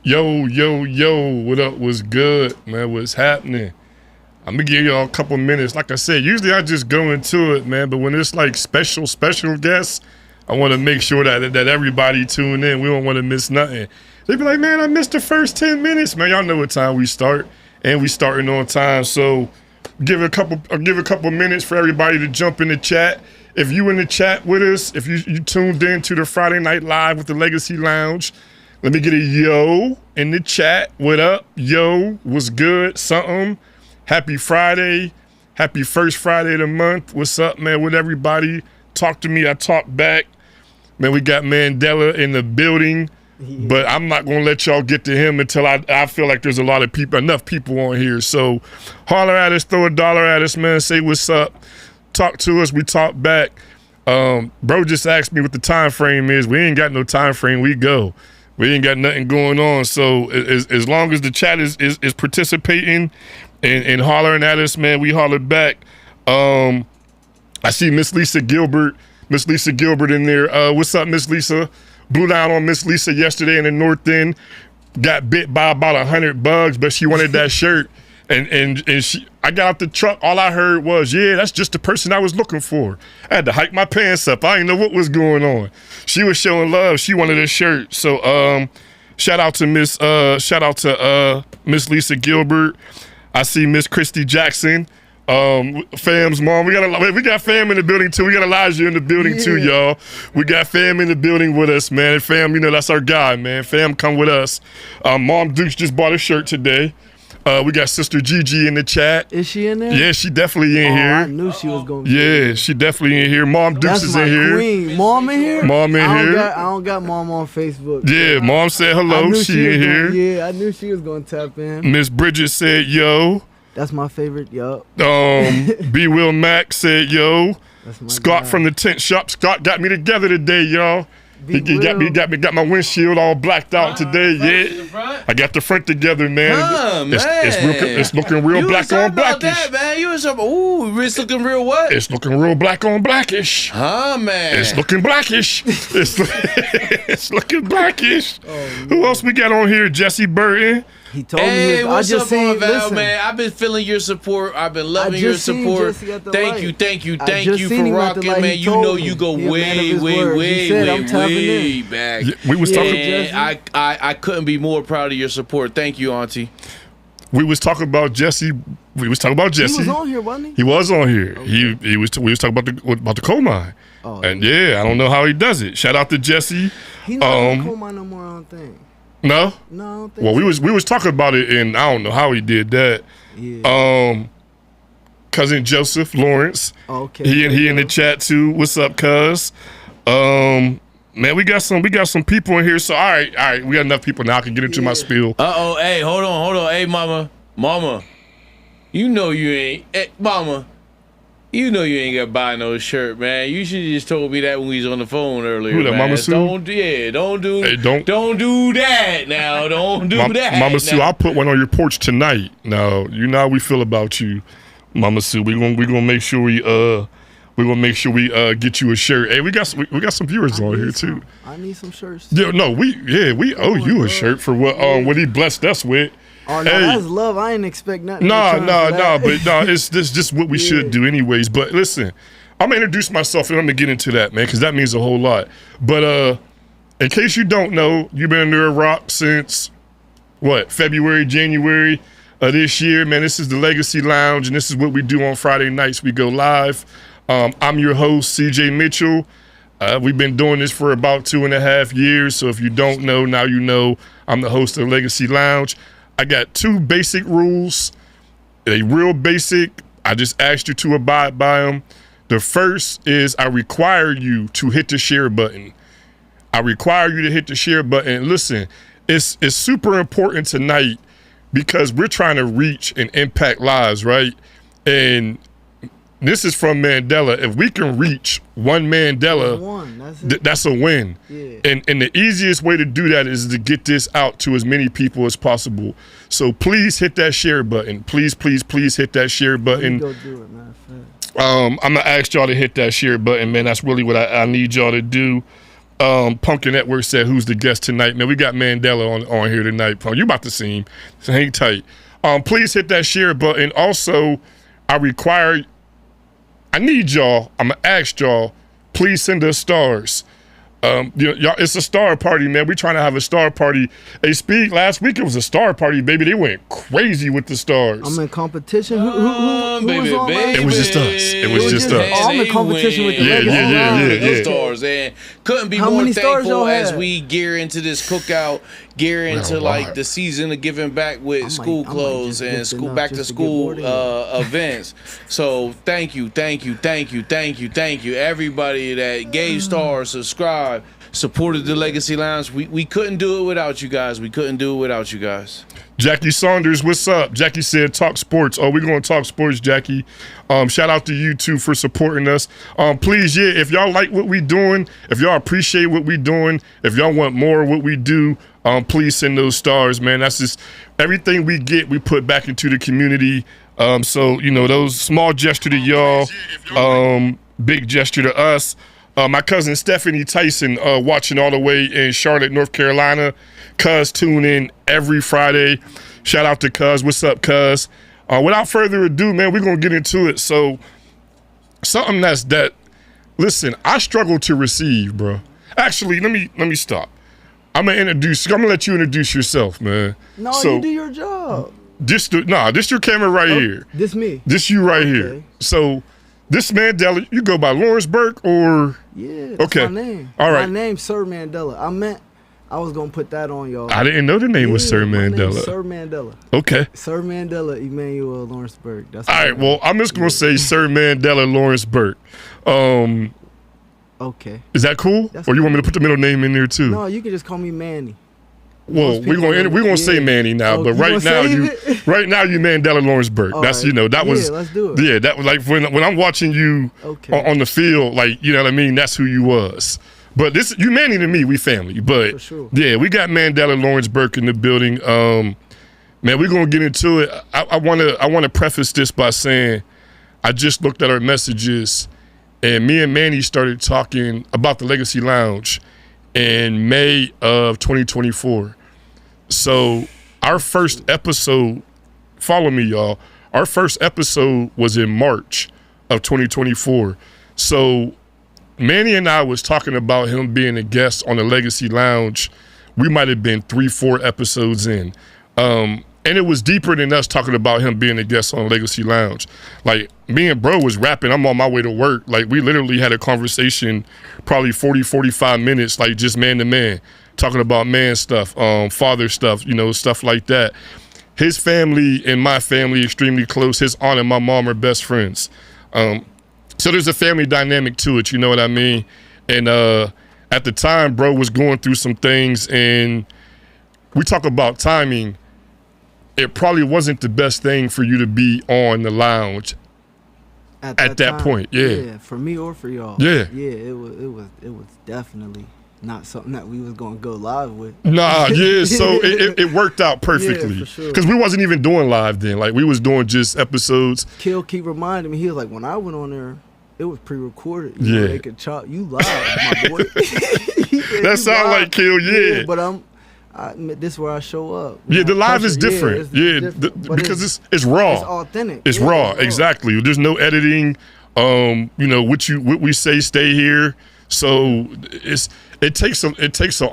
Yo, what up? What's good, man? What's happening? I'm gonna give y'all a couple minutes. Like I said, usually I just go into it, man, but when it's like special guests, I want to make sure that everybody tune in. We don't want to miss nothing. They be like, man, I missed the first 10 minutes. Man, y'all know what time we start, and we starting on time. So give a couple minutes for everybody to jump in the chat. If you in the chat with us, if you tuned in to the Friday Night Live with the Legacy Lounge, let me get a yo in the chat. What up? Yo, what's good? Something. Happy Friday. Happy first Friday of the month. What's up, man? With everybody. Talk to me. I talk back. Man, we got Mandela in the building, but I'm not going to let y'all get to him until I feel like there's enough people on here. So holler at us, throw a dollar at us, man. Say what's up. Talk to us. We talk back. Bro just asked me what the time frame is. We ain't got no time frame. We go. We ain't got nothing going on. So as long as the chat is participating and hollering at us, man, we holler back. I see Miss Lisa Gilbert in there. What's up, Miss Lisa? Blew down on Miss Lisa yesterday in the North End. Got bit by about 100 bugs, but she wanted that shirt. And I got out the truck. All I heard was, yeah, that's just the person I was looking for. I had to hike my pants up. I didn't know what was going on. She was showing love. She wanted a shirt. So shout out to Miss Lisa Gilbert. I see Miss Christy Jackson, fam's mom. We got fam in the building too. We got Elijah in the building too, y'all. We got fam in the building with us, man. Fam, that's our guy, man. Fam, come with us. Mom Dukes just bought a shirt today. We got Sister Gigi in the chat. Is she in there? Yeah, she definitely in here. I knew she was going to be Yeah, she definitely in here. Mom Dukes is in here. Queen. Mom in here? Mom in here. I don't got Mom on Facebook. Yeah, Mom said hello. She in here. Yeah, I knew she was going to tap in. Miss Bridget said yo. That's my favorite, yup. B. Will Mack said yo. Scott guy. from the tent shop. Scott got me together today, y'all. He got my windshield all blacked out today. Yeah, I got the front together, man. It's looking real black on blackish. That, man. You was talking about, ooh, it's looking real what? It's looking real black on blackish. Huh, man. It's looking blackish. It's looking blackish. Who else we got on here? Jesse Burton. He told me. What's up, Val, man? I've been feeling your support. I've been loving your support. Thank you for rocking, man. You know you go way back. Yeah, we was talking. I couldn't be more proud of your support. Thank you, Auntie. We was talking about Jesse. He was on here, wasn't he? He was on here. Okay. We was talking about the coal mine. And yeah, I don't know how he does it. Shout out to Jesse. He not on the coal mine no more, I don't think. No? No, I don't think well, so. we was talking about it, and I don't know how he did that. Yeah. Cousin Joseph Lawrence. Okay. He in the chat too. What's up, cuz? Man, we got some people in here. So all right, we got enough people now. I can get into my spiel. Hey, hold on. Hey, mama, you know you ain't. Hey, mama. You know you ain't got to buy no shirt, man. You should have just told me that when we was on the phone earlier. Who that, man. Mama Sue? Don't do that now. Don't do that. Mama Sue, I'll put one on your porch tonight. Now, you know how we feel about you, Mama Sue. We gonna make sure we get you a shirt. Hey, we got some viewers on here too. I need some shirts. Yeah, no, we owe you a shirt for what he blessed us with. Oh, no, that's love. I ain't expect nothing. It's just what we should do anyways. But listen, I'm going to introduce myself and I'm going to get into that, man, because that means a whole lot. But in case you don't know, you've been under a rock since, February, January of this year. Man, this is the Legacy Lounge, and this is what we do on Friday nights. We go live. I'm your host, CJ Mitchell. We've been doing this for about 2.5 years, so if you don't know, now you know. I'm the host of Legacy Lounge. I got 2 basic rules. They real basic. I just asked you to abide by them. The first is I require you to hit the share button. Listen, it's super important tonight because we're trying to reach and impact lives, right? And this is from Mandela. If we can reach one Mandela, that's a win. Yeah. And the easiest way to do that is to get this out to as many people as possible. So please hit that share button. Please hit that share button. Go do it, man. I'm gonna ask y'all to hit that share button, man. That's really what I need y'all to do. Pumpkin Network said, "Who's the guest tonight?" Man, we got Mandela on here tonight. You about to see him, so hang tight. Please hit that share button. Also, I need y'all. I'm gonna ask y'all. Please send us stars. Y'all, it's a star party, man. We trying to have a star party. Hey, Speed, last week it was a star party, baby. They went crazy with the stars. I'm in competition. Who was on It was just us. It was just us. Oh, I'm in competition with the yeah. Stars, and couldn't be more thankful as had? we gear into this cookout, gear into like the season of giving back with school clothes and school back to school events. So thank you, everybody that gave stars, subscribed, supported the Legacy Lounge. We couldn't do it without you guys. Jackie Saunders, what's up? Jackie said, talk sports. Oh, we're going to talk sports, Jackie. Shout out to you, too, for supporting us. Please, if y'all like what we doing, if y'all appreciate what we doing, if y'all want more of what we do, please send those stars, man. That's just everything we get, we put back into the community. So, those small gesture to y'all, big gesture to us. My cousin Stephanie Tyson watching all the way in Charlotte, North Carolina. Cuz tune in every Friday. Shout out to Cuz. What's up, Cuz? Without further ado, man, we're going to get into it. So something listen, I struggle to receive, bro. Actually, let me stop. I'm going to let you introduce yourself, man. No, so, you do your job. This your camera right here. This me. This you right here. So this Mandela, you go by Lawrence-Burke or? Yeah, that's my name. All right. My name's Sir Mandela. I was going to put that on y'all. I didn't know the name was Sir Mandela. Sir Mandela. Okay. Sir Mandela Emmanuel Lawrence-Burke. That's all right, well, I'm just going to say Sir Mandela Lawrence-Burke. Okay. Is that cool? Or you want me to put the middle name in there too? No, you can just call me Manny. Well, we're gonna say Manny now, but right now you Mandela Lawrence-Burke. That's right. That was let's do it. Yeah, that was like when I'm watching you on the field, like you know what I mean. That's who you was. But you Manny to me, we family. But for sure. Yeah, we got Mandela Lawrence-Burke in the building. Man, we're gonna get into it. I wanna preface this by saying I just looked at our messages, and me and Manny started talking about the Legacy Lounge in May of 2024. So our first episode, follow me, y'all. Our first episode was in March of 2024. So Manny and I was talking about him being a guest on the Legacy Lounge. We might have been 3-4 episodes in. And it was deeper than us talking about him being a guest on Legacy Lounge. Like, me and bro was rapping. I'm on my way to work. Like, we literally had a conversation probably 40, 45 minutes, like just man to man, talking about man stuff, father stuff, stuff like that. His family and my family extremely close. His aunt and my mom are best friends. So there's a family dynamic to it, you know what I mean? And at the time, bro was going through some things, and we talk about timing. It probably wasn't the best thing for you to be on the lounge at that point. Yeah, for me or for y'all. Yeah, it was definitely not something that we was gonna go live with. Nah, yeah. So it worked out perfectly because we wasn't even doing live then. Like we was doing just episodes. Kill keep reminding me. He was like, when I went on there, it was pre-recorded. They could chop you live, my boy. That sound like Kill, yeah. But this is where I show up. Yeah, the live is different. Because it's raw. It's authentic. It's raw, exactly. There's no editing. What we say stay here. So it takes a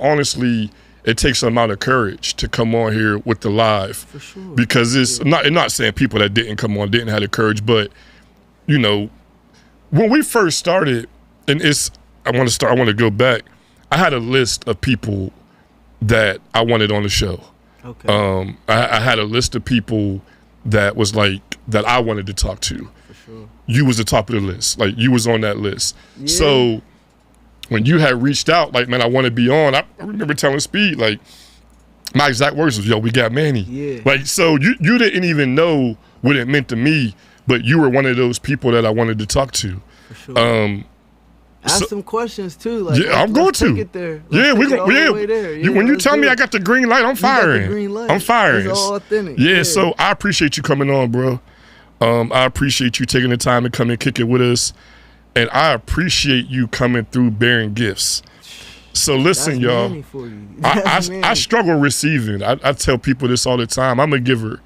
amount of courage to come on here with the live. For sure. Because it's not saying people that didn't come on didn't have the courage, but when we first started, and I want to go back. I had a list of people that I wanted on the show. Okay. I had a list of people that was like that I wanted to talk to. For sure. You was the top of the list. Like you was on that list. Yeah. So when you had reached out, like, man, I want to be on. I remember telling Speed, like, my exact words was, "Yo, we got Manny." Yeah. Like, so you didn't even know what it meant to me, but you were one of those people that I wanted to talk to. For sure. Ask some questions too. Like, yeah, I'm going to. Take it there. When you tell me I got the green light, I'm firing. Green light. I'm firing. It's all authentic. Yeah, so I appreciate you coming on, bro. I appreciate you taking the time to come and kick it with us, and I appreciate you coming through bearing gifts. So listen, That's y'all. manly for you. I That's manly. struggle receiving. I tell people this all the time. I'm a giver.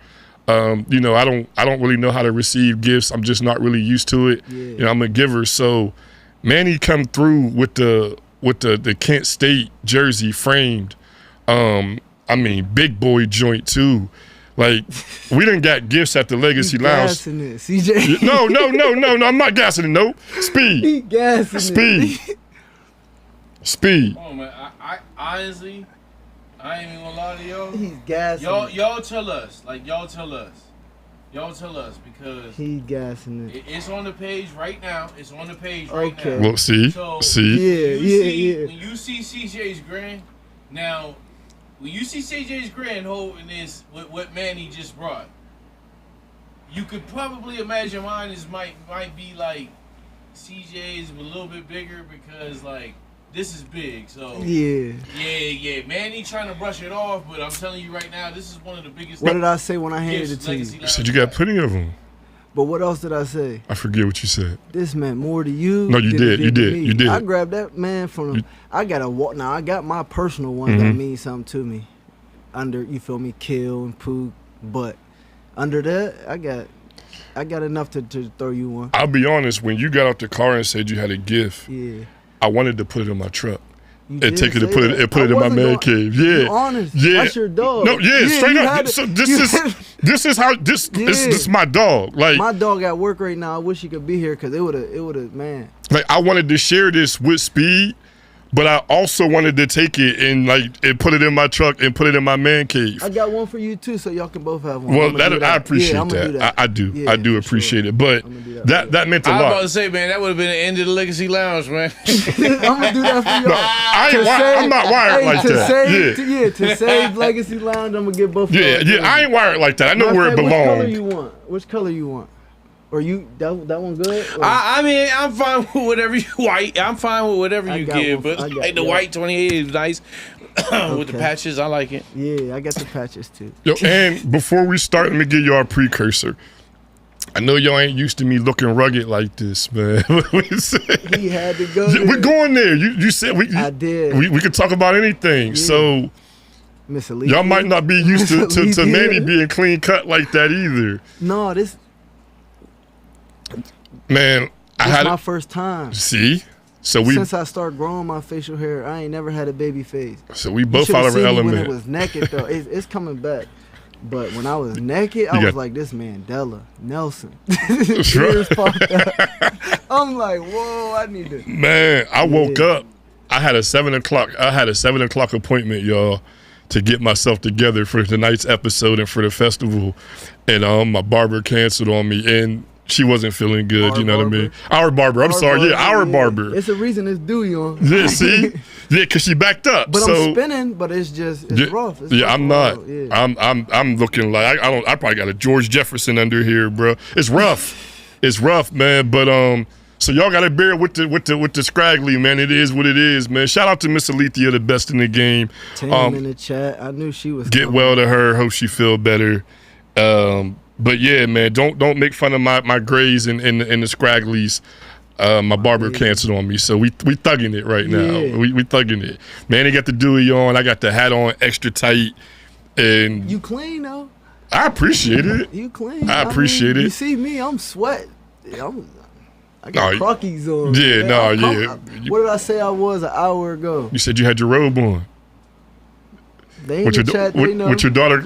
You know, I don't really know how to receive gifts. I'm just not really used to it. Yeah. You know, I'm a giver. So Manny come through with the Kent State jersey framed. I mean, big boy joint too. Like, we done got gifts at the Legacy Lounge. Gassing it, CJ. No, I'm not gassing it. No, speed. He gassing Speed. it. Speed. Oh man, I honestly, I ain't even gonna lie to y'all. He's gassing it. Y'all tell us, because He gassing it. it's on the page right now. It's on the page Okay. now. Well, see. Yeah. When you see CJ's grin, now, when you see CJ's grin holding this, what Manny just brought, you could probably imagine mine might be like CJ's a little bit bigger because like this is big. So yeah. Manny trying to brush it off, but I'm telling you right now, this is one of the biggest. What did I say when I handed it to you? You said you got plenty of them. But what else did I say? I forget what you said. This meant more to you. No, you than it did. to me. You did. I grabbed that man from. I got a walk. Now I got my personal one that means something to me. Under, you feel me, Kill and Pook, but under that, I got enough to throw you one. I'll be honest. When you got out the car and said you had a gift, Yeah. I wanted to put it in my truck. You And did take it and say put it that. and put it in my man cave. Yeah. You honest. Yeah. That's your dog. No, yeah, straight you up. had So it. this You is had it. this is my dog. Like My dog at work right now. I wish he could be here because it would have man. like I wanted to share this with Speed, but I also wanted to take it and put it in my truck and put it in my man cave. I got one for you too, so y'all can both have one. Well, I'ma do I appreciate Yeah, I'ma do that. I do. Yeah, I do for appreciate sure. it. But I'ma do that. that meant a I was about lot. to say, man, that would have been the end of the Legacy Lounge, man. I'm gonna do that for y'all. I'm not wired like to that. Save, to save Legacy Lounge, I'm gonna get both. Yeah, I ain't wired like that. I know where it Which color belongs. you want? Which color you want? Or you that one good? Or- I mean, I'm fine with whatever you white. I'm fine with whatever I you got give, one. but I got- like the yeah. white 28 is nice with the Okay. patches. I like it. yeah, I got the patches too. Yo, and before we start, let me give y'all a precursor. I know y'all ain't used to me looking rugged like this, man. He had to go. We're there. going there. You said we. I did. We could talk about anything. Yeah. So Miss Alicia. y'all might not be used to Alicia. Manny being clean cut like that either. No, this Man, I is had my first time. see. So we Since I started growing my facial hair, I ain't never had a baby face. both You should've out of our seen me when element. it was naked though. It's coming back. But when I was naked, I You was got- like this Mandela Nelson. Ears popped out. I'm like, whoa, I need to. Man, I woke Yeah. up. I had a 7 o'clock. I had a 7 o'clock appointment, y'all, to get myself together for tonight's episode and for the festival. And my barber canceled on me, and she wasn't feeling good. Our you know what I mean? barber? Our barber. I'm sorry. Yeah, our barber. It's a reason it's due, y'all. Yeah, see, yeah, cause she backed up. But so, I'm spinning, but it's rough. It's yeah, rough I'm all not. out, yeah. I'm looking like I probably got a George Jefferson under here, bro. It's rough. It's rough, man. But so y'all gotta bear with the scraggly, man. It is what it is, man. Shout out to Miss Alethea, the best in the game. Tam in the chat. I knew she was Get coming. well to her. Hope she feel better. But yeah, man, don't make fun of my grays and the scragglies. My barber canceled on me, so we thugging it right now. Yeah. We thugging it. Man, they got the Dewey on. I got the hat on extra tight, and You clean though. I appreciate it. You clean. I appreciate it. You see me? I'm sweat. I got No, Crockies on. yeah, man. no, I'm- yeah. What did I say I was an hour ago? You said you had your robe on. They in With the your, chat. They know. with your daughter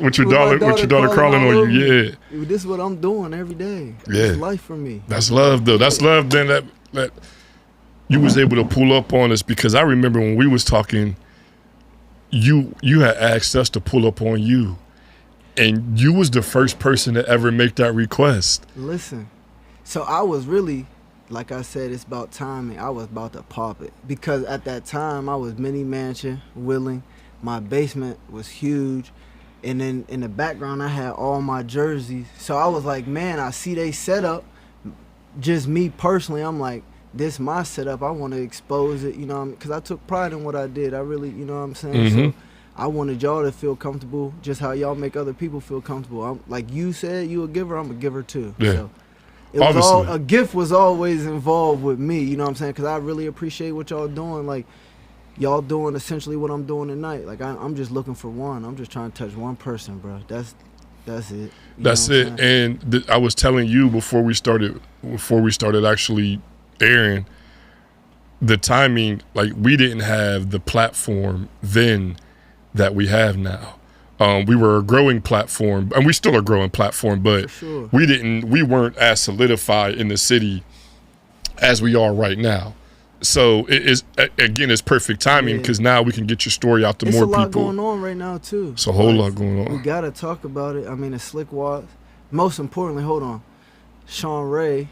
crawling on you. Yeah, This is what I'm doing every day. Yeah. It's life for me. that's love though. That's love. Then that you was able to pull up on us, because I remember when we was talking, you had asked us to pull up on you, and you was the first person to ever make that request. Listen, so I was really, like I said, it's about timing. I was about to pop it because at that time I was mini mansion, willing. My basement was huge, and then in the background I had all my jerseys. So I was like, man, I see they setup. Just me personally, I'm like, this my setup. I want to expose it, you know, because I took pride in what I did. I really, you know what I'm saying? So I wanted y'all to feel comfortable, just how y'all make other people feel comfortable. I'm, like you said, you a giver, I'm a giver too. Yeah. So it was Obviously. a gift was always involved with me, you know what I'm saying? Because I really appreciate what y'all doing. Like, y'all doing essentially what I'm doing tonight. Like I'm just looking for one. I'm just trying to touch one person, bro. That's it. That's it. And I was telling you before we started actually airing, the timing, like we didn't have the platform then that we have now. We were a growing platform, and we still a growing platform, but sure. we weren't as solidified in the city as we are right now. So it's perfect timing because now we can get your story out to more people. It's a lot going on right now too. It's a whole lot going on. We gotta talk about it. I mean, it's Slick Watts. Most importantly, hold on, Sean Ray.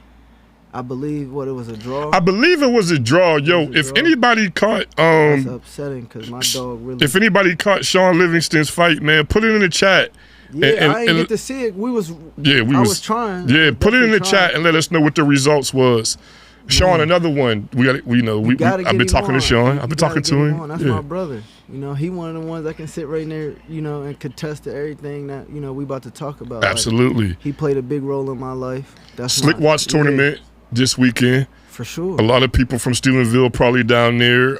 I believe it was a draw. I believe it was a draw. Yo, if anybody caught that's upsetting because my dog really. If anybody caught Sean Livingston's fight, man, put it in the chat. Yeah, I didn't get to see it. I was trying. Yeah, put it in the chat and let us know what the results was. Sean, another one. I've been talking to Sean. I've been talking to him. That's my brother. You know, he one of the ones that can sit right there, you know, and contest to everything that, you know, we about to talk about. Absolutely. Like, he played a big role in my life. That's Slick Watts tournament this weekend. For sure. A lot of people from Steubenville probably down there.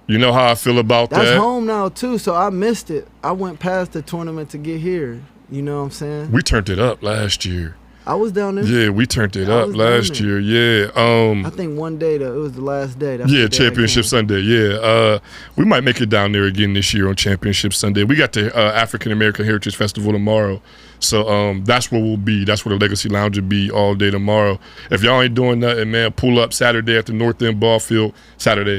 You know how I feel about that. That's home now too, so I missed it. I went past the tournament to get here. You know what I'm saying? We turned it up last year. I was down there. Yeah, we turned it up last year. Yeah. I think one day though, it was the last day. That's Championship Sunday. Yeah. We might make it down there again this year on Championship Sunday. We got the African American Heritage Festival tomorrow, so that's where we'll be. That's where the Legacy Lounge will be all day tomorrow. If y'all ain't doing nothing, man, pull up Saturday at the North End Ball Field.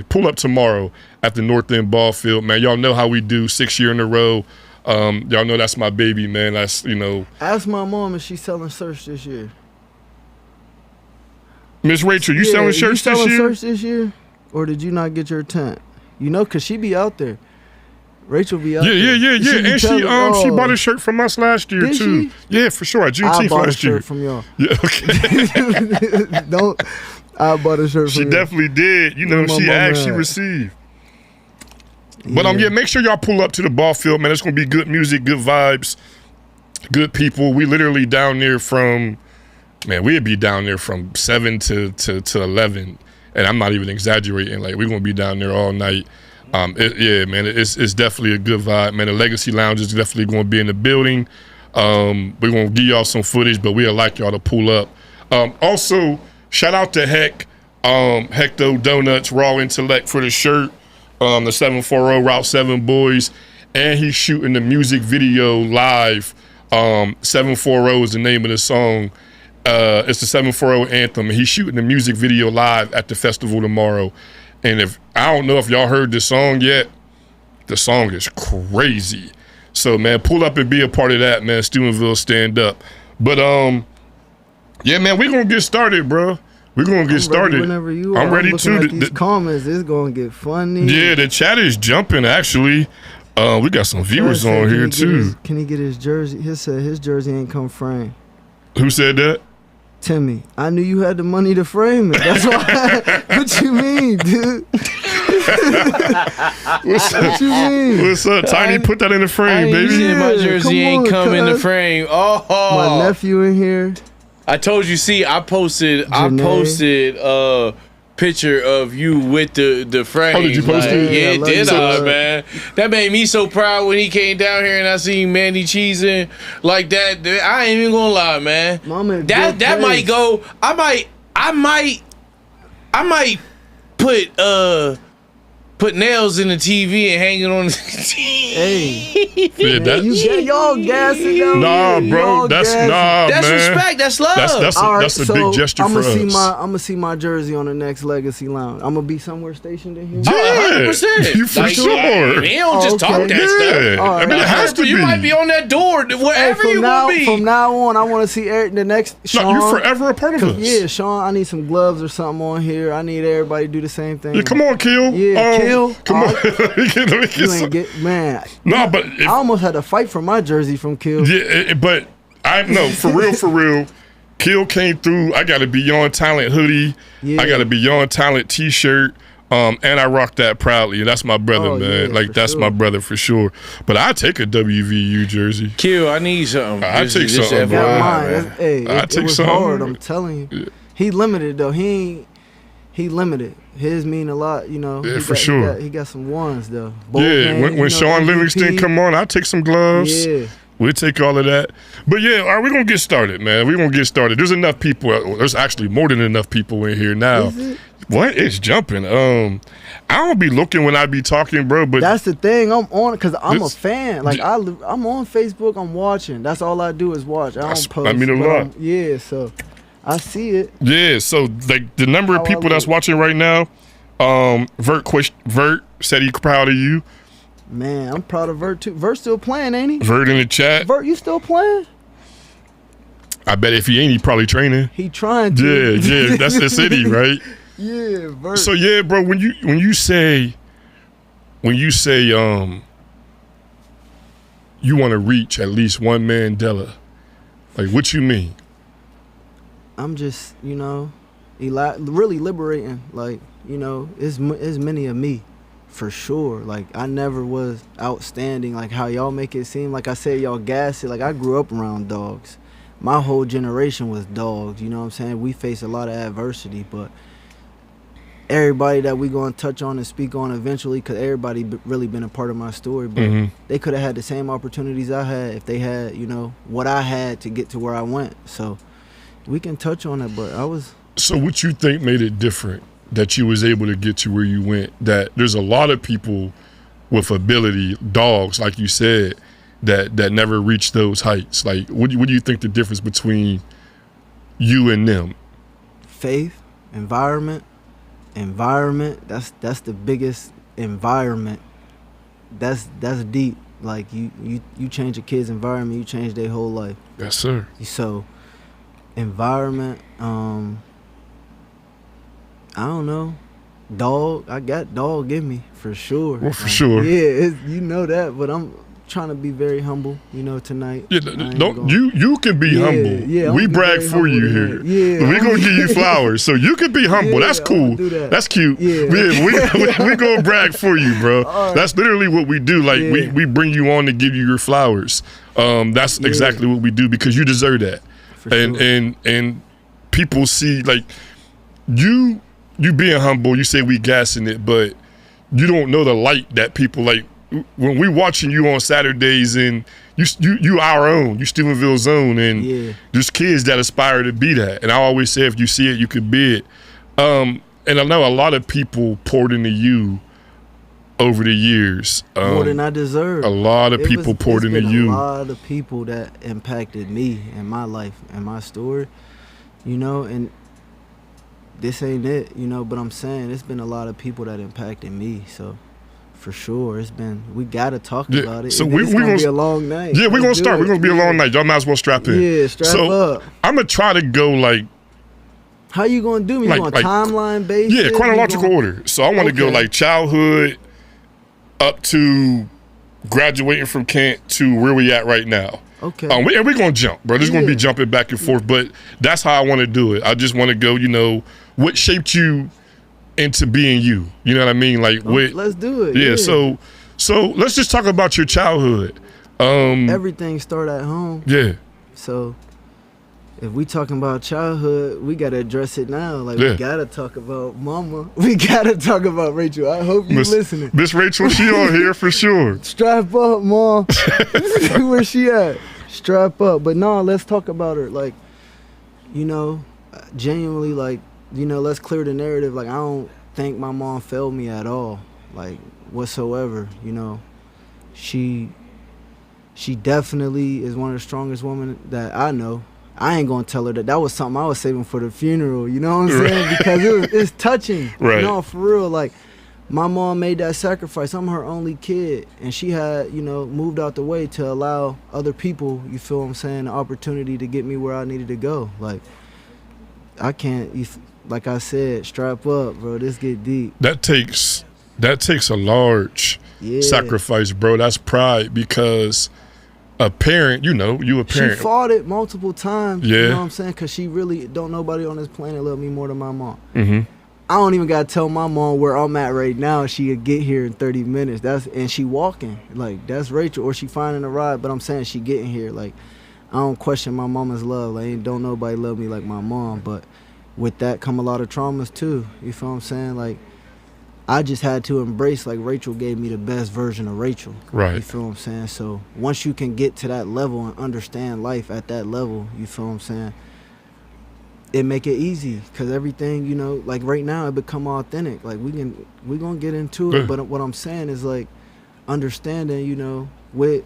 Pull up tomorrow at the North End Ball Field, man. Y'all know how we do. 6 year in a row. Y'all know that's my baby, man. That's, you know. Ask my mom if she's selling shirts this year. Miss Rachel, you selling shirts this year? You selling shirts this year? Or did you not get your tent? You know, because she be out there. Rachel be out there. Yeah. And she bought a shirt from us last year, too. She? Yeah, for sure. At Juneteenth last year. I bought a shirt from y'all. Yeah, okay. I bought a shirt from you. She definitely did. You know, she asked, she received. But make sure y'all pull up to the ball field, man. It's gonna be good music, good vibes, good people. We literally down there from, man, we'd be down there from 7 to 11, and I'm not even exaggerating. Like, we're gonna be down there all night. It's definitely a good vibe, man. The Legacy Lounge is definitely gonna be in the building. We're gonna give y'all some footage, but we'd like y'all to pull up. Also, shout out to Hecto Donuts, Raw Intellect for the shirt. The 740 Route 7 boys, and he's shooting the music video live. 740 is the name of the song. It's the 740 anthem, and he's shooting the music video live at the festival tomorrow. And I don't know if y'all heard the song yet, the song is crazy. So, man, pull up and be a part of that, man. Steubenville, stand up. But man, we're gonna get started, bro. We're gonna get started. Whenever you are. I'm ready to. These comments is gonna get funny. Yeah, the chat is jumping. Actually, we got some viewers on here too. Can he get his jersey? He said his jersey ain't come framed. Who said that? Timmy. I knew you had the money to frame it. That's why. What you mean, dude? What's up? What you mean? What's up, Tiny? Put that in the frame, baby. My jersey ain't come in the frame. Oh, my nephew in here. I told you. See, I posted a picture of you with the frame. Oh, did you post it? Yeah, man? That made me so proud when he came down here and I seen Mandy cheesing like that. I ain't even gonna lie, man. Mama, that might go. I might put nails in the TV and hang it on the TV. Hey, yeah, y'all gassing down. Nah, bro, that's man. Respect. That's love. That's a big gesture for us. I'm gonna see my jersey on the next Legacy Lounge. I'm gonna be somewhere stationed in here. Yeah, 100%. You for sure. He don't just talk that stuff. Right. I mean, it has to be. You might be on that door wherever you will be. From now on, I want to see Eric the next. Sean, no, you're forever a part of us. Yeah, Sean, I need some gloves or something on here. I need everybody to do the same thing. Yeah, come on, Kill. Yeah, Kill. Come on. You ain't get man. No, but I almost had to fight for my jersey from Kill. Yeah, but I know for real. Kill came through. I got a Beyond Talent hoodie. Yeah. I got a Beyond Talent T-shirt. And I rock that proudly. And that's my brother, man. Like, that's my brother for sure. But I take a WVU jersey. Kill, I need something. I take something, bro. Hey, it was hard, I'm telling you. Yeah. He limited, though. He he limited. His mean a lot, you know. Yeah, for sure. He got some ones though. Yeah, when Sean Livingston come on, I'll take some gloves. Yeah. We'll take all of that. But yeah, all right, we're going to get started, man. We're going to get started. There's enough people. There's actually more than enough people in here now. Is it? What? It's jumping. I don't be looking when I be talking, bro. But that's the thing. I'm on because I'm a fan. Like I'm on Facebook. I'm watching. That's all I do is watch. I don't post. I mean a lot. Yeah, so I see it. Yeah, so like the number of people that's watching right now, Vert said he's proud of you. Man, I'm proud of Vert too. Vert still playing, ain't he? Vert in the chat. Vert, you still playing? I bet if he ain't, he probably training. He trying to. Yeah, that's the city, right? Yeah, Vert. So yeah, bro, when you say you want to reach at least one Mandela, like what you mean? I'm just, you know, really liberating. Like, you know, it's many of me. For sure. Like, I never was outstanding like how y'all make it seem. Like I said, y'all gas it. Like, I grew up around dogs. My whole generation was dogs, you know what I'm saying? We faced a lot of adversity, but everybody that we going to touch on and speak on eventually, because everybody really been a part of my story, but they could have had the same opportunities I had if they had, you know, what I had to get to where I went. So we can touch on it, but I was... So what you think made it different? That you was able to get to where you went, that there's a lot of people with ability, dogs, like you said, that never reached those heights. Like, what do you think the difference between you and them? Faith, environment, that's the biggest environment. That's deep. Like, you change a kid's environment, you change their whole life. Yes, sir. So, environment, I don't know. Dog, I got dog in me for sure. Well, for sure. Yeah, you know that, but I'm trying to be very humble, you know, tonight. Yeah, you can be humble. Yeah, we brag for you here. Yeah, we're gonna give you flowers, so you can be humble. That's cool. That's cute. Yeah, we gonna brag for you, bro. Right. That's literally what we do. Like we bring you on to give you your flowers. That's exactly what we do because you deserve that. For sure. And people see like you being humble. You say we gassing it, but you don't know the light that people like. When we watching you on Saturdays and you our own, you Stephenville's own, and there's kids that aspire to be that. And I always say if you see it, you could be it. And I know a lot of people poured into you over the years. More than I deserve. A lot of people poured into you. A lot of people that impacted me and my life and my story, you know, and this ain't it, you know, but I'm saying it's been a lot of people that impacted me, so for sure we gotta talk about it. So it's gonna be a long night. Yeah, we're gonna start. We're gonna be a long night. Y'all might as well strap in. Yeah, strap up. I'm gonna try to go like. How you gonna do me? You on timeline basis? Yeah, chronological order. So I want to go like childhood up to graduating from Kent to where we at right now. Okay. And we're gonna jump, bro. There's gonna be jumping back and forth, but that's how I want to do it. I just want to go. You know, what shaped you into being you? You know what I mean? Like, let's do it. Yeah. So let's just talk about your childhood. Everything started at home. Yeah. So if we talking about childhood, we gotta address it now. Like we gotta talk about mama. We gotta talk about Rachel. I hope you're listening. Miss Rachel, she on here for sure. Strap up, mom. Where she at? Strap up. But no, let's talk about her. Like, you know, genuinely, like, you know, let's clear the narrative. Like, I don't think my mom failed me at all, like, whatsoever. You know, she definitely is one of the strongest women that I know. I ain't gonna tell her that was something I was saving for the funeral. You know what I'm saying? Because it's touching. Right. You know, for real. Like, my mom made that sacrifice. I'm her only kid, and she had, you know, moved out the way to allow other people, you feel what I'm saying, the opportunity to get me where I needed to go. Like, I can't, like I said, strap up, bro. This get deep. That takes a large sacrifice, bro. That's pride, because a parent, you know, you a parent. She fought it multiple times. Yeah. You know what I'm saying? Because she really don't nobody on this planet love me more than my mom. Mm-hmm. I don't even gotta tell my mom where I'm at right now. She could get here in 30 minutes. And she walking. Like, that's Rachel, or she finding a ride. But I'm saying she getting here. Like, I don't question my mama's love. Like, don't nobody love me like my mom. But with that come a lot of traumas too. You feel what I'm saying? Like, I just had to embrace, like, Rachel gave me the best version of Rachel. Right. You feel what I'm saying? So once you can get to that level and understand life at that level, you feel what I'm saying, it make it easy, because everything, you know, like right now it become authentic. Like we gonna get into it, but what I'm saying is, like, understanding, you know, with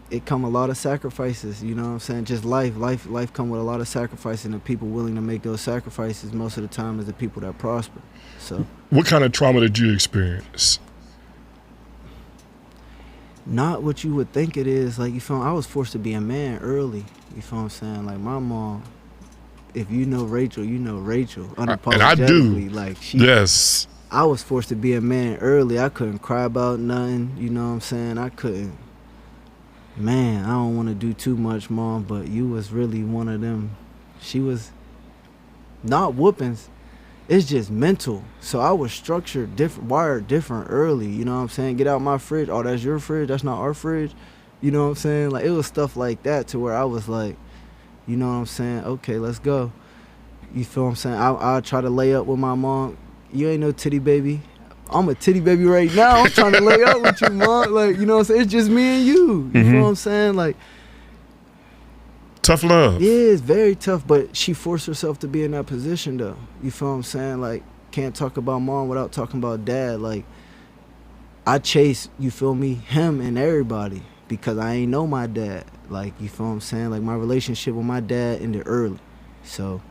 it come a lot of sacrifices, you know what I'm saying? Just life come with a lot of sacrifices, and the people willing to make those sacrifices most of the time is the people that prosper. So what kind of trauma did you experience? Not what you would think it is. Like, you feel me? I was forced to be a man early. You feel what I'm saying? Like, my mom, if you know Rachel, you know Rachel. Unapologetically. And I do. Like, Yes. I was forced to be a man early. I couldn't cry about nothing. You know what I'm saying? I couldn't. Man, I don't want to do too much, Mom, but you was really one of them. She was not whoopings. It's just mental. So I was structured different, wired different early. You know what I'm saying? Get out my fridge. Oh, that's your fridge. That's not our fridge. You know what I'm saying? Like, it was stuff like that to where I was like, you know what I'm saying? Okay, let's go. You feel what I'm saying? I'll try to lay up with my mom. You ain't no titty baby. I'm a titty baby right now. I'm trying to lay up with you, Mom. Like, you know what I'm saying? It's just me and you. You feel what I'm saying? Like, tough love. yeah, it's very tough, but she forced herself to be in that position, though. You feel what I'm saying? Like, can't talk about Mom without talking about Dad. Like, I chase, you feel me, him and everybody because I ain't know my dad. Like, you feel what I'm saying? Like, my relationship with my dad ended early. So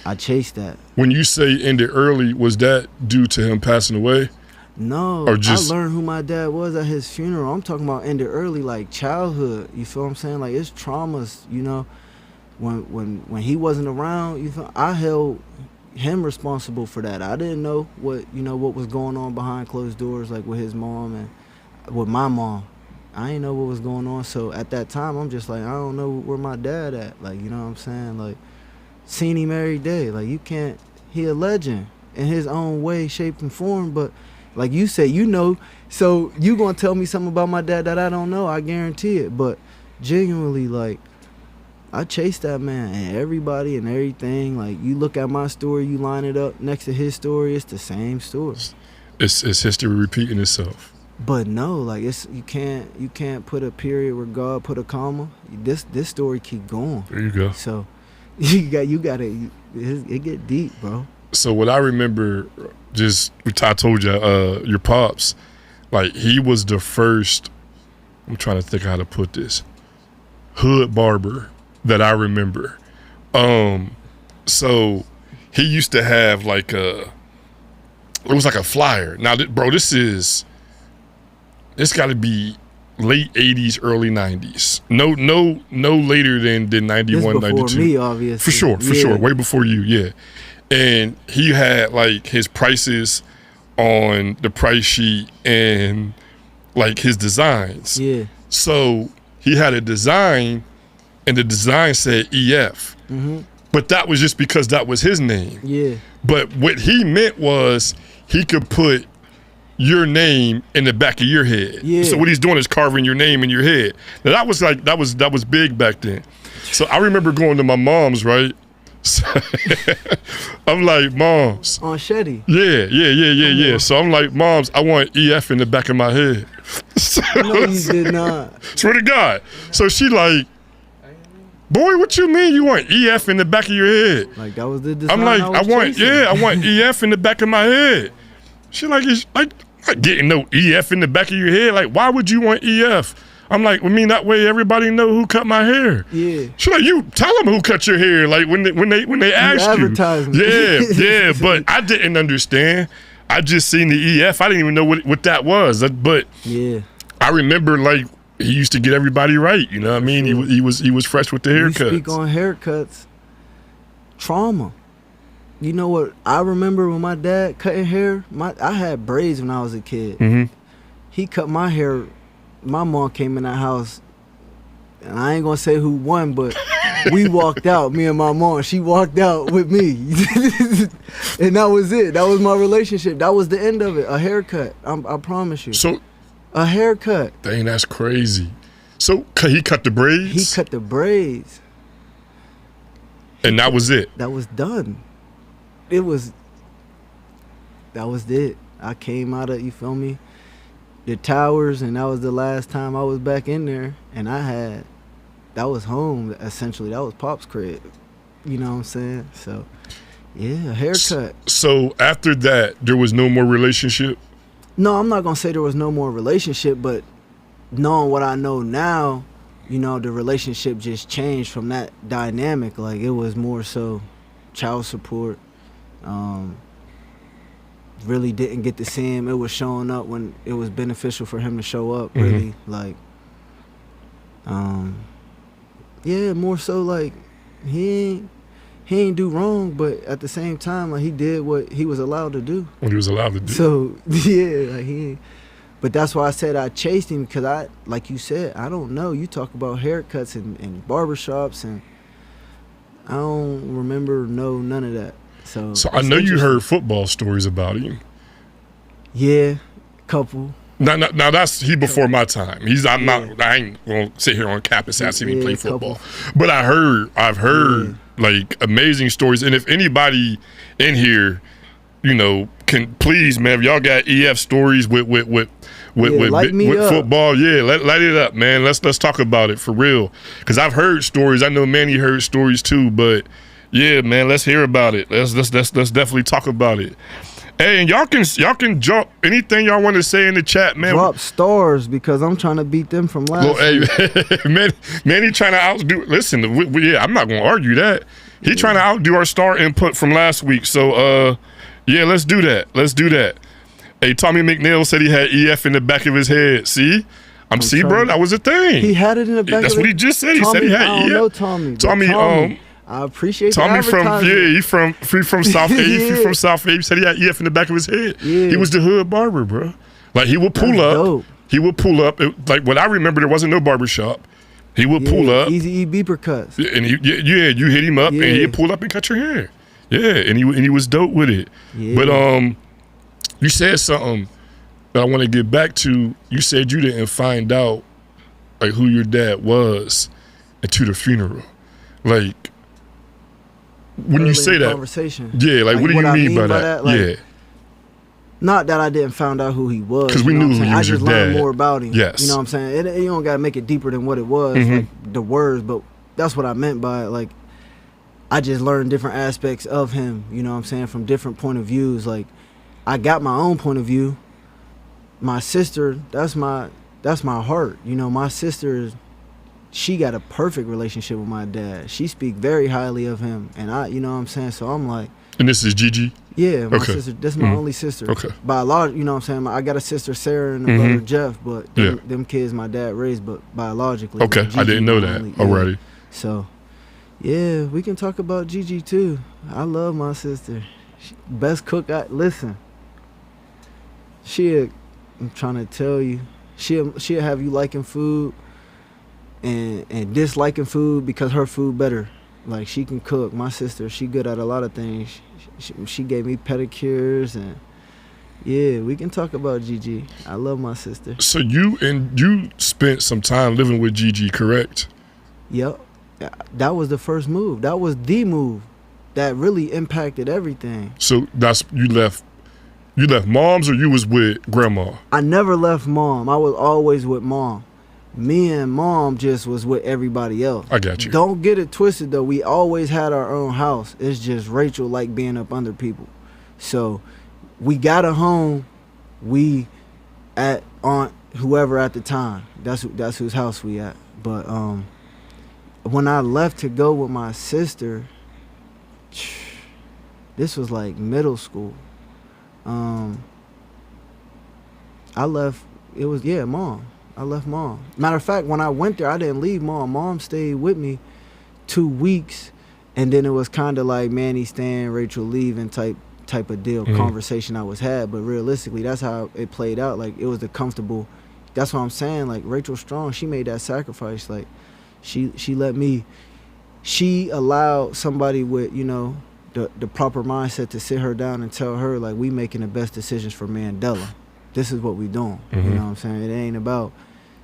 I chased that. When you say ended early, was that due to him passing away? No, or just, I learned who my dad was at his funeral. I'm talking about ended early, like childhood. You feel what I'm saying? Like, it's traumas, you know. When he wasn't around, you feel, I held him responsible for that. I didn't know what was going on behind closed doors, like with his mom and with my mom. I didn't know what was going on. So at that time, I'm just like, I don't know where my dad at. Like, you know what I'm saying? Like, seen him every day. Like, you can't, he a legend in his own way, shape, and form, but like you say, you know, so you gonna tell me something about my dad that I don't know, I guarantee it. But genuinely, like, I chased that man and everybody and everything. Like, you look at my story, you line it up next to his story, it's the same story. It's history repeating itself. But no, like, it's you can't put a period where God put a comma. This story keep going. There you go. So you gotta it get deep, bro. So what I remember, just I told you, your pops, like, he was the first, I'm trying to think how to put this, hood barber that I remember. So he used to have like it was like a flyer. Now, bro, this got to be late 80s, early 90s. No later than 91, this before 92. Me, obviously. For sure. Way before you, yeah. And he had like his prices on the price sheet and like his designs. Yeah. So he had a design and the design said EF. Mm-hmm. But that was just because that was his name. Yeah. But what he meant was he could put your name in the back of your head. Yeah. So what he's doing is carving your name in your head. Now that was big back then. So I remember going to my mom's, right? So I'm like, Moms. On Shetty. Yeah. So I'm like, Moms, I want EF in the back of my head. So, no, you did not. Swear to God. So she like, boy, what you mean you want EF in the back of your head? Like, that was the design. I'm like, I want chasing. EF in the back of my head. She like, it's like, I'm not getting no EF in the back of your head. Like, why would you want EF? I'm like, I mean, that way everybody know who cut my hair. Yeah. She like, you tell them who cut your hair. Like, when they ask you. Yeah. But I didn't understand. I just seen the EF. I didn't even know what that was. But yeah, I remember, like, he used to get everybody right. You know what I mean? Sure. He was fresh with the haircuts. You speak on haircuts. Trauma. You know what I remember when my dad cutting hair? I had braids when I was a kid. Mm-hmm. He cut my hair. My mom came in that house, and I ain't gonna say who won, but we walked out, me and my mom. She walked out with me. And that was it. That was my relationship. That was the end of it. A haircut. I promise you. So, a haircut. Dang, that's crazy. So he cut the braids? He cut the braids. And that was it. That was done. That was it. I came out of, you feel me, the towers, and that was the last time I was back in there. And that was home, essentially. That was Pop's crib. You know what I'm saying? So, yeah, haircut. So after that, there was no more relationship? No, I'm not going to say there was no more relationship, but knowing what I know now, you know, the relationship just changed from that dynamic. Like, it was more so child support. Really didn't get to see him. It was showing up when it was beneficial for him to show up, really. Like, yeah, more so like he ain't do wrong, but at the same time, like, he did what he was allowed to do. What he was allowed to do. So, yeah, like but that's why I said I chased him, because like you said, I don't know. You talk about haircuts and barbershops, and I don't know none of that. So I know you heard football stories about him. Yeah, couple. Now that's he before my time. I ain't gonna sit here on campus and see him play football. But I've heard like amazing stories. And if anybody in here, you know, can please, man, if y'all got EF stories with football, yeah, light it up, man. Let's talk about it for real. Because I've heard stories. I know Manny heard stories too, but yeah, man, let's hear about it. Let's definitely talk about it. Hey, and y'all can drop anything y'all want to say in the chat, man. Drop stars, because I'm trying to beat them from last week. Hey, Manny trying to outdo. Listen, yeah, I'm not gonna argue that. He trying to outdo our star input from last week. So, yeah, let's do that. Hey, Tommy McNeil said he had EF in the back of his head. See, bro, that was a thing. He had it in the back. That's what he just said. He said he had EF. I don't know Tommy. I appreciate Tommy the advertisement. he from South A. He from South A. He said he had EF in the back of his head. Yeah. He was the hood barber, bro. Like, he would pull up. Dope. He would pull up. Like, what I remember, there wasn't no barber shop. He would pull up. Easy E beeper cuts. And you hit him up, and he'd pull up and cut your hair. Yeah, and he was dope with it. Yeah. But you said something that I want to get back to. You said you didn't find out like who your dad was until the funeral. Like, when you say that, yeah, like what do you mean by that? Like, yeah, not that I didn't find out who he was, because we knew he was your dad. I just learned more about him. Yes, you know what I'm saying. You don't gotta make it deeper than what it was, like the words, but that's what I meant by it. Like, I just learned different aspects of him. You know what I'm saying, from different point of views. Like, I got my own point of view. My sister, that's my heart. You know, my sister she got a perfect relationship with my dad. She speak very highly of him, and you know what I'm saying? So I'm like... And this is Gigi? Yeah, my sister. That's my only sister. Okay. You know what I'm saying? I got a sister, Sarah, and a brother, Jeff, but them kids my dad raised, but biologically. Okay, Gigi, I didn't know that already. So, yeah, we can talk about Gigi, too. I love my sister. Best cook listen. I'm trying to tell you, she'll have you liking food and disliking food because her food better. Like, she can cook. My sister, she good at a lot of things. She gave me pedicures, and yeah, we can talk about Gigi. I love my sister. So you spent some time living with Gigi, correct? Yep. That was the first move. That was the move that really impacted everything. So you left mom's, or you was with grandma? I never left mom. I was always with mom. Me and mom just was with everybody else. I got you. Don't get it twisted, though. We always had our own house. It's just Rachel liked being up under people. So we got a home. We at aunt whoever at the time. That's whose house we at. But when I left to go with my sister, this was like middle school. I left. It was mom. I left mom. Matter of fact, when I went there, I didn't leave mom. Mom stayed with me 2 weeks, and then it was kind of like Manny staying, Rachel leaving type of deal, conversation I was had. But realistically, that's how it played out. Like, it was the comfortable. That's what I'm saying. Like, Rachel Strong, she made that sacrifice. Like, she let me. She allowed somebody with the proper mindset to sit her down and tell her, like, we making the best decisions for Mandela. This is what we doing. You know what I'm saying? It ain't about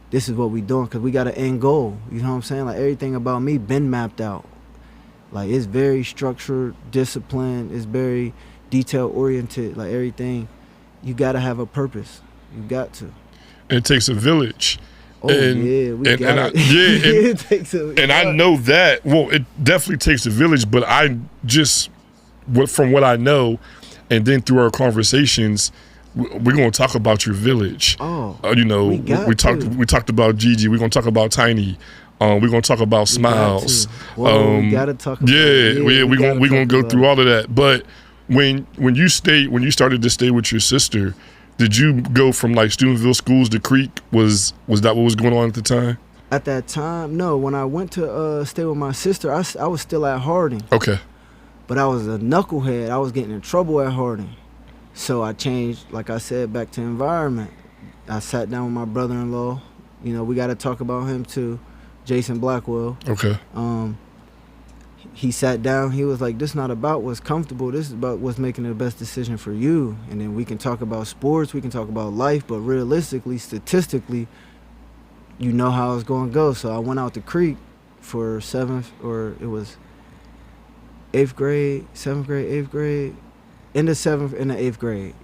this is what we doing, because we got an end goal. You know what I'm saying? Like, everything about me been mapped out. Like, it's very structured, disciplined. It's very detail oriented. Like, everything, you gotta have a purpose. You got to. It takes a village. Oh, yeah, we got it. It takes a. And I know that. Well, it definitely takes a village. But I just, from what I know, and then through our conversations, we're gonna talk about your village. Oh, you know, we talked about Gigi. We're gonna talk about Tiny. We're gonna talk about Smiles. We gotta talk about we're gonna go through all of that. But when you started to stay with your sister, did you go from like Steubenville schools to Creek? Was that what was going on at the time? At that time, no. When I went to stay with my sister, I was still at Harding. Okay. But I was a knucklehead. I was getting in trouble at Harding. So I changed, like I said, back to environment. I sat down with my brother-in-law. You know, we got to talk about him too. Jason Blackwell. Okay. He sat down. He was like, "This is not about what's comfortable. This is about what's making the best decision for you." And then we can talk about sports. We can talk about life. But realistically, statistically, you know how it's going to go. So I went out to Creek for eighth grade, seventh grade, eighth grade, in the seventh and the eighth grade.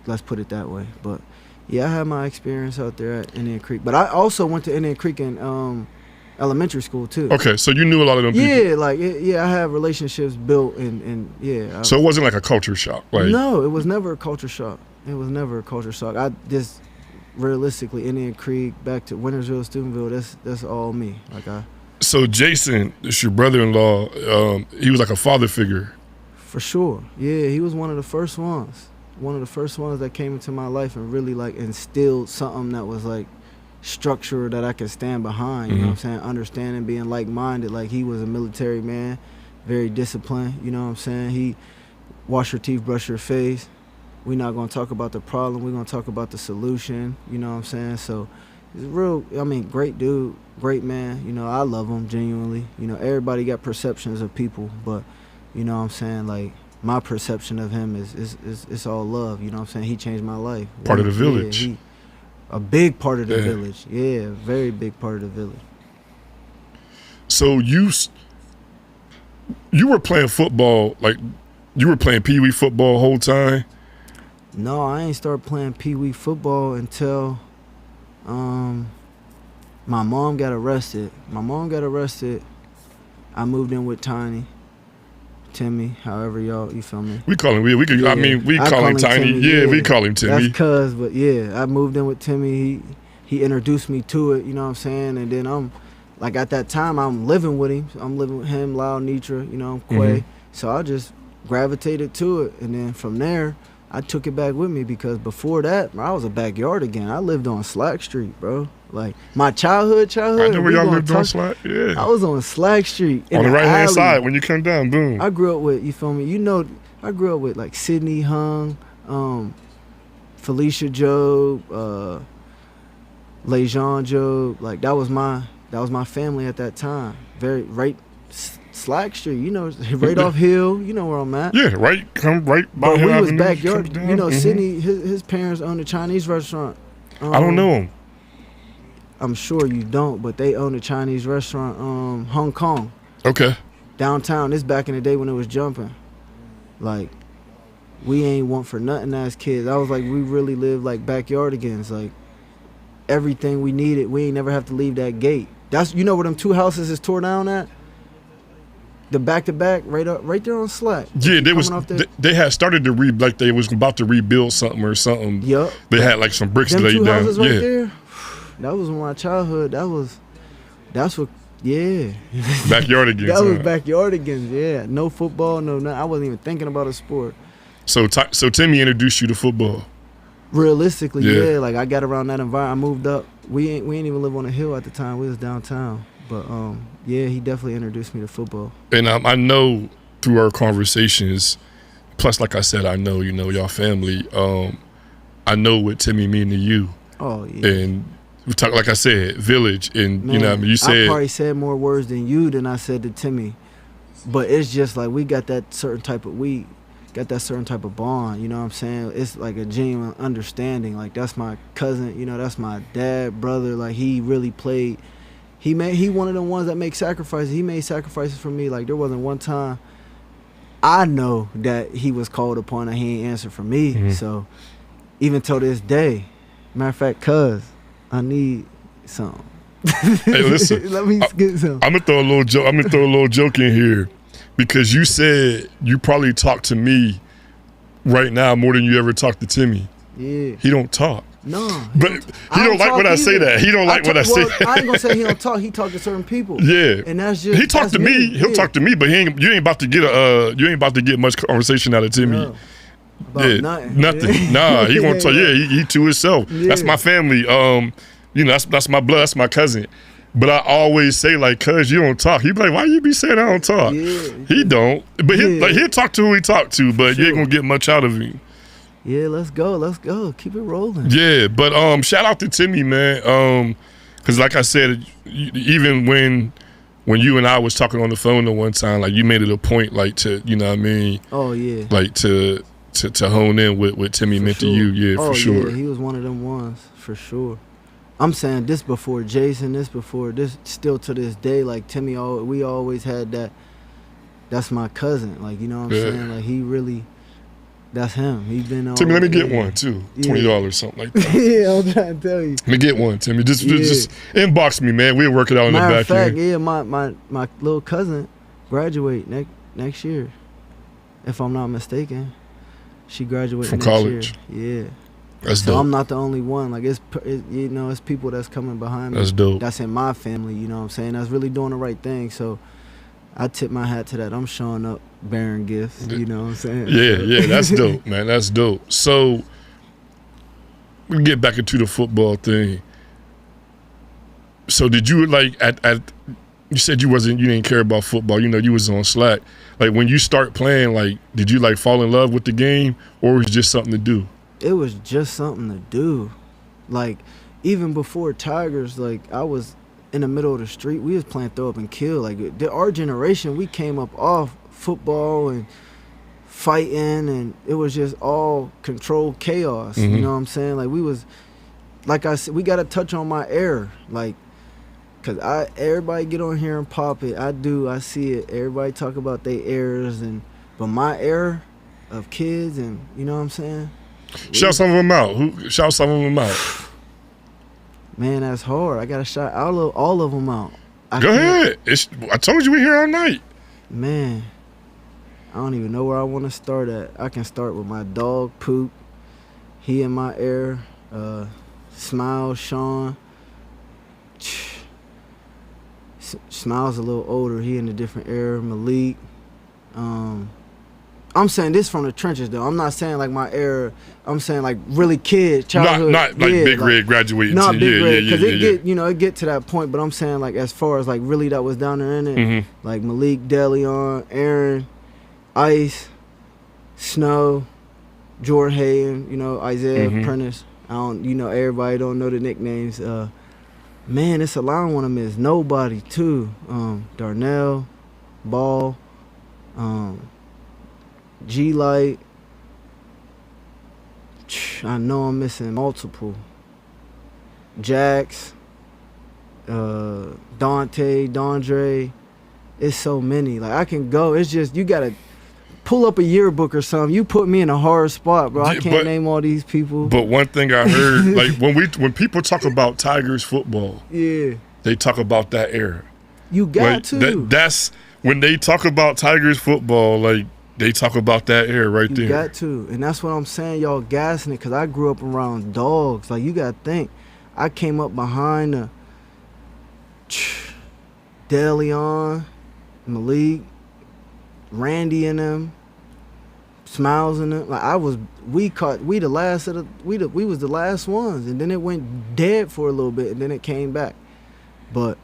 Let's put it that way. But yeah, I had my experience out there at Indian Creek. But I also went to Indian Creek in elementary school too. Okay, so you knew a lot of them people. Yeah, I had relationships built and yeah. So it wasn't like a culture shock, like. No, it was never a culture shock. It was never a culture shock. I just realistically, Indian Creek back to Wintersville, Steubenville. That's all me. So Jason, it's your brother-in-law. He was like a father figure. For sure. Yeah, he was one of the first ones. One of the first ones that came into my life and really like instilled something that was like structure that I could stand behind, you know what I'm saying? Understanding, being like-minded. Like, he was a military man, very disciplined, you know what I'm saying? He wash your teeth, brush your face. We're not going to talk about the problem. We're going to talk about the solution, you know what I'm saying? So he's great dude, great man. You know, I love him genuinely. You know, everybody got perceptions of people, but, you know what I'm saying? Like, my perception of him is all love, you know what I'm saying? He changed my life. Part of the village. Yeah, a big part of the village. Yeah, very big part of the village. So you were playing football, like you were playing Pee Wee football the whole time? No, I ain't started playing Pee Wee football until my mom got arrested. I moved in with Tiny. Timmy, however you feel me. We call him. We call him Tiny. Yeah, we call him Timmy. That's cuz, but yeah, I moved in with Timmy. He introduced me to it. You know what I'm saying? And then at that time, I'm living with him. I'm living with him, Lyle, Nitra, you know, Quay. So I just gravitated to it, and then from there, I took it back with me because before that, I was a backyard again. I lived on Slack Street, bro. Like, my childhood. I know where y'all lived on Slack. Yeah. I was on Slack Street. On the right-hand side when you come down, boom. I grew up with, you feel me? You know, I grew up with, like, Sydney Hung, Felicia Job, Lejean Job. Like, that was my family at that time. Slack Street, you know, right off Hill. You know where I'm at. Yeah, come right by But Hill we was Avenue, backyard. You know, Sydney, his parents owned a Chinese restaurant. I don't know him. I'm sure you don't, but they own a Chinese restaurant, Hong Kong. Okay. Downtown. This back in the day when it was jumping. Like, we ain't want for nothing as kids. I was like, we really live like backyardigans. Like, everything we needed, we ain't never have to leave that gate. That's, you know where them two houses is tore down at? The back-to-back, right there on Slack. Yeah, they had started to like they was about to rebuild something or something. Yup. They had like some bricks them laid two down. Houses right there. That was my childhood. That's what. Yeah. Backyardigans. That was backyardigans. Yeah. No football. No nothing. I wasn't even thinking about a sport. So Timmy introduced you to football. Realistically, yeah. Like, I got around that environment. I moved up. We ain't even live on a hill at the time. We was downtown. But yeah, he definitely introduced me to football. And I know through our conversations, plus like I said, I know, you know, y'all family. I know what Timmy mean to you. Oh yeah. And we talk, like I said, village, and man, you know what I mean, you said I probably said more words than you than I said to Timmy. But it's just like we got that certain type of bond, you know what I'm saying? It's like a genuine understanding. Like, that's my cousin, you know, that's my dad, brother. Like, he really played He one of the ones that make sacrifices. He made sacrifices for me. Like there wasn't one time I know that he was called upon and he ain't answered for me. Mhm. So even till this day, matter of fact, cuz I need some. Hey, listen. Let me get some. I'm gonna throw a little joke. I'm gonna throw a little joke in here, because you said you probably talk to me right now more than you ever talk to Timmy. Yeah. He don't talk. No. But he don't like when I say that. He don't like when I say that. I ain't gonna say he don't talk. He talk to certain people. Yeah. And that's just He talk to me. He'll talk to me, but you ain't about to get much conversation out of Timmy. No. About nothing. Nah, he gonna talk. Yeah, he to himself. Yeah. That's my family. That's my blood. That's my cousin. But I always say, like, cuz you don't talk. He be like, why you be saying I don't talk? Yeah. He don't. But he'll talk to who he talk to, but you ain't Sure. gonna get much out of him. Yeah, let's go. Keep it rolling. Yeah, but shout out to Timmy, man. Cause like I said, even when you and I was talking on the phone the one time, like you made it a point, like to, you know what I mean? Oh yeah. Like to hone in with Timmy For meant sure. to you, yeah, Oh, for sure. Yeah, he was one of them ones, for sure. I'm saying this before Jason, this still to this day, like Timmy, we always had that. That's my cousin, like, you know what I'm Yeah. saying? Like he really, that's him. He been on. Timmy, let me get one too. $20, something like that. Yeah, I'm trying to tell you. Let me get one, Timmy. Just Yeah. inbox me, man. We'll work it out in the Matter back of fact, end. yeah, my little cousin graduate next year, if I'm not mistaken. She graduated From next college. year. Yeah. That's So dope. I'm not the only one. Like it's people that's coming behind me. That's dope. That's in my family. You know what I'm saying? That's really doing the right thing. So I tip my hat to that. I'm showing up bearing gifts. You know what I'm saying? Yeah, that's dope, man. That's dope. So we get back into the football thing. So did you like at you said you didn't care about football, you know, you was on slack. Like when you start playing, like did you like fall in love with the game, or was it just something to do? It was just something to do. Like even before Tigers, like I was in the middle of the street. We was playing throw up and kill. Like our generation, we came up off football and fighting, and it was just all controlled chaos. Mhm. You know what I'm saying? Like we was, like I said, we got to touch on my era. Like, cause everybody get on here and pop it. I see it. Everybody talk about their eras, but my era of kids, and you know what I'm saying? Shout some of them out. Shout some of them out. Man, that's hard. I gotta shout all of them out. Go ahead. I told you we here all night. Man, I don't even know where I want to start at. I can start with my dog, Poop. He in my era. Smile, Sean. Smile's a little older. He in a different era. Malik. I'm saying this from the trenches, though. I'm not saying like my era. I'm saying like really childhood. Not like Big Red graduating. Not to, Big Red, because yeah. it get to that point. But I'm saying like as far as like really that was down there in it, Mm-hmm. like Malik, Deleon, Aaron, Ice, Snow, Jordan Hayden, you know, Isaiah Prentice. Everybody don't know the nicknames. Man, it's a lot I want to miss. Nobody too. Darnell, Ball, G-Light. I know I'm missing multiple. Jax, Dante, Dondre. It's so many. Like I can go. It's just you gotta pull up a yearbook or something. You put me in a hard spot, bro. I can't name all these people. But one thing I heard, like when people talk about Tigers football, yeah, they talk about that era. You got to. That's when they talk about Tigers football, like they talk about that era right there. You got to. And that's what I'm saying, y'all gassing it, because I grew up around dogs. Like, you got to think. I came up behind the Deleon, Malik, Randy and them, Smiles and them. Like, we was the last ones. And then it went dead for a little bit, and then it came back. But,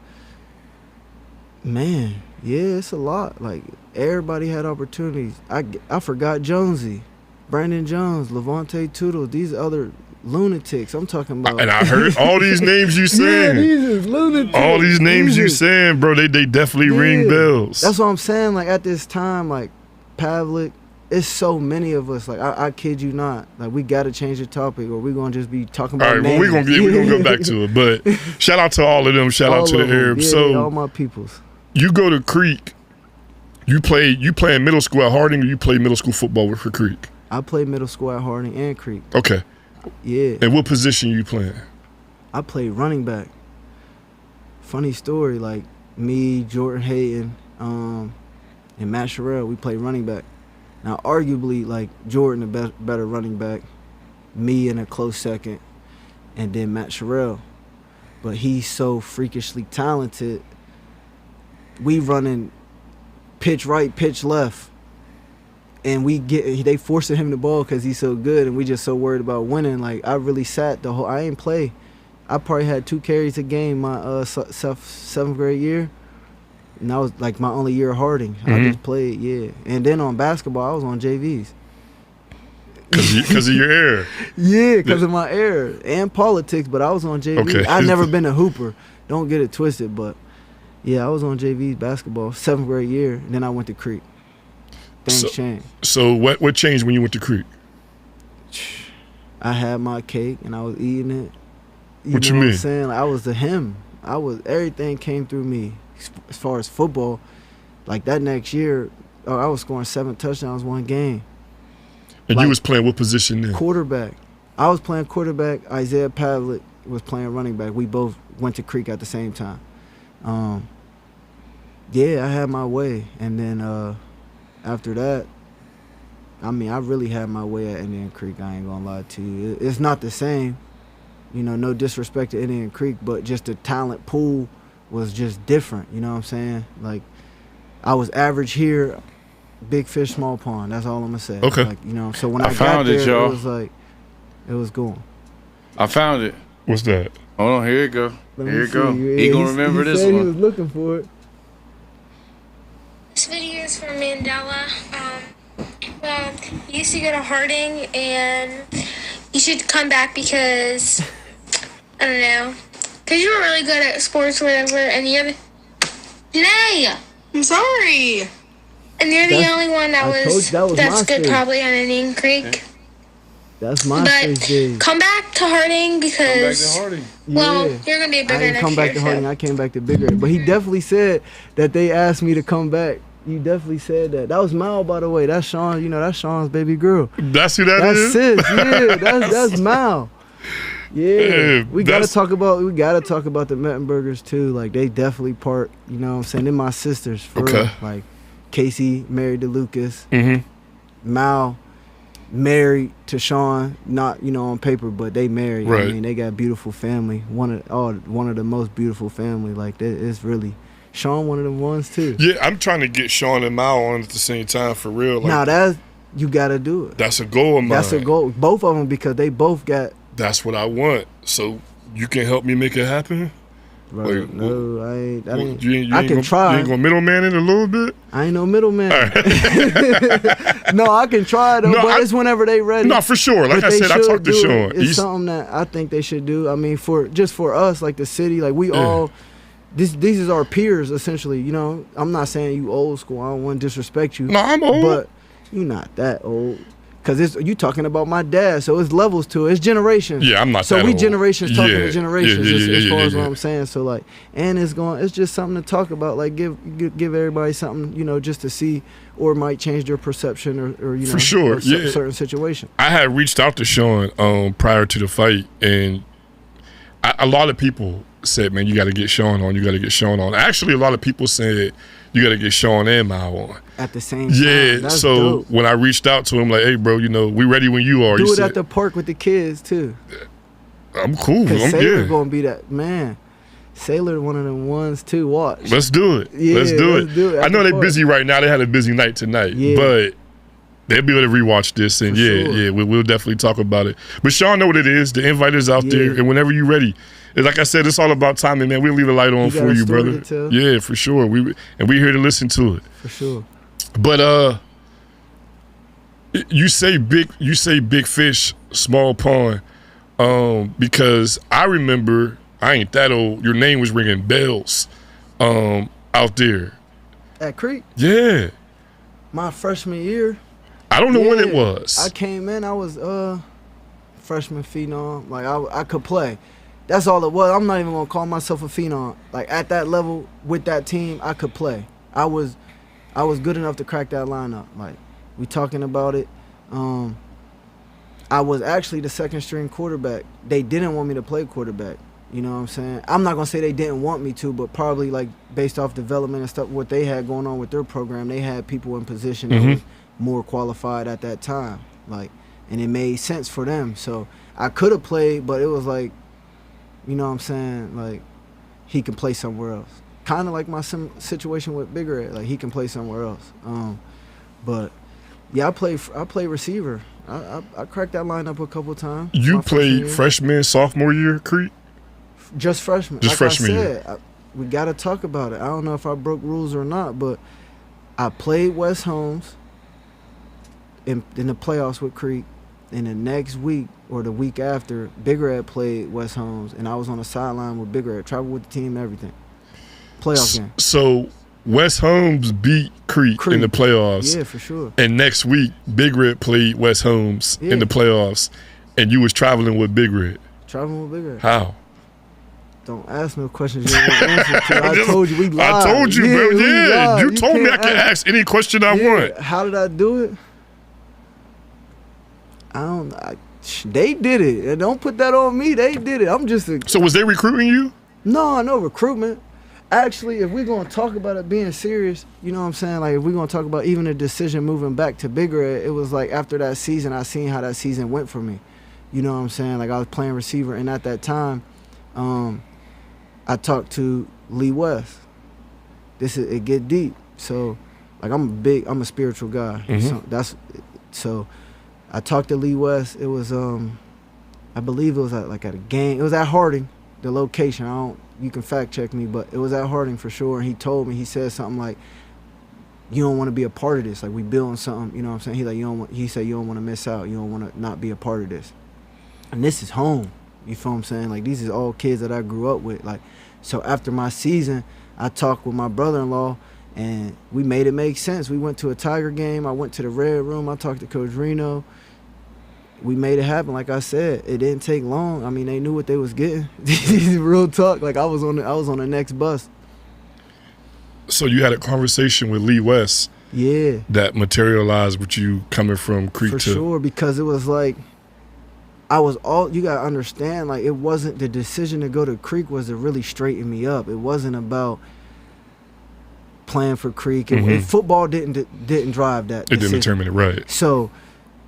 man, yeah, it's a lot. Like, everybody had opportunities. I forgot Jonesy, Brandon Jones, Levante Toodles, these other lunatics. I'm talking about. And I heard all these names you saying. Yeah, these is lunatics. All these names you saying, bro, they definitely ring bells. That's what I'm saying. Like at this time, like Pavlik, it's so many of us. Like I kid you not. Like we gotta change the topic, or we gonna just be talking about. All right, well, names. we gonna go back to it. But shout out to all of them. Shout out to the Arabs. Yeah, So all my peoples. you go to Creek. You play in middle school at Harding, or you play middle school football for Creek? I played middle school at Harding and Creek. Okay. Yeah. And what position you playing? I played running back. Funny story, like me, Jordan Hayden, and Matt Sherrill, we played running back. Now, arguably, like Jordan, the better running back, me in a close second, and then Matt Sherrill. But he's so freakishly talented. We running pitch right, pitch left, and they forcing him the ball because he's so good, and we just so worried about winning. Like I really sat I ain't play. I probably had 2 carries a game my 7th grade year, and that was like my only year of Harding. I just played, yeah. And then on basketball, I was on JVs. Because of your air. Yeah, because of my air and politics, but I was on JVs. Okay. I've never been a hooper. Don't get it twisted, but yeah, I was on JVs basketball 7th grade year, and then I went to Creek. Things changed. So what changed when you went to Creek? I had my cake and I was eating it. What you mean? What I'm saying? Like, I was the him. Everything came through me as far as football. Like that next year, I was scoring 7 touchdowns one game. And like, you was playing what position then? Quarterback. I was playing quarterback. Isaiah Pavlik was playing running back. We both went to Creek at the same time. Yeah, I had my way. And then after that, I mean, I really had my way at Indian Creek. I ain't gonna lie to you. It's not the same. You know, no disrespect to Indian Creek, but just the talent pool was just different. You know what I'm saying? Like, I was average here, big fish, small pond. That's all I'm gonna say. Okay. Like, you know, so when I got there, it was like, it was going. I found it. What's that? Hold on, here it go. Here it go. Yeah, He gonna remember he this said one. He was looking for it. This video is from Mandela. Well, you used to go to Harding, and you should come back because, I don't know, because you were really good at sports or whatever, and you're the... Janae! I'm sorry! And you're the only one that's good stage. probably on Indian Creek. That's my But stage. come back to Harding because... Harding. Well, Yeah. you're going to be I bigger didn't next come back year, to Harding. so- I came back to bigger. But he definitely said that they asked me to come back. You definitely said that. That was Mal, by the way. That's Sean. You know, that's Sean's baby girl. That's who that That's is? sis. Yeah, that's Mal. Yeah, Hey, we gotta talk about the Mettenbergers too. Like they definitely part. You know what I'm saying? They're my sisters for real. Like Casey married to Lucas. Mal married to Sean. Not on paper, but they married. Right. I mean, they got a beautiful family. One of the most beautiful family. Like that is really Sean. One of them ones too. Yeah, I'm trying to get Sean and Mao on at the same time for real. Like, Now that's you gotta do it. that's a goal of mine. That's a goal. Both of them because they both got. That's what I want. So you can help me make it happen? Bro, Wait, no, I ain't. I You can gonna, try. You ain't gonna middleman it a little bit? I ain't no middman. No, I can try though, but it's whenever they ready. No, for sure. Like But I they said, I should talked to do it. Sean. It's something that I think they should do. I mean, for us, like the city, like we all. These is our peers essentially. You know, I'm not saying you old school. I don't want to disrespect you. No, I'm old. But you're not that old. Cause you talking about my dad, so it's levels to it. It's generations. Yeah, I'm not so that we old. generations talking Yeah, to generations yeah, as far as yeah. what I'm saying. So like, and it's just something to talk about. Like give everybody something, just to see, or it might change their perception or For sure, of yeah. certain situation. I had reached out to Sean prior to the fight, and a lot of people said, "Man, you got to get Sean on. You got to get Sean on." Actually, a lot of people said you got to get Sean and Mao on. At the same time. Yeah. That's So dope. when I reached out to him, like, "Hey, bro, we ready when you are." Do he it said, at the park with the kids too. I'm cool. Cause I'm Sailor good. gonna be that man. Sailor one of them ones too. Watch. Let's do it. Yeah, let's do let's do it it. I at know the they're park. busy right now. They had a busy night tonight, Yeah. but they'll be able to rewatch this, and For sure. we'll definitely talk about it. But Sean know what it is. The invite is out there, and whenever you're ready, like I said, it's all about timing, man. We'll leave a light on You got for a you, story brother. to tell. Yeah, for sure. We're here to listen to it. For sure. But you say big fish, small pond, because I remember I ain't that old. Your name was ringing bells, out there. At Creek, Yeah. my freshman year. I don't know when it Yeah, was. I came in, I was freshman phenom. Like I could play. That's all it was. I'm not even gonna call myself a phenom. Like at that level with that team, I could play. I was good enough to crack that lineup. Like we talking about it. I was actually the second string quarterback. They didn't want me to play quarterback. You know what I'm saying? I'm not gonna say they didn't want me to, but probably like based off development and stuff, what they had going on with their program, they had people in position that was more qualified at that time. Like, and it made sense for them. So I could have played, but it was like, you know what I'm saying? Like, he can play somewhere else. Kind of like my situation with Bigger Ed. Like, he can play somewhere else. But yeah, I play receiver. I cracked that lineup a couple times. You played freshman, sophomore year, Creek? Just freshman. Just like freshman year. We got to talk about it. I don't know if I broke rules or not, but I played West Holmes in the playoffs with Creek. And the next week or the week after, Bigger Ed played West Holmes, and I was on the sideline with Bigger Ed, traveled with the team, everything. Playoff game. So West Holmes beat Creek in the playoffs. Yeah, for sure. And next week, Big Red played West Holmes in the playoffs, and you was traveling with Big Red. Traveling with Big Red. How? Don't ask no questions you don't want to answer to. I told you we live. I told you, bro. Yeah, you told me I could ask any question I want. How did I do it? They did it. And don't put that on me. They did it. I'm just So was they recruiting you? No recruitment. Actually, if we're going to talk about it being serious, you know what I'm saying? Like, if we're going to talk about even a decision moving back to Bigger Ed, it was like after that season, I seen how that season went for me. You know what I'm saying? Like, I was playing receiver, and at that time, I talked to Lee West. It get deep. So, like, I'm a spiritual guy. So I talked to Lee West. It was, I believe it was at a game. It was at Harding, the location. You can fact check me, but it was at Harding for sure. And he said something like, "You don't want to be a part of this. Like, we building something." You know what I'm saying? He said, "You don't want to miss out. You don't want to not be a part of this." And this is home. You feel what I'm saying? Like, these is all kids that I grew up with. Like, so after my season, I talked with my brother-in-law, and we made it make sense. We went to a Tiger game. I went to the Red Room. I talked to Coach Reno. We made it happen. Like I said, it didn't take long. I mean, they knew what they was getting. Real talk. Like, I was on the next bus. So you had a conversation with Lee West. Yeah. That materialized with you coming from Creek for sure, because it was like, you gotta understand, like, it wasn't the decision to go to Creek was to really straighten me up. It wasn't about playing for Creek. And football didn't drive that decision. It didn't determine it, right. So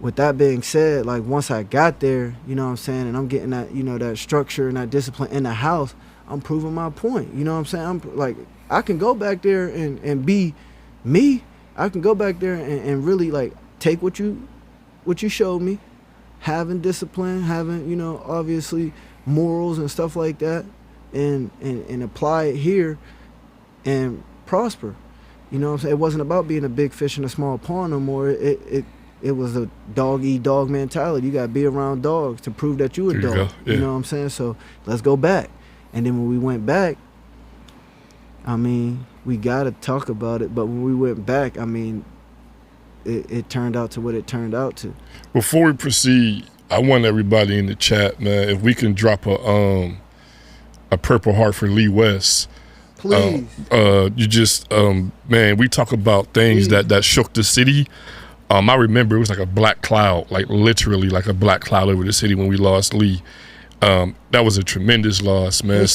with that being said, like, once I got there, you know what I'm saying, and I'm getting that, you know, that structure and that discipline in the house, I'm proving my point. You know what I'm saying? I'm like, I can go back there and be me. I can go back there and really, like, take what you showed me, having discipline, having, you know, obviously morals and stuff like that, and apply it here and prosper. You know what I'm saying? It wasn't about being a big fish in a small pond no more. It was a dog-eat-dog mentality. You got to be around dogs to prove that you a dog. Yeah. You know what I'm saying? So let's go back. And then when we went back, I mean, we got to talk about it. But when we went back, I mean, it turned out to what it turned out to. Before we proceed, I want everybody in the chat, man, if we can drop a Purple Heart for Lee West. Please. You just, man, we talk about things that shook the city. I remember it was like a black cloud, like literally like a black cloud over the city when we lost Lee. That was a tremendous loss, man.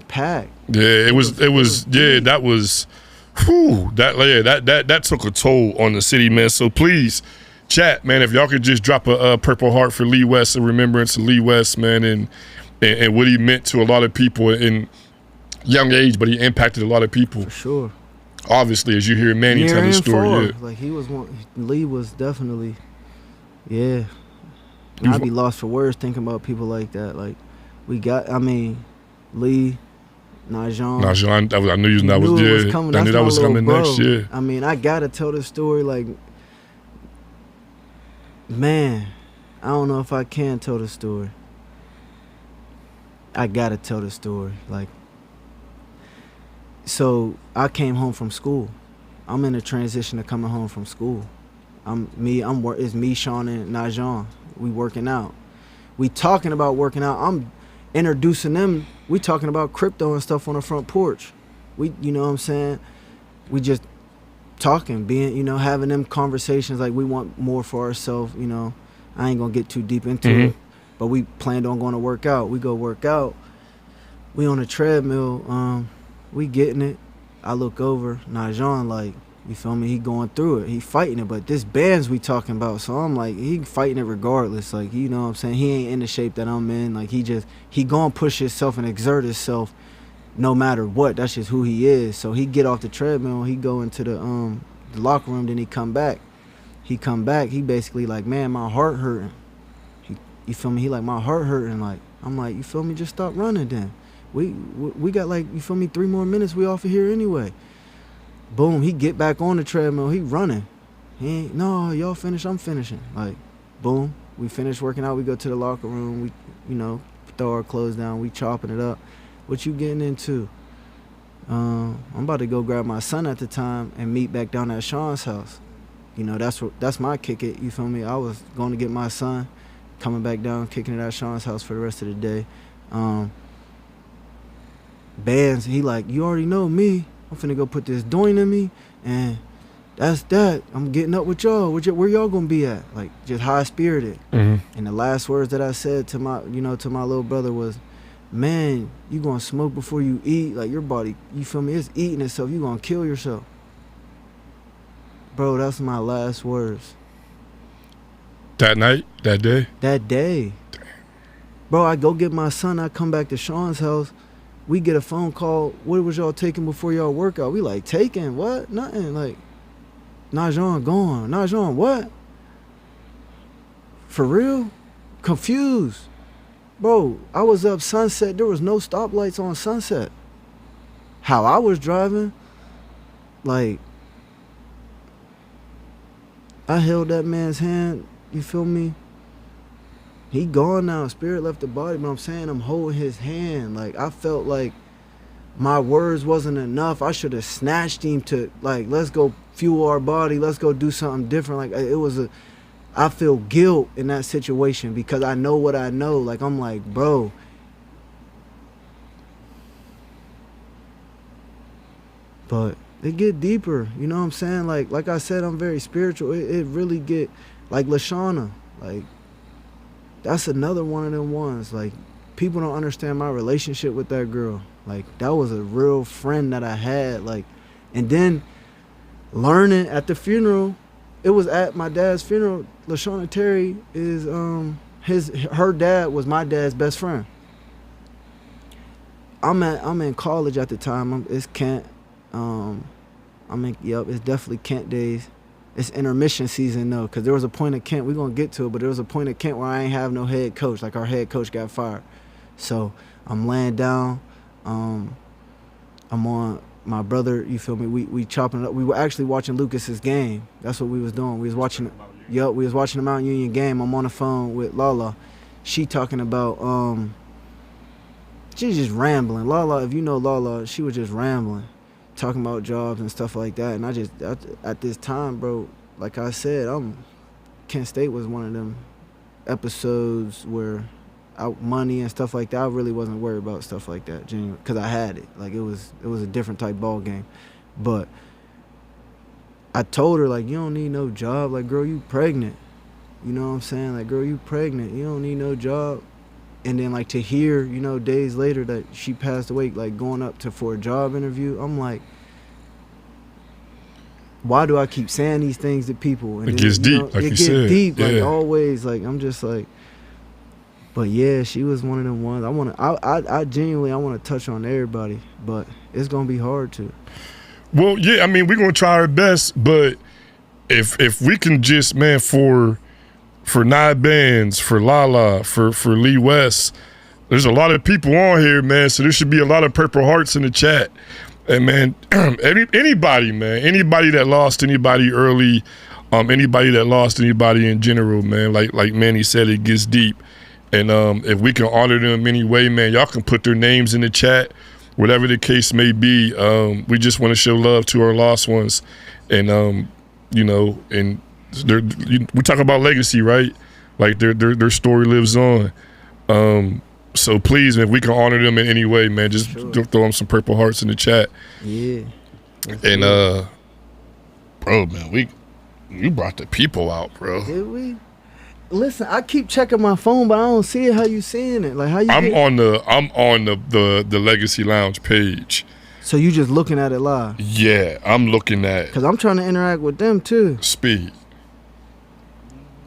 Packed. Yeah, it was. That was. Whew, that took a toll on the city, man. So please, chat, man, if y'all could just drop a Purple Heart for Lee West in remembrance of Lee West, man, and what he meant to a lot of people in young age, but he impacted a lot of people. For sure. Obviously, as you hear Manny tell the story, like, Lee was definitely, yeah. I'd be lost for words thinking about people like that. Like, Lee, Najon. I knew that was coming. I knew that was coming next year. I mean, I gotta tell this story. Like, man, I don't know if I can tell the story. I gotta tell the story. Like, so I came home from school. I'm in a transition to coming home from school. It's me, Sean, and Najon. We working out. We talking about working out. I'm introducing them. We talking about crypto and stuff on the front porch. You know what I'm saying? We just talking, having them conversations like we want more for ourselves. I ain't gonna get too deep into it, but we planned on going to work out. We go work out. We on the treadmill. We getting it. I look over. Najon, like, you feel me? He going through it. He fighting it, but this band's we talking about. So I'm like, he fighting it regardless. Like, you know what I'm saying? He ain't in the shape that I'm in. Like, he gonna push himself and exert himself no matter what. That's just who he is. So he get off the treadmill. He go into the locker room. Then he come back. He basically like, man, my heart hurting. You feel me? He like, my heart hurting. Like, I'm like, you feel me? Just stop running then. We got like, you feel me? 3 more minutes. We off of here anyway. Boom, he get back on the treadmill. He running. He ain't, no, y'all finish, I'm finishing. Like, boom, we finish working out. We go to the locker room. We, throw our clothes down. We chopping it up. What you getting into? I'm about to go grab my son at the time and meet back down at Sean's house. That's my kick it. You feel me? I was going to get my son, coming back down, kicking it at Sean's house for the rest of the day. Bands, he like, you already know me. I'm finna go put this doing in me, and that's that. I'm getting up with y'all. Where y'all gonna be at? Like, just high spirited. And the last words that I said to my little brother was, man, you gonna smoke before you eat. Like, your body, you feel me? It's eating itself. You gonna kill yourself, bro. That's my last words. That night, that day. Damn. Bro, I go get my son. I come back to Sean's house. We get a phone call. What was y'all taking before y'all workout? We like, taking what? Nothing. Like, Najon gone. Najon what? For real? Confused. Bro, I was up Sunset. There was no stoplights on Sunset. How I was driving, like, I held that man's hand. You feel me? He gone now. Spirit left the body, but I'm saying I'm holding his hand. Like, I felt like my words wasn't enough. I should have snatched him to, like, let's go fuel our body. Let's go do something different. Like, I feel guilt in that situation because I know what I know. Like, I'm like, bro. But it get deeper. You know what I'm saying? Like I said, I'm very spiritual. It really get, like Lashana, like, that's another one of them ones. Like, people don't understand my relationship with that girl. Like, that was a real friend that I had. Like, and then learning at the funeral, it was at my dad's funeral. LaShawn Terry is her dad was my dad's best friend. I'm in college at the time. It's Kent. It's definitely Kent days. It's intermission season though, because there was a point at Kent, we're going to get to it, but there was a point at Kent where I ain't have no head coach. Like, our head coach got fired. So I'm laying down. I'm on my brother, you feel me? We chopping it up. We were actually watching Lucas's game. That's what we was doing. We was watching the Mount Union game. I'm on the phone with Lala. She talking about, she's just rambling. Lala, if you know Lala, she was just rambling, talking about jobs and stuff like that. And I at this time, bro, like I said, Kent State was one of them episodes where money and stuff like that, I really wasn't worried about stuff like that, genuinely, because I had it. Like, it was a different type ball game. But I told her, like, you don't need no job. Like, girl, you pregnant. You know what I'm saying? Like, girl, you pregnant. You don't need no job. And then, like, to hear, days later that she passed away, like, going up for a job interview, I'm like, why do I keep saying these things to people? And it gets deep, like you said. It gets deep, like, always. Like, I'm just like, but yeah, she was one of them ones. I genuinely want to touch on everybody, but it's gonna be hard to. Well, yeah, I mean, we're gonna try our best, but if we can just, man, for Nye Bands, for Lala, for Lee West, there's a lot of people on here, man. So there should be a lot of Purple Hearts in the chat. And man, anybody that lost anybody early, anybody that lost anybody in general, man. Like Manny said, it gets deep. And if we can honor them anyway, man, y'all can put their names in the chat, whatever the case may be. We just want to show love to our lost ones, and and we talk about legacy, right? Like their story lives on. So please, if we can honor them in any way, man, just throw them some purple hearts in the chat. Yeah. And bro, man, you brought the people out, bro. Did we? Listen, I keep checking my phone, but I don't see it. How you seeing it? Like how you? I'm on the Legacy Lounge page. So you just looking at it live? Yeah, I'm looking at. Cause I'm trying to interact with them too. Speed.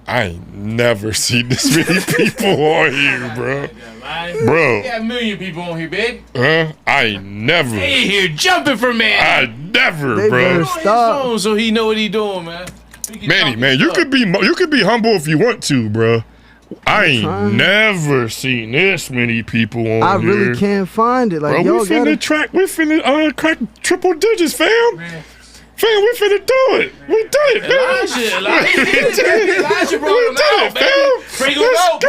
I ain't never seen this many people on here, bro. Bro. We got a million people on here, big. Huh? I ain't never. They here jumping for Manny. I never, They bro. better Put on his stop. phone so he know what he doing, man. We can Manny, talk man, this you up. could be humble if you want to, bro. I ain't trying. never seen this many people on I here. really can't find it. Like Bro, y'all we finna crack triple digits, fam. Man. Fam, we finna do it. We did it, man. Elijah brought him out, baby. Bring him out,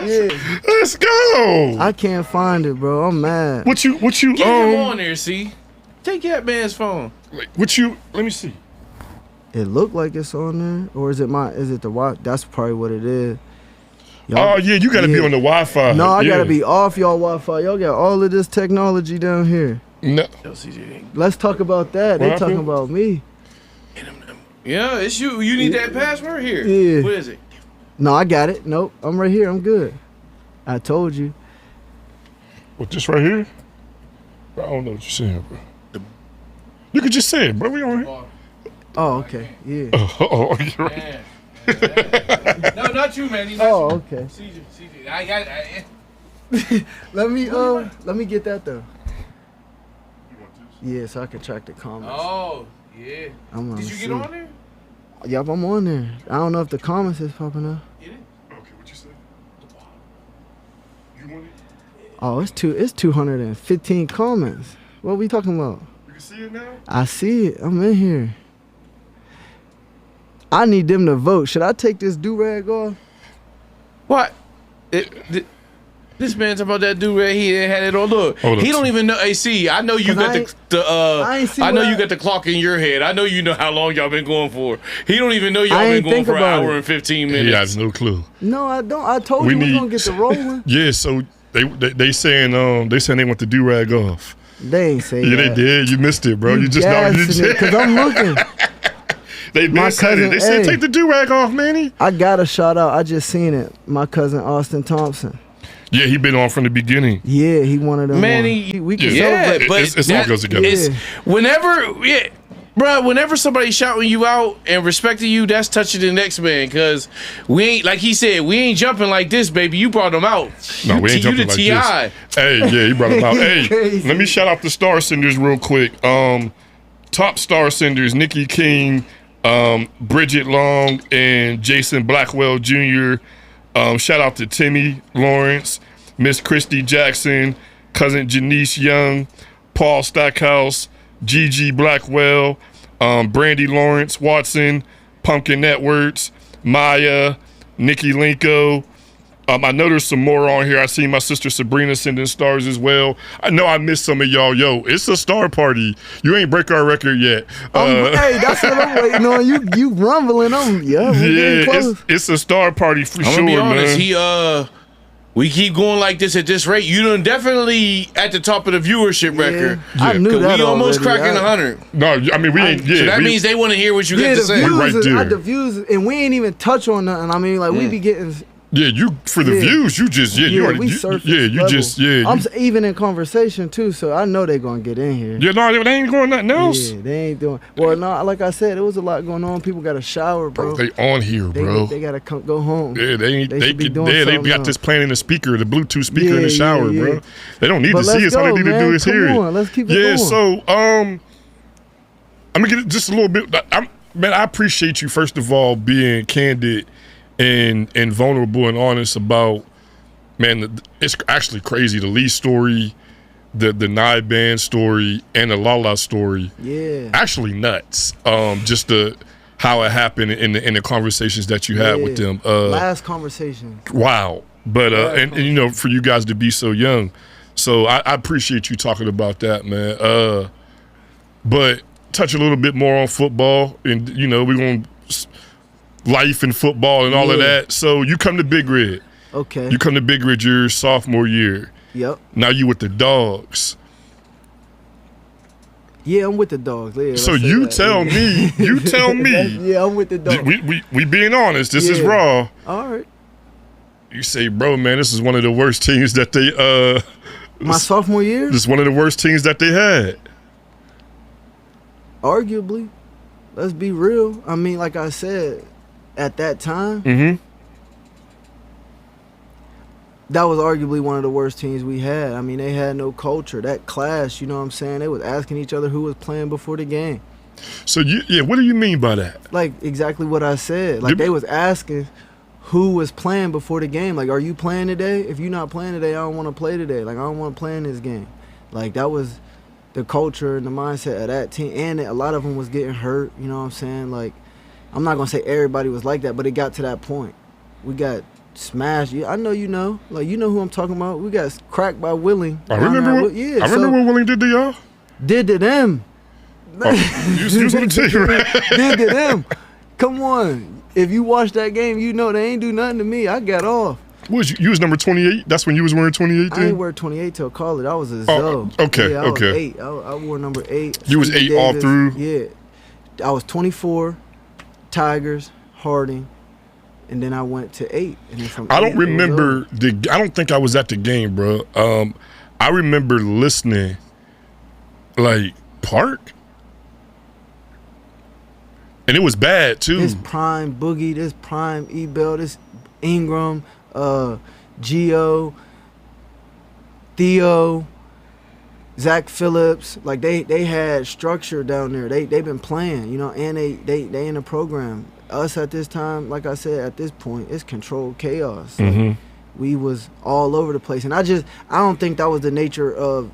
Yeah. Let's go. I can't find it, bro. I'm mad. What you Get him on there, see? Take that man's phone. let me see. It looked like it's on there, or is it the Wi? That's probably what it is. Oh yeah, you gotta be on the Wi-Fi. No, I Yeah. gotta be off y'all Wi-Fi. Y'all got all of this technology down here. No. Let's talk about that. They What talking happened? about me. Yeah, it's you. You need that password here. Yeah. What is it? No, I got it. Nope, I'm right here. I'm good. I told you. What, this right here? I don't know what you're saying, bro. You could just say it, bro. We on here. Oh, okay. Yeah. Oh, you're right. Yeah. No, not you, man. Oh, okay. CJ. I got it. Let me get that though. Yeah, so I can track the comments. Oh, yeah. Did you get on there? Yup, I'm on there. I don't know if the comments is popping up. Get it? Okay, what you say? You want it? Oh, it's 215 comments. What we talking about? You can see it now? I see it. I'm in here. I need them to vote. Should I take this do-rag off? What? This man talking about that dude right here had it on. Look, Hold up. he don't even know. Hey, see, I know you 'Cause got I ain't see I know what you got the clock in your head. I know you know how long y'all been going for. He don't even know y'all I been ain't going think for an about hour it. and 15 He minutes. has no clue. No, I don't. I told We you we're need- gonna get the rolling. Yeah, so they saying they want the do-rag off. They ain't say Yeah, that. they did. You missed it, bro. You just know. Because I'm looking. They My did say it. cousin, They said hey. take the do-rag off, Manny. I got a shout out. I just seen it. My cousin Austin Thompson. Yeah, he been on from the beginning. Yeah, he one of them. Manny, We can yeah, celebrate. but It's all goes together. It's, Yeah. whenever somebody's shouting you out and respecting you, that's touching the next man. Cause we ain't, like he said, we ain't jumping like this, baby. You brought them out. No, we ain't you jumping the like TI. this. Hey, yeah, he brought him out. Hey, Crazy. let me shout out the star senders real quick. Top star senders: Nikki King, Bridget Long, and Jason Blackwell Jr. Shout out to Timmy Lawrence, Miss Christy Jackson, cousin Janice Young, Paul Stackhouse, Gigi Blackwell, Brandy Lawrence Watson, Pumpkin Networks, Maya, Nikki Linko. I know there's some more on here. I see my sister Sabrina sending stars as well. I know I missed some of y'all. Yo, it's a star party. You ain't break our record yet. Hey, that's what I'm waiting on. You rumbling. We getting close. it's a star party for I'm sure, gonna be honest. man. We keep going like this at this rate. You done definitely at the top of the viewership record. I Yeah. knew 'Cause that we almost already. cracking 100. No, I mean we ain't. Yeah, So that we- means they want to hear what you got Yeah, to the say. views, right is, there. the views, and we ain't even touch on nothing. I mean, like we be getting. Yeah, you for the Yeah. views. You just you Yeah, already. we You, surface yeah, you level. just yeah. I'm You, even in conversation too, so I know they gonna get in here. yeah, no, they ain't going nothing else. Yeah, they ain't doing. Well, no, like I said, it was a lot going on. People got to shower, bro. They on here, bro. They gotta go home. Yeah, they ain't. They They should be could. doing Yeah, they something got else. this playing in the speaker, the Bluetooth speaker in Yeah, the shower, yeah, bro. yeah. They don't need But to see let's us. All they go, need to do man. is Come hear it. on, let's keep it Yeah, going. so I'm gonna get it just a little bit. Man, I appreciate you first of all being candid and vulnerable and honest about. Man, it's actually crazy. The Lee story, the Nye Band story, and the Lala story. Yeah. Actually nuts. Just how it happened in the conversations that you had with them. Last conversation. Wow. But and you know, for you guys to be so young, so I appreciate you talking about that, man. But touch a little bit more on football, and you know we're gonna life and football and all of that. So you come to Big Red. Okay. You come to Big Red your sophomore year. Yep. Now you with the Dogs. Yeah, I'm with the Dogs. Yeah, so you tell me. Yeah, I'm with the Dogs. We being honest. This is raw. All right. You say, bro, man, this is one of the worst teams that they. My sophomore year. This is one of the worst teams that they had. Arguably, let's be real. I mean, like I said, at that time, that was arguably one of the worst teams we had. I mean, they had no culture. That class, you know what I'm saying? They was asking each other who was playing before the game. So, what do you mean by that? Like, exactly what I said. Like, they was asking who was playing before the game. Like, are you playing today? If you're not playing today, I don't want to play today. Like, I don't want to play in this game. Like, that was the culture and the mindset of that team. And a lot of them was getting hurt, you know what I'm saying? Like, I'm not going to say everybody was like that, but it got to that point. We got smashed. I know you know. Like, you know who I'm talking about. We got cracked by Willing. I remember what Willing did to y'all. Did to them. You was on the team, right? Did to them. Come on. If you watch that game, you know they ain't do nothing to me. I got off. You was number 28? That's when you was wearing 28 then? I ain't wear 28 till college. I was a Zoe. Okay, yeah, I was 8. I wore number 8. You was 8 all through? Yeah. I was 24, Tigers, Harding, and then I went to 8. And then from I don't remember I don't think I was at the game, bro. I remember listening, like, Park? And it was bad, too. This prime Boogie, this prime E-Bell, this Ingram, Gio, Theo, Zach Phillips. Like, they had structure down there. They been playing, you know, and they in the program. Us at this time, like I said, at this point, it's controlled chaos. Like, we was all over the place. And I don't think that was the nature of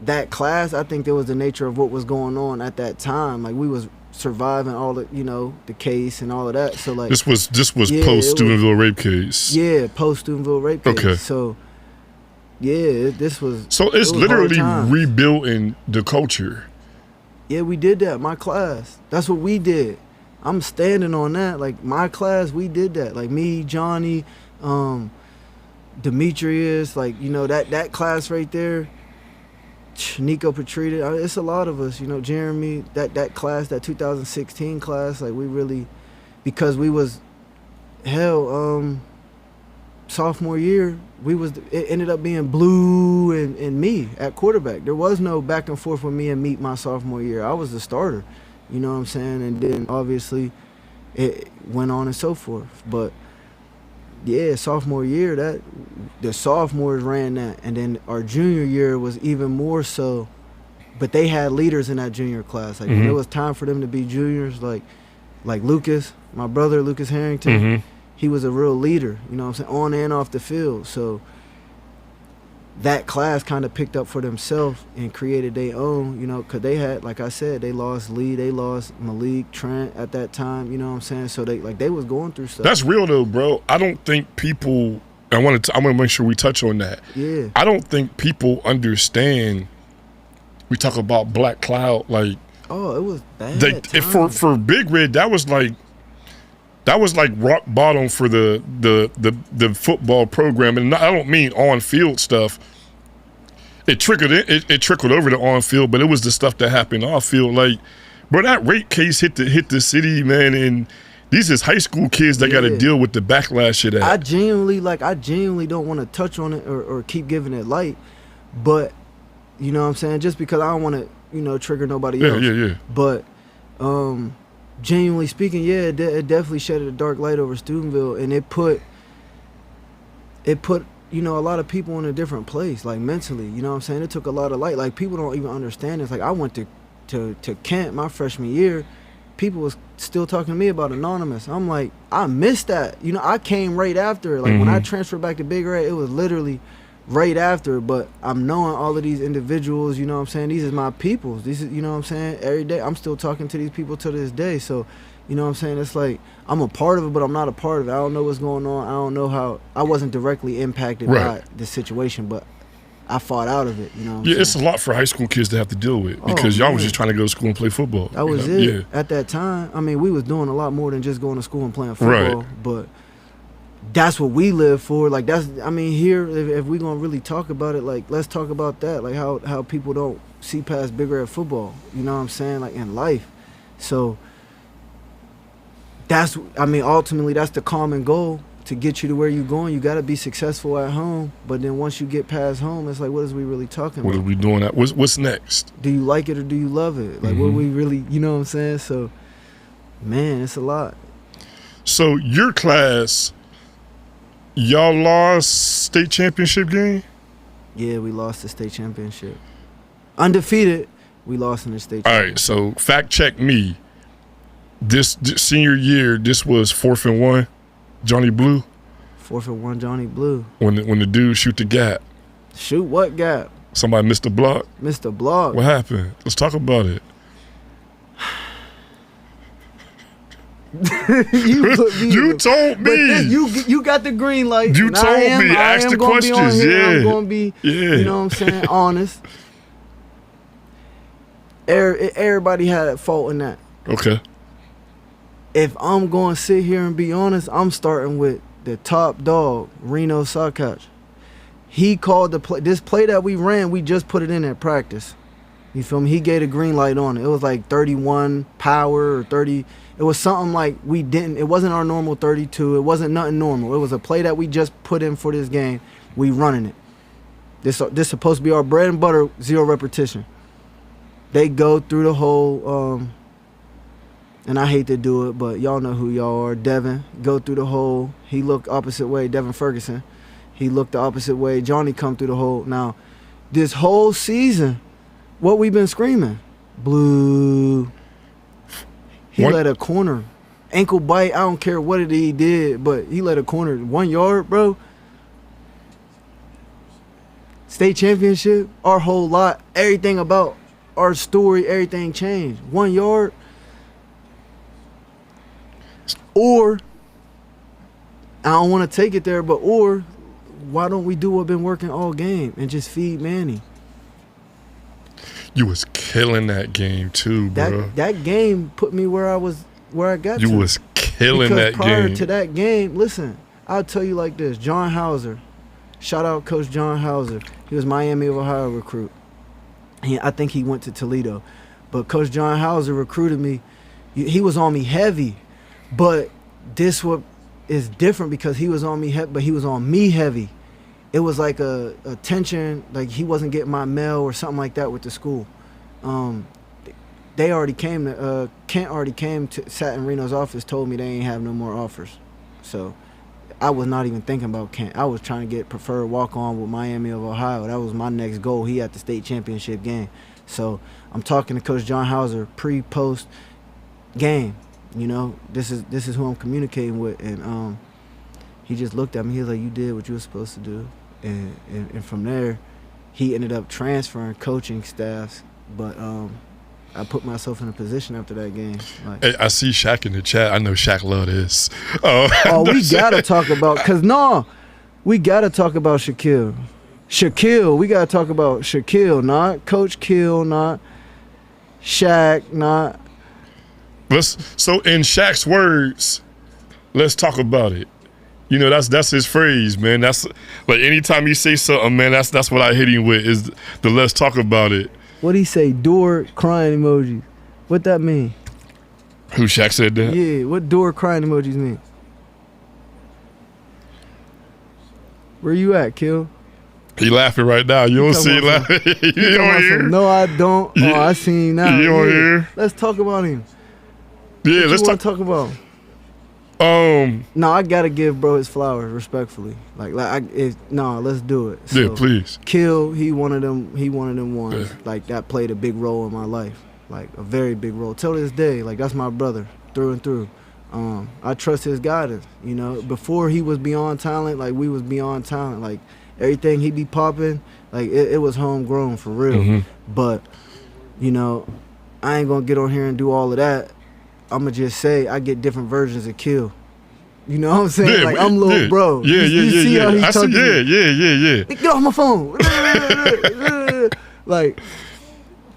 that class. I think that was the nature of what was going on at that time. Like, we was surviving all the, you know, the case and all of that. So like, this was post Steubenville rape case. Yeah, post Steubenville rape case. Okay. So yeah, this was. So it's literally rebuilding the culture. Yeah, we did that. My class. That's what we did. I'm standing on that. Like, my class, we did that. Like, me, Johnny, Demetrius, like, you know, that class right there. Nico Petrita, it's a lot of us, you know, Jeremy, that class, that 2016 class, like, we really, because we was, sophomore year, it ended up being Blue and me at quarterback. There was no back and forth with me and Meat my sophomore year. I was the starter, you know what I'm saying? And then, obviously, it went on and so forth. But, yeah, sophomore year, the sophomores ran that, and then our junior year was even more so. But they had leaders in that junior class. Like, when it was time for them to be juniors, like Lucas, my brother, Lucas Harrington, he was a real leader, you know what I'm saying, on and off the field. So that class kind of picked up for themselves and created their own, you know, because they had, like I said, they lost Lee, they lost Malik, Trent at that time, you know what I'm saying? So they was going through stuff. That's real though, bro. I don't think people, I want to make sure we touch on that. Yeah. I don't think people understand, we talk about Black Cloud, like. Oh, it was bad. For Big Red, that was like rock bottom for the football program, and I don't mean on field stuff. It trickled over to on field, but it was the stuff that happened off field. Like, bro, that rape case hit the city, man, and these is high school kids that got to deal with the backlash of that. I genuinely don't want to touch on it or keep giving it light, but you know what I'm saying, just because I don't want to, you know, trigger nobody else. Yeah. But genuinely speaking, yeah, it definitely shedded a dark light over Steubenville, and it put you know, a lot of people in a different place, like, mentally, you know what I'm saying? It took a lot of light. Like, people don't even understand this. Like, I went to Kent my freshman year, people was still talking to me about Anonymous. I'm like, I missed that. You know, I came right after. Like, when I transferred back to Big Red, it was literally right after, but I'm knowing all of these individuals, you know what I'm saying? These is my peoples. These is, you know what I'm saying? Every day, I'm still talking to these people to this day. So, you know what I'm saying? It's like, I'm a part of it, but I'm not a part of it. I don't know what's going on. I don't know how. I wasn't directly impacted by the situation, but I fought out of it. You know what I'm Yeah, saying? it's a lot for high school kids to have to deal with because y'all was just trying to go to school and play football. That was it. Yeah. At that time, I mean, we was doing a lot more than just going to school and playing football. Right. But that's what we live for. Like that's, I mean, here if we gonna really talk about it, like let's talk about that. Like how people don't see past bigger at football. You know what I'm saying? Like in life. So that's, I mean, ultimately that's the common goal. To get you to where you're going, you got to be successful at home. But then once you get past home, it's like, what is we really talking about? What are we doing? What's next? Do you like it or do you love it? Like, what we really, you know what I'm saying? So, man, it's a lot. So your class, y'all lost state championship game? Yeah, we lost the state championship. Undefeated, we lost in the state championship. All right, so fact check me. This senior year, this was 4th and 1. Johnny Blue? 4th and 1 Johnny Blue. When the dude shoot the gap. Shoot what gap? Somebody missed the block. Missed the block. What happened? Let's talk about it. You told me. You got the green light. You told me. Ask the questions. I'm going to be, you know what I'm saying, honest. Everybody had a fault in that. Okay. If I'm going to sit here and be honest, I'm starting with the top dog, Reno Sakach. He called the play. This play that we ran, we just put it in at practice. You feel me? He gave a green light on it. It was like 31 power or 30. It was something like we didn't. It wasn't our normal 32. It wasn't nothing normal. It was a play that we just put in for this game. We running it. This supposed to be our bread and butter, 0 repetition. They go through the whole, and I hate to do it, but y'all know who y'all are. Devin, go through the hole. He looked opposite way. Devin Ferguson. He looked the opposite way. Johnny come through the hole. Now, this whole season, what we been screaming? Blue. He let a corner. Ankle bite. I don't care what he did, but he let a corner. 1 yard, bro. State championship. Our whole lot. Everything about our story, everything changed. 1 yard. Or, I don't want to take it there, but or, why don't we do what been working all game and just feed Manny? You was killing that game too, bro. That game put me where I got to. You was killing that game. Prior to that game, listen, I'll tell you like this. John Hauser, shout out Coach John Hauser. He was Miami of Ohio recruit. I think he went to Toledo. But Coach John Hauser recruited me. He was on me heavy. But this what is different because he was on me heavy, but he was on me heavy. It was like a tension, like he wasn't getting my mail or something like that with the school. They already came to, Kent already came to, sat in Reno's office, told me they ain't have no more offers. So I was not even thinking about Kent. I was trying to get preferred walk-on with Miami of Ohio. That was my next goal. He had the state championship game. So I'm talking to Coach John Hauser pre-post game. You know, this is who I'm communicating with, and he just looked at me. He was like, "You did what you were supposed to do," and from there, he ended up transferring coaching staffs. But I put myself in a position after that game. Like, hey, I see Shaq in the chat. I know Shaq love this. We gotta talk about we gotta talk about Shaquille. We gotta talk about Shaquille, not Coach Kill, not Shaq, not. So in Shaq's words, let's talk about it. You know, that's his phrase, man. That's like anytime he say something, man, that's what I hit him with is the let's talk about it. What'd he say? Door crying emojis. What that mean? Who, Shaq said that? Yeah, what door crying emojis mean? Where you at, Kill? He laughing right now. You don't see him laughing. You don't hear? No, I don't. Oh, I seen him now. You don't hear? Let's talk about him. Yeah, let's talk about. No, I gotta give bro his flowers respectfully. Let's do it. So, yeah, please. Kill, he one of them ones. Yeah. Like that played a big role in my life, like a very big role. Till this day, like that's my brother through and through. I trust his guidance. You know, before he was beyond talent, like we was beyond talent. Like everything he be popping, like it was homegrown for real. Mm-hmm. But you know, I ain't gonna get on here and do all of that. I'ma just say I get different versions of Kill. You know what I'm saying? Yeah, like I'm little bro. Yeah, you see how he talking? Yeah. Get off my phone. Like,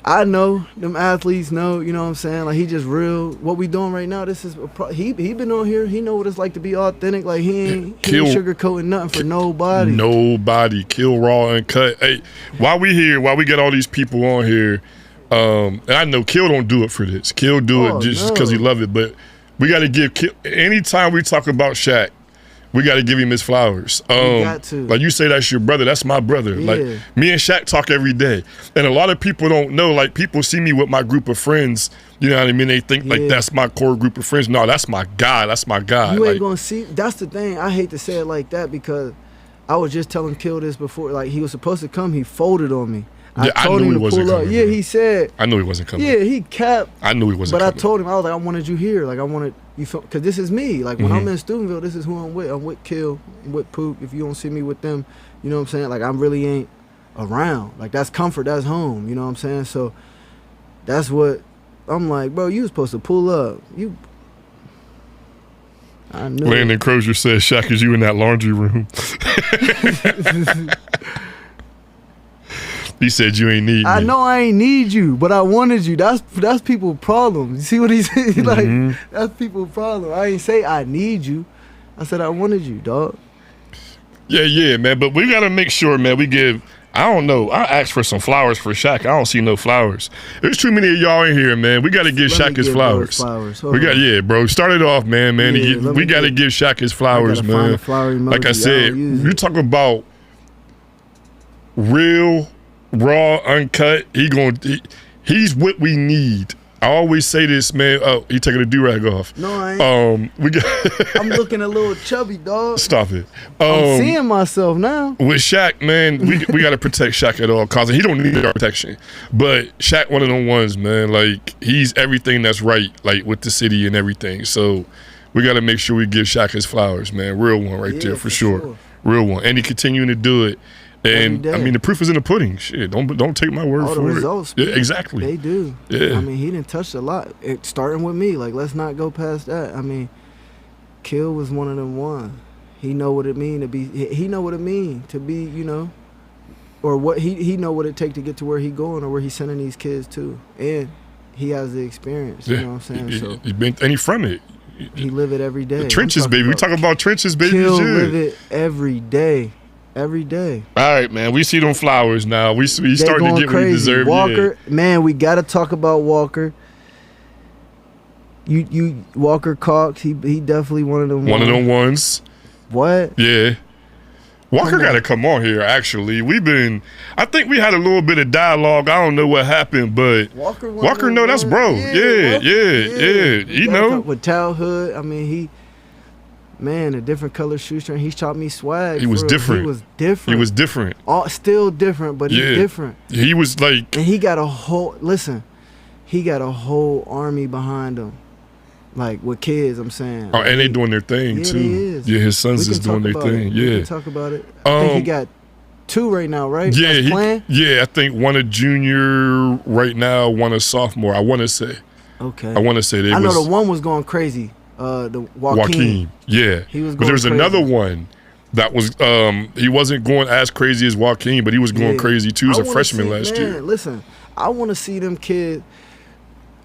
I know them athletes know, you know what I'm saying? Like, he just real. What we doing right now, this is he been on here. He know what it's like to be authentic. Like, he ain't sugarcoating nothing for nobody. Nobody. Kill raw uncut. Hey, while we here, while we get all these people on here, and I know Kill don't do it for this. Kill do it just because he love it. But we got to give Kill, anytime we talk about Shaq, we got to give him his flowers. We got to. Like you say, that's your brother. That's my brother. Yeah. Like me and Shaq talk every day. And a lot of people don't know, like people see me with my group of friends, you know what I mean? They think like that's my core group of friends. No, that's my guy. That's my guy. You ain't going to see, that's the thing. I hate to say it like that because I was just telling Kill this before. Like, he was supposed to come. He folded on me. I told him to pull up. Yeah, he said. I knew he wasn't coming. Yeah, he capped. I knew he wasn't coming. But I told him, I was like, I wanted you here. Like, I wanted you, because this is me. Like, when I'm in Steubenville, this is who I'm with. I'm with Kill, I'm with Poop. If you don't see me with them, you know what I'm saying? Like, I really ain't around. Like, that's comfort, that's home. You know what I'm saying? So, that's what I'm like, bro, you was supposed to pull up. I knew. Landon Crozier says, Shaq, is you in that laundry room? He said you ain't need me. I know I ain't need you, but I wanted you. That's people's problem. You see what he said? Like, that's people's problem. I ain't say I need you. I said I wanted you, dog. Yeah, man. But we gotta make sure, man, we give. I don't know. I asked for some flowers for Shaq. I don't see no flowers. There's too many of y'all in here, man. We gotta give Shaq his flowers. We got, bro. Start it off, man. We gotta give Shaq his flowers, man. Like I said, you talk about real, raw, uncut. He's what we need. I always say this, man. Oh, he taking a do-rag off. No, I ain't. I'm looking a little chubby, dog. Stop it. I'm seeing myself now. With Shaq, man, we got to protect Shaq at all costs. He don't need our protection. But Shaq one of them ones, man. Like, he's everything that's right, like, with the city and everything. So we got to make sure we give Shaq his flowers, man. Real one right there, for sure. Real one. And he continuing to do it. And I mean, the proof is in the pudding. Shit, don't take my word for it. The results, yeah, exactly. They do. Yeah. I mean, he didn't touch a lot. Starting with me, like, let's not go past that. I mean, Kill was one of them ones. He know what it mean to be. He know what it mean to be. You know, or what he know what it take to get to where he going or where he's sending these kids to, and he has the experience. You know what I'm saying? And he from it. He live it every day. The trenches, baby. We talk about trenches, baby. Kill live it every day. Every day. All right, man. We see them flowers now. We starting to get crazy. What he deserve. Walker, man, we got to talk about Walker. You Walker Cox, he definitely one of them. One of them ones. What? Yeah. Walker got to come on here, actually. I think we had a little bit of dialogue. I don't know what happened, but Walker know that's bro. Yeah. You know. With childhood, I mean, man, a different color shoestring. He taught me swag. He was different. He was different. Still different, but he's different. He was like. And he got a whole army behind him. Like, with kids, I'm saying. Oh, and they doing their thing, too. Yeah, his sons is doing their thing. Yeah. We can talk about it. I think he got 2 right now, right? Yeah, I think one a junior right now, one a sophomore, I want to say. Okay. I want to say I know the one was going crazy. The Joaquin. Yeah. He was going but there's crazy. Another one that was he wasn't going as crazy as Joaquin, but he was going crazy too as a freshman last year. Listen, I want to see them kids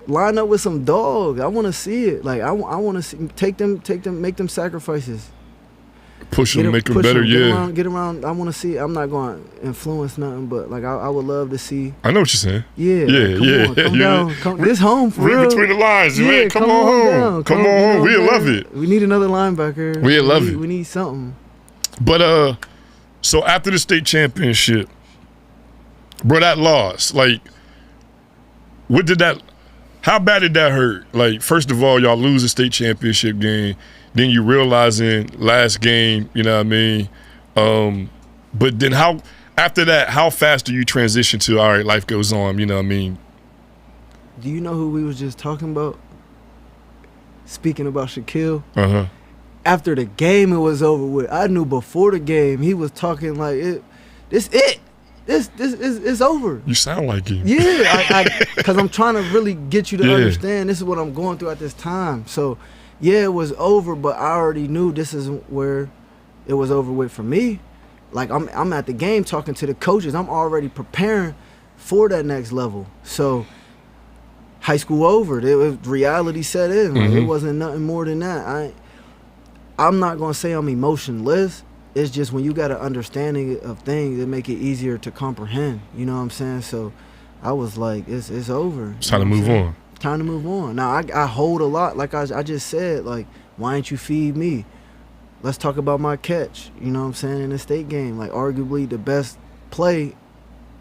line up with some dogs. I want to see it. Like, I want to see take them, make them sacrifices. Push them, make them better. Get around. I want to see. I'm not going to influence nothing, but like I would love to see. I know what you're saying. Yeah. Come down. This home for real. Read between the lines, man. Come on home. Come on home. We'll love it. We need another linebacker. We'll love it. We need something. But so after the state championship, bro, that loss, like, how bad did that hurt? Like, first of all, y'all lose the state championship game. Then you realizing last game, you know what I mean? But then after that, how fast do you transition to, all right, life goes on, you know what I mean? Do you know who we was just talking about? Speaking about Shaquille. Uh-huh. After the game, it was over with. I knew before the game, he was talking like, This is over. You sound like him. Yeah, because I'm trying to really get you to understand this is what I'm going through at this time. So, yeah, it was over, but I already knew this is where it was over with for me. like I'm at the game talking to the coaches. I'm already preparing for that next level. So high school over, reality set in. Like, it wasn't nothing more than that. I'm not gonna say I'm emotionless. It's just when you got an understanding of things, it make it easier to comprehend. You know what I'm saying? So I was like, it's over. It's time to move on. Time to move on. Now I hold a lot. Like I just said, like, why ain't you feed me? Let's talk about my catch. You know what I'm saying? In the state game, like arguably the best play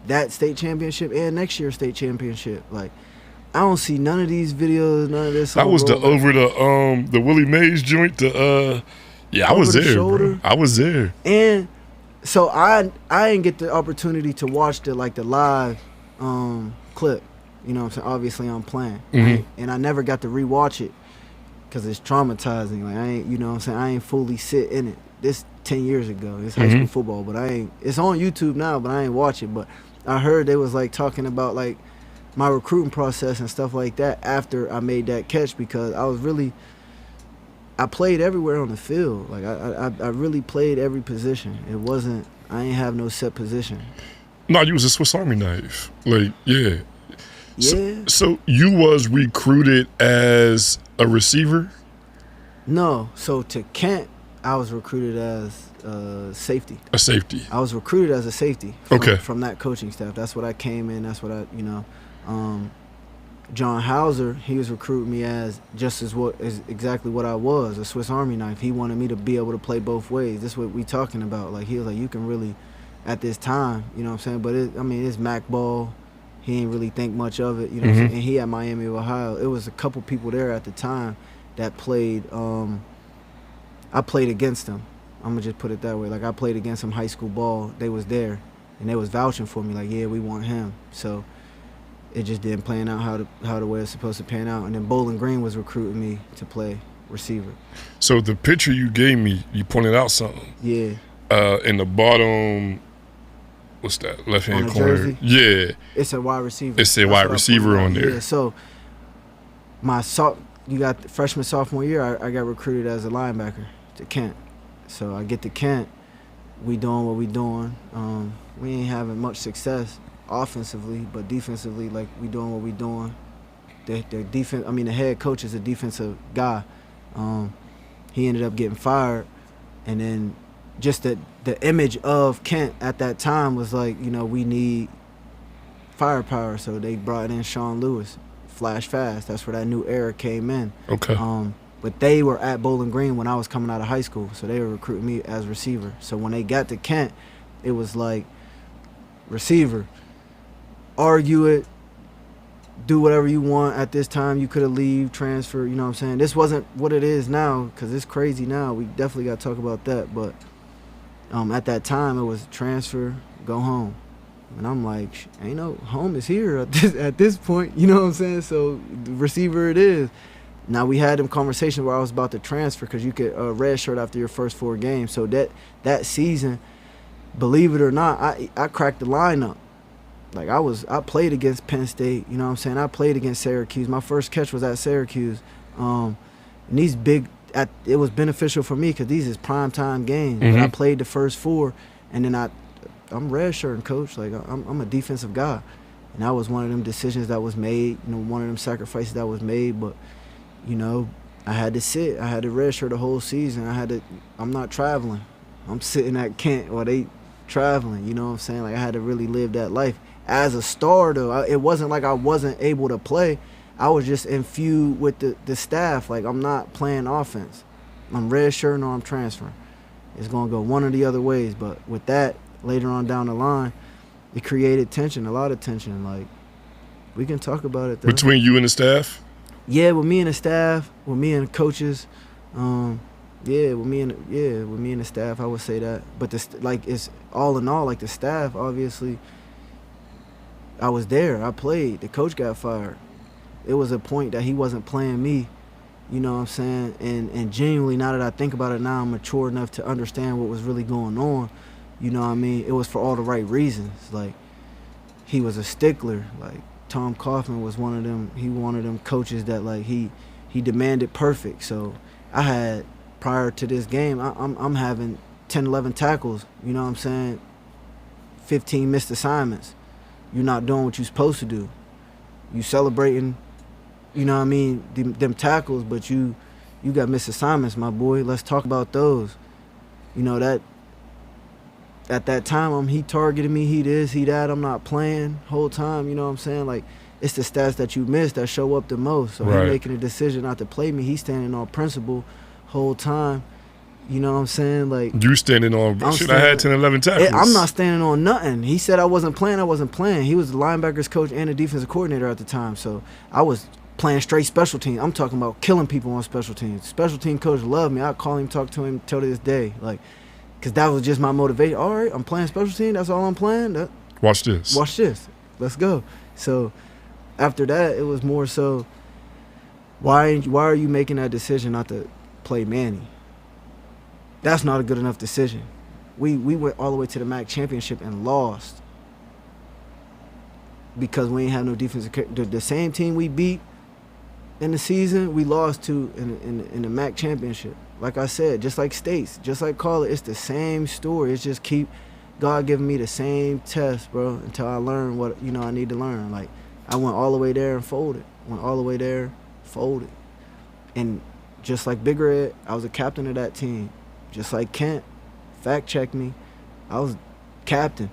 that state championship and next year's state championship. Like, I don't see none of these videos, none of this. That was the Willie Mays joint. I was there, bro. I was there. And so I didn't get the opportunity to watch the live clip. You know what I'm saying? Obviously I'm playing. Right? And I never got to rewatch it because it's traumatizing. Like, I ain't, you know what I'm saying? I ain't fully sit in it. This 10 years ago. It's high school football, but it's on YouTube now, but I ain't watch it. But I heard they was like talking about like my recruiting process and stuff like that after I made that catch, because I played everywhere on the field. Like I really played every position. I ain't have no set position. No, you was a Swiss Army knife. Like, yeah. Yeah. So you was recruited as a receiver? No. So to Kent, I was recruited as safety. A safety. I was recruited as a safety from that coaching staff. That's what I came in. That's what I, John Hauser, he was recruiting me as exactly what I was, a Swiss Army knife. He wanted me to be able to play both ways. This is what we talking about. Like, he was like, you can really, at this time, you know what I'm saying? But it's MAC ball. He ain't really think much of it, you know what I'm saying? And he at Miami of Ohio. It was a couple people there at the time that played, I played against them. I'm going to just put it that way. Like, I played against some high school ball. They was there, and they was vouching for me, like, yeah, we want him. So it just didn't plan out how the way it's supposed to pan out. And then Bowling Green was recruiting me to play receiver. So the picture you gave me, you pointed out something. Yeah. In the bottom, what's that, left-hand corner? Jersey? Yeah. It's a wide receiver. It's a wide receiver on there. Yeah, so you got freshman, sophomore year, I got recruited as a linebacker to Kent. So I get to Kent, we doing what we doing. We ain't having much success offensively, but defensively, like, we doing what we doing. The head coach is a defensive guy. He ended up getting fired, and then just the image of Kent at that time was like, we need firepower, so they brought in Sean Lewis, flash fast. That's where that new era came in. Okay. But they were at Bowling Green when I was coming out of high school, so they were recruiting me as receiver. So when they got to Kent, it was like, receiver, argue it, do whatever you want. At this time, you could have leave, transfer, you know what I'm saying? This wasn't what it is now, because it's crazy now. We definitely got to talk about that. But at that time, it was transfer, go home. And I'm like, ain't no home is here at this point, you know what I'm saying? So receiver it is. Now, we had them conversations where I was about to transfer because you could redshirt after your first 4 games. So that season, believe it or not, I cracked the lineup. Like, I played against Penn State, you know what I'm saying? I played against Syracuse. My first catch was at Syracuse. And these it was beneficial for me because these is primetime games. But I played the first 4, and then I'm redshirting, coach. Like, I'm a defensive guy. And that was one of them decisions that was made, one of them sacrifices that was made. But, I had to sit. I had to redshirt the whole season. I'm not traveling. I'm sitting at Kent while they traveling, you know what I'm saying? Like, I had to really live that life. As a star, though, it wasn't like I wasn't able to play. I was just in feud with the staff. Like, I'm not playing offense. I'm redshirting or I'm transferring. It's going to go one or the other ways. But with that, later on down the line, it created tension, a lot of tension. Like, we can talk about it, though. Between you and the staff? Yeah, with me and the staff, with me and the coaches. With me and the staff, I would say that. But it's all in all, like, the staff, obviously, I was there. I played. The coach got fired. It was a point that he wasn't playing me, you know what I'm saying? And genuinely, now that I think about it now, I'm mature enough to understand what was really going on. You know what I mean? It was for all the right reasons. Like, he was a stickler. Like, Tom Coughlin was one of them. He one of them coaches that, like, he demanded perfect. So I had, prior to this game, I'm having 10, 11 tackles, you know what I'm saying? 15 missed assignments. You're not doing what you're supposed to do. You celebrating, you know what I mean, them tackles, but you got missed assignments, my boy. Let's talk about those. You know, that at that time, he targeted me, he this, he that, I'm not playing whole time, you know what I'm saying? Like, it's the stats that you miss that show up the most. So right. He making a decision not to play me. He's standing on principle whole time. You know what I'm saying? Like, you standing on shit. I had 10, 11 tackles. I'm not standing on nothing. He said I wasn't playing. He was the linebackers coach and the defensive coordinator at the time. So I was playing straight special teams. I'm talking about killing people on special teams. Special team coach loved me. I call him, talk to him till to this day. Like, because that was just my motivation. All right, I'm playing special team. That's all I'm playing. Watch this. Let's go. So after that, it was more so, why are you making that decision not to play Manny? That's not a good enough decision. We went all the way to the MAC championship and lost because we ain't have no defensive. The same team we beat in the season, we lost to in the MAC championship. Like I said, just like States, just like Carla, it's the same story. It's just keep God giving me the same test, bro, until I learn what I need to learn. Like, I went all the way there and folded. And just like Big Red, I was a captain of that team. Just like Kent, fact check me, I was captain.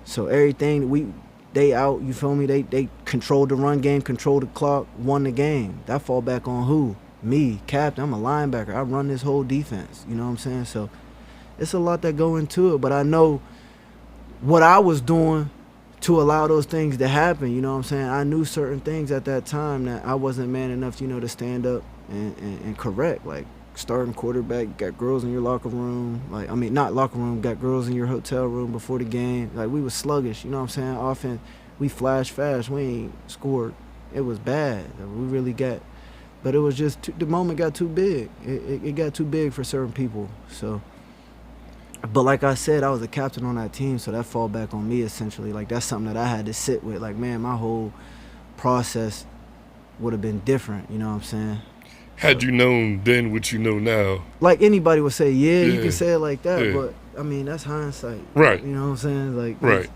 So everything they out, you feel me? They controlled the run game, controlled the clock, won the game. That fall back on who? Me, captain. I'm a linebacker. I run this whole defense. You know what I'm saying? So it's a lot that go into it, but I know what I was doing to allow those things to happen. You know what I'm saying? I knew certain things at that time that I wasn't man enough, to stand up and correct. Like, starting quarterback, got girls in your locker room. Like, I mean, not locker room, got girls in your hotel room before the game. Like, we was sluggish, you know what I'm saying? Offense, we flashed fast. We ain't scored. It was bad. We really got, but it was just, the moment got too big. It got too big for certain people. So, but like I said, I was a captain on that team, so that fall back on me essentially. Like, that's something that I had to sit with. Like, man, my whole process would have been different, you know what I'm saying? Had you known then what you know now. Like, anybody would say, you can say it like that, but I mean, that's hindsight. Right. You know what I'm saying? Like, right.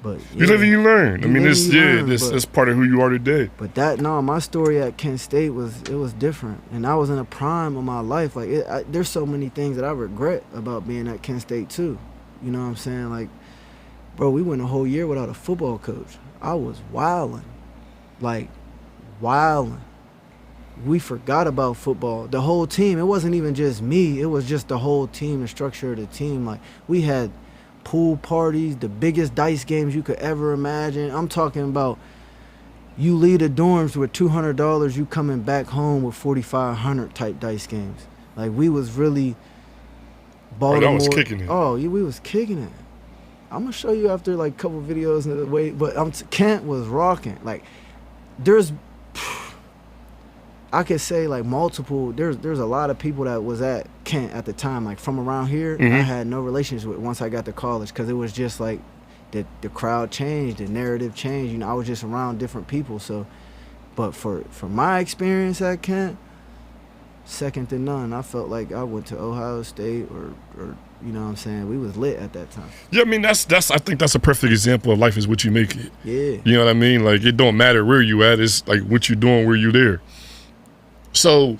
But you live and you learn. That's part of who you are today. But my story at Kent State was different, and I was in a prime of my life. Like, there's so many things that I regret about being at Kent State too. You know what I'm saying? Like, bro, we went a whole year without a football coach. I was wilding. We forgot about football. The whole team. It wasn't even just me. It was just the whole team, the structure of the team. Like, we had pool parties, the biggest dice games you could ever imagine. I'm talking about, you leave the dorms with $200, you coming back home with $4,500 type dice games. Like, we was really Baltimore. I was kicking it. Oh, we was kicking it. I'm gonna show you after like a couple videos of the way, but Kent was rocking. Like, I could say like multiple. There's a lot of people that was at Kent at the time, like from around here. I had no relations with once I got to college, because it was just like the crowd changed, the narrative changed. I was just around different people. So, but for my experience at Kent, second to none. I felt like I went to Ohio State or you know what I'm saying. We was lit at that time. Yeah, I mean I think that's a perfect example of life is what you make it. Yeah. You know what I mean? Like, it don't matter where you at. It's like what you doing where you there. So,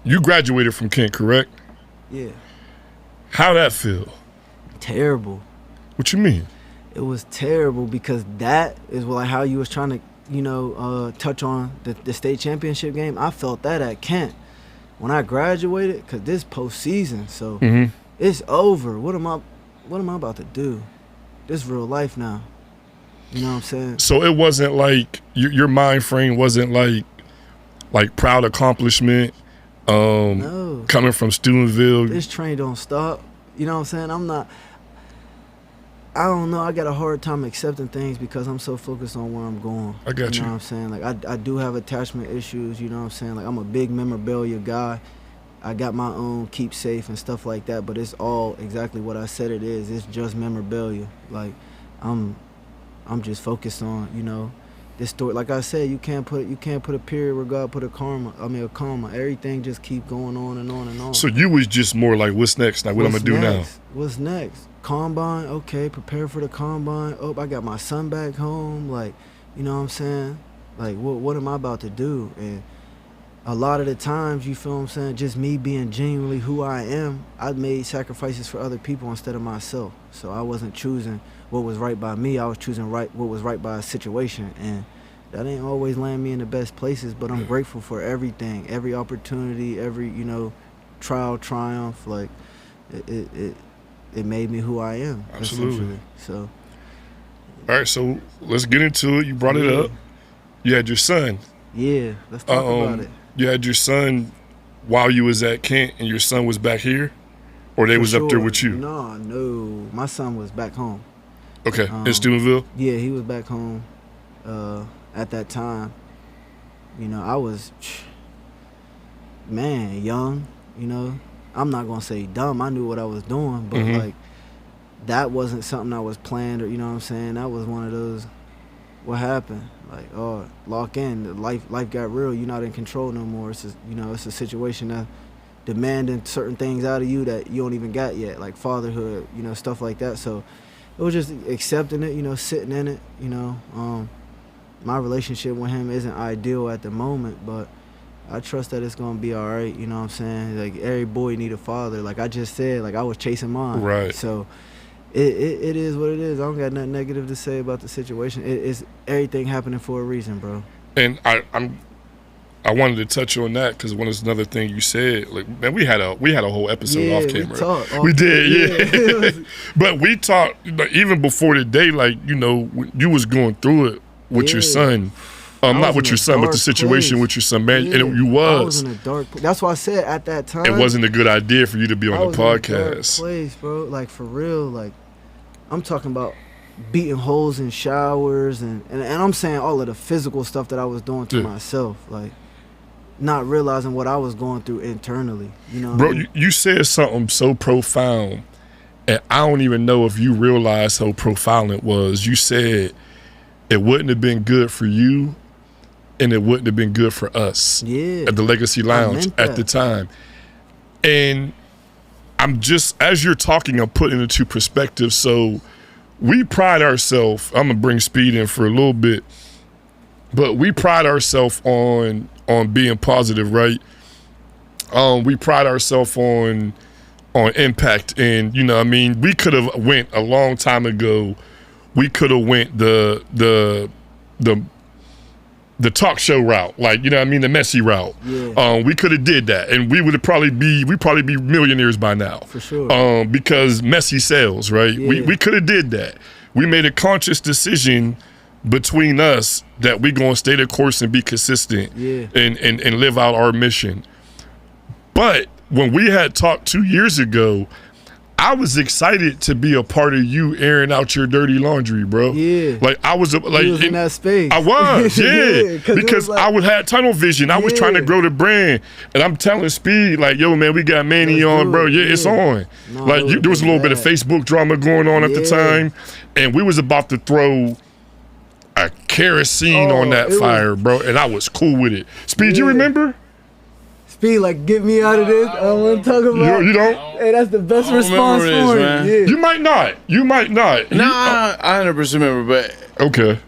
you graduated from Kent, correct? Yeah. How that feel? Terrible. What you mean? It was terrible because that is like how you was trying to, touch on the state championship game. I felt that at Kent when I graduated, because this postseason, so it's over. What am I about to do? This real life now. You know what I'm saying? So it wasn't like your mind frame wasn't like proud accomplishment, no. Coming from Steubenville. This train don't stop. You know what I'm saying? I don't know. I got a hard time accepting things because I'm so focused on where I'm going. I got you. You know what I'm saying? Like, I do have attachment issues, you know what I'm saying? Like, I'm a big memorabilia guy. I got my own keepsafe and stuff like that, but it's all exactly what I said it is. It's just memorabilia. Like, I'm just focused on, this story, like I said, you can't put a period where God put a comma. Everything just keep going on and on and on. So you was just more like, what's next? Like, what I'm gonna do now? What's next? Combine, okay, prepare for the combine. Oh, I got my son back home. Like, you know what I'm saying? Like, what am I about to do? And a lot of the times, you feel what I'm saying, just me being genuinely who I am, I made sacrifices for other people instead of myself. So I wasn't choosing what was right by me. I was choosing what was right by a situation. And that ain't always land me in the best places, but I'm grateful for everything, every opportunity, every, trial, triumph. Like, it made me who I am. Absolutely. So. All right, so let's get into it. You brought it up. You had your son. Yeah, let's talk about it. You had your son while you was at Kent, and your son was back here? Or they was up there with you? No. My son was back home. Okay, in Steubenville? Yeah, he was back home at that time. I was, young, I'm not going to say dumb. I knew what I was doing, but, like, that wasn't something I was planned or, you know what I'm saying? That was one of those, what happened? Like, oh, lock in. Life got real. You're not in control no more. It's it's a situation that demanding certain things out of you that you don't even got yet, like fatherhood, stuff like that. So it was just accepting it, sitting in it, My relationship with him isn't ideal at the moment, but I trust that it's gonna be all right, you know what I'm saying? Like, every boy need a father. Like I just said, like I was chasing mine. Right. So it is what it is. I don't got nothing negative to say about the situation. It's everything happening for a reason, bro. And I wanted to touch on that because one is another thing you said. Like, man, we had a whole episode off camera. We did, yeah. But we talked, like, even before today. Like, you was going through it with your son. Not with your son, but the situation with your son, man. Yeah. And you was. I was in a dark place. That's why I said at that time. It wasn't a good idea for you to be on the podcast. In a dark place, bro. Like, for real. Like, I'm talking about beating holes in showers and I'm saying all of the physical stuff that I was doing to myself. Like, not realizing what I was going through internally. Bro, you said something so profound, and I don't even know if you realize how profound it was. You said it wouldn't have been good for you, and it wouldn't have been good for us at the Legacy Lounge at the time. And I'm just, as you're talking, I'm putting it into perspective. So we pride ourselves, I'm going to bring Speed in for a little bit, but we pride ourselves on being positive, right? We pride ourselves on impact. And, we could have went a long time ago. We could have went the talk show route, like, the messy route. Yeah. We could have did that, and we'd probably be millionaires by now. For sure. Because messy sells, right? Yeah. We could have did that. We made a conscious decision between us that we gonna stay the course and be consistent and live out our mission. But when we had talked 2 years ago, I was excited to be a part of you airing out your dirty laundry, bro. Yeah. Like, I was like in that space. I was, yeah. Because I had tunnel vision. I was trying to grow the brand. And I'm telling Speed, like, yo, man, we got Manny on, bro. Yeah, it's on. No, like, there was a little bit of Facebook drama going on at the time. And we was about to throw a kerosene on that fire, bro. And I was cool with it. Speed, you remember? Speed, like, get me out of this. I don't want to talk about it. You don't? Hey, that's the best response for it. Yeah. You might not. Nah, I 100% remember, but okay.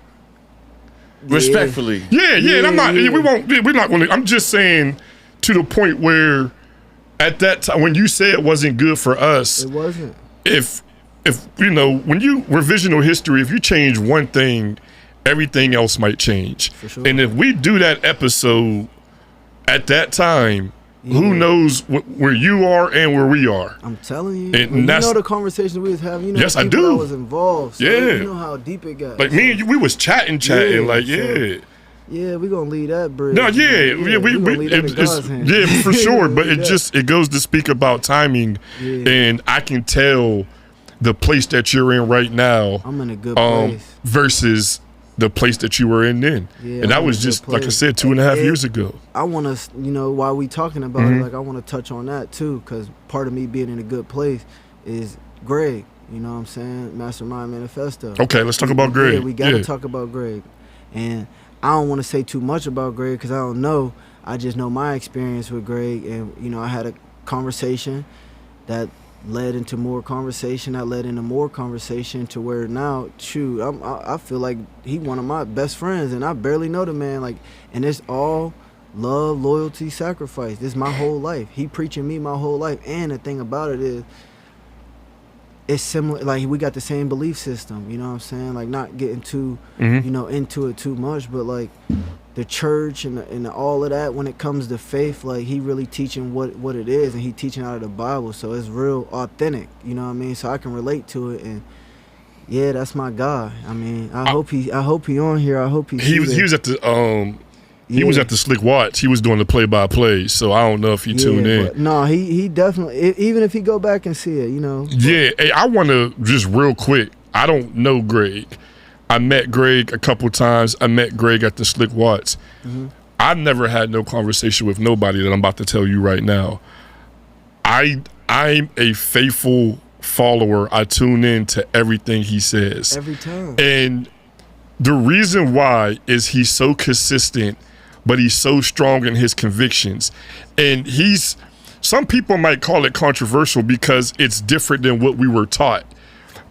Respectfully. Yeah. And I'm not. We're not going to. I'm just saying, to the point where, at that time, when you said it wasn't good for us, it wasn't. If when you revisional history, if you change one thing, everything else might change. For sure. And if we do that episode at that time, who knows where you are and where we are? I'm telling you. And that's, the conversation we was having. Yes, I do. I was involved. So you know how deep it got. Like, me and you, we was chatting. Yeah, we gonna leave that bridge. No, we for sure. But it goes to speak about timing, and I can tell the place that you're in right now. I'm in a good place versus the place that you were in then. Yeah, and that was just, like I said, 2.5 years ago. I want to, while we talking about it, like, I want to touch on that too, because part of me being in a good place is Greg, you know what I'm saying? Mastermind Manifesto. Okay, let's talk about Greg. Yeah, we got to talk about Greg. And I don't want to say too much about Greg because I don't know. I just know my experience with Greg, and you know, I had a conversation that led into more conversation, that led into more conversation to where now, shoot, I feel like he one of my best friends, and I barely know the man, like, and it's all love, loyalty, sacrifice. This is my whole life. He preaching me my whole life, and the thing about it is, it's similar, like we got the same belief system, you know what I'm saying? Like not getting too, you know, into it too much, but like the church and all of that when it comes to faith, like he really teaching what it is, and he teaching out of the Bible, so it's real authentic, you know what I mean? So I can relate to it, and yeah, that's my guy. I mean, I hope he on here. I hope he was at the He was at the Slick Watch. He was doing the play-by-play, so I don't know if he tuned in. No, he definitely, even if he go back and see it, you know. Yeah, hey, I want to just real quick, I don't know Greg. I met Greg a couple times. I met Greg at the Slick Watch. I never had no conversation with nobody that I'm about to tell you right now. I'm a faithful follower. I tune in to everything he says. Every time. And the reason why is he's so consistent, but he's so strong in his convictions. And some people might call it controversial because it's different than what we were taught.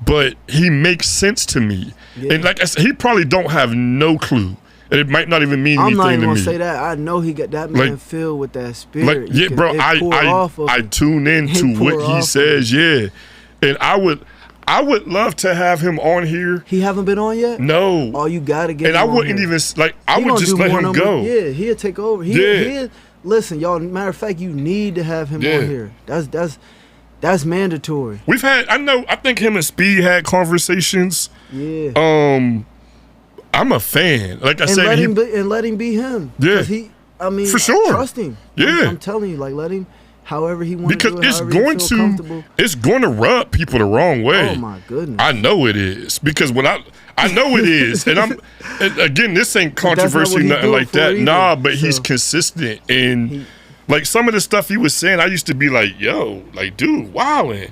But he makes sense to me. Yeah. And like I said, he probably don't have no clue. And it might not even mean anything to me. I'm not even gonna say that. I know he got that man filled with that spirit. Like, yeah, bro, I tune into what he says, yeah. And I would love to have him on here. He haven't been on yet? No. Oh, you gotta get him And I on wouldn't here. even, like, I would just let him go. Yeah, he'll take over. Listen, y'all, matter of fact, you need to have him on here. That's mandatory. I think him and Speed had conversations. Yeah. I'm a fan. Like I said, let him be him. Yeah. For sure. Trust him. Yeah. I'm telling you, like, let him, however he wants to do it. Because it's going to rub people the wrong way. Oh my goodness. I know it is, because when I know it is, and again, this ain't controversy, nothing like that. Nah, but he's consistent, and like some of the stuff he was saying, I used to be like, yo, like, dude, wildin'.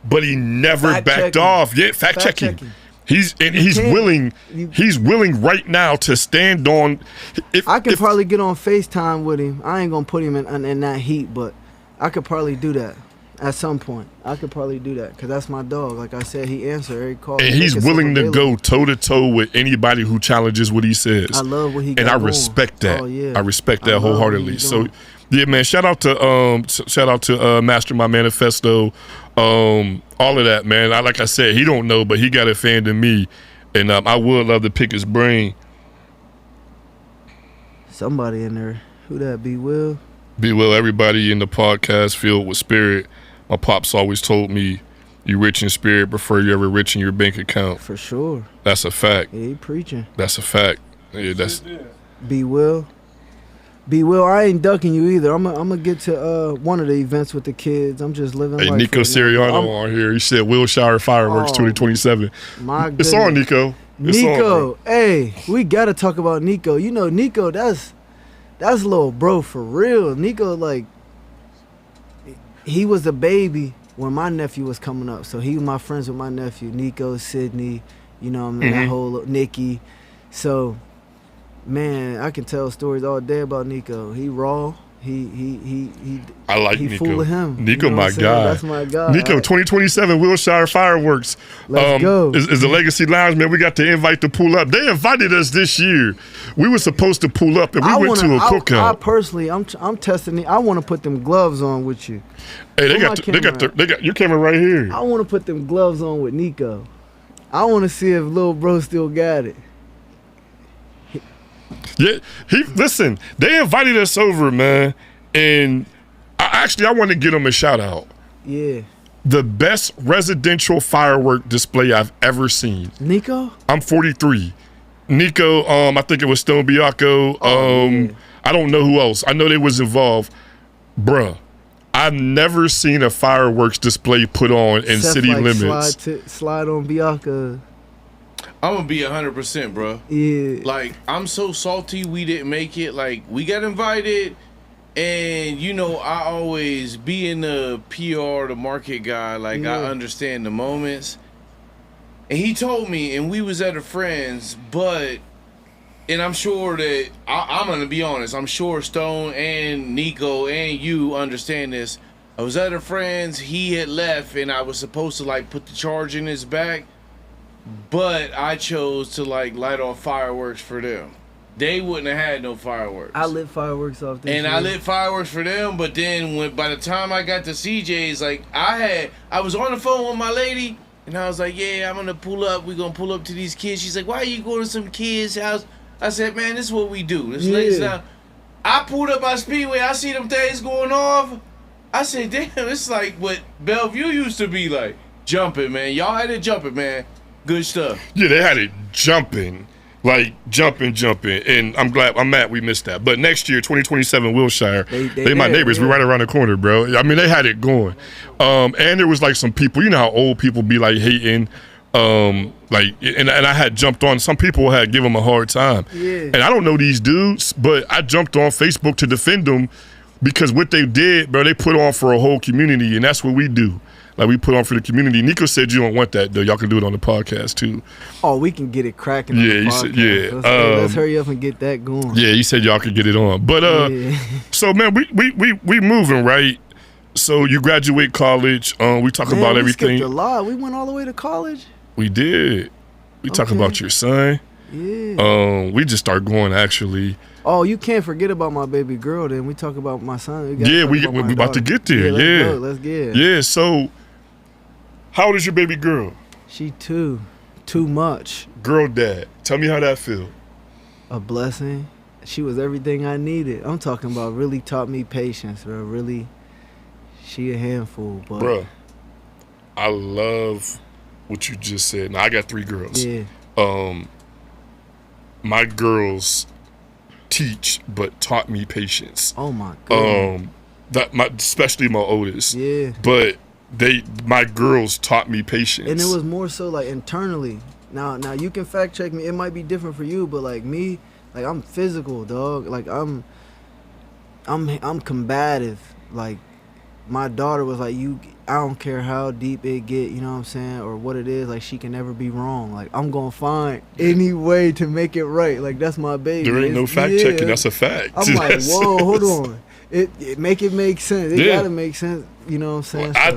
But he never backed off. Yeah, fact checking. He's willing right now to stand on. I could probably get on FaceTime with him. I ain't gonna put him in that heat, but I could probably do that at some point. I could probably do that because that's my dog. Like I said, he answered every call. And he's willing to go toe to toe with anybody who challenges what he says. I love what he got and I respect that. Oh, yeah. I respect that wholeheartedly. So yeah, man, shout out to Master My Manifesto. All of that, man. Like I said, he don't know, but he got a fan to me, and I would love to pick his brain. Somebody in there. Who that be? Will? Be Will. Everybody in the podcast filled with spirit. My pops always told me, "You rich in spirit before you ever rich in your bank account." For sure. That's a fact. Yeah, he preaching. That's a fact. Yeah, that's. Be Will. Be Will, I ain't ducking you either. I'm gonna get to one of the events with the kids. I'm just living life. Nico Siriano on here. He said Wilshire Fireworks 2027. My goodness. It's on, Nico. Nico, hey, we gotta talk about Nico. You know, Nico, that's little bro for real. Nico, like, he was a baby when my nephew was coming up. So he was my friends with my nephew, Nico, Sydney, you know what I mean, that whole Nikki. So, man, I can tell stories all day about Nico. He raw. I like he Nico. Full of him. Nico, you know my guy. That's my guy. Nico, 2027 Wilshire Fireworks. Let's go. Is the Legacy Lounge, man. We got the invite to pull up. They invited us this year. We were supposed to pull up, and we went to a cookout. I personally, I'm testing it. I want to put them gloves on with you. Hey, they got your camera right here. I want to put them gloves on with Nico. I want to see if little bro still got it. Yeah, listen, they invited us over, man, and I want to give them a shout out. Yeah. The best residential firework display I've ever seen. Nico? I'm 43. Nico, I think it was Stone Biacco. Yeah. I don't know who else. I know they was involved. Bruh, I've never seen a fireworks display put on in city limits. Slide on Biacca. I'm gonna be 100%, bro. Yeah. Like, I'm so salty we didn't make it. Like, we got invited, and you know, I always being the PR, the market guy. Like, I understand the moments. And he told me, and we was at a friend's, but and I'm sure that I'm gonna be honest. I'm sure Stone and Nico and you understand this. I was at a friend's. He had left, and I was supposed to like put the charge in his back, but I chose to like light off fireworks for them. They wouldn't have had no fireworks. I lit fireworks off this and year. I lit fireworks for them, but then by the time I got to CJ's, like I was on the phone with my lady, and I was like, yeah, I'm gonna pull up. We're gonna pull up to these kids. She's like, why are you going to some kids' house? I said, man, this is what we do. This lady's now. I pulled up by Speedway. I see them things going off. I said, damn, it's like what Bellevue used to be like. Jumping, man. Y'all had it jumping, man. Good stuff. Yeah, they had it jumping. Like jumping, and I'm mad we missed that. But next year, 2027, Wilshire, they my neighbors. We're right around the corner, bro. I mean, they had it going. And there was like some people, you know how old people be like hating, like, and I had jumped on. Some people had given them a hard time, and I don't know these dudes, but I jumped on Facebook to defend them because what they did, bro, they put on for a whole community, and that's what we do. Like, we put on for the community. Nico said you don't want that, though. Y'all can do it on the podcast, too. Oh, we can get it cracking on the podcast. Said, yeah. Let's hurry up and get that going. Yeah, he said y'all could get it on. But, so, man, we moving, right? So, you graduate college. We talk about everything. We skipped a lot. We went all the way to college. We did. We talk about your son. Yeah. We just start going, actually. Oh, you can't forget about my baby girl, then. We talk about my son. We about to get there. Yeah. Let's get it. Yeah, so... How old is your baby girl? She too much. Girl dad. Tell me how that feel. A blessing. She was everything I needed. I'm talking about really taught me patience, bro. Really, she a handful, but bruh, I love what you just said. Now I got 3 girls. Yeah. My girls teach but taught me patience. Oh my god. Especially my oldest. Yeah. But my girls taught me patience. And it was more so like internally. Now you can fact check me. It might be different for you, but like me, like I'm physical, dog. Like I'm combative. Like my daughter was like, I don't care how deep it get, you know what I'm saying, or what it is, like she can never be wrong. Like I'm gonna find any way to make it right. Like that's my baby. There ain't no fact checking, that's a fact. I'm like, whoa, hold on. It make sense. It gotta make sense. You know what I'm saying? Well,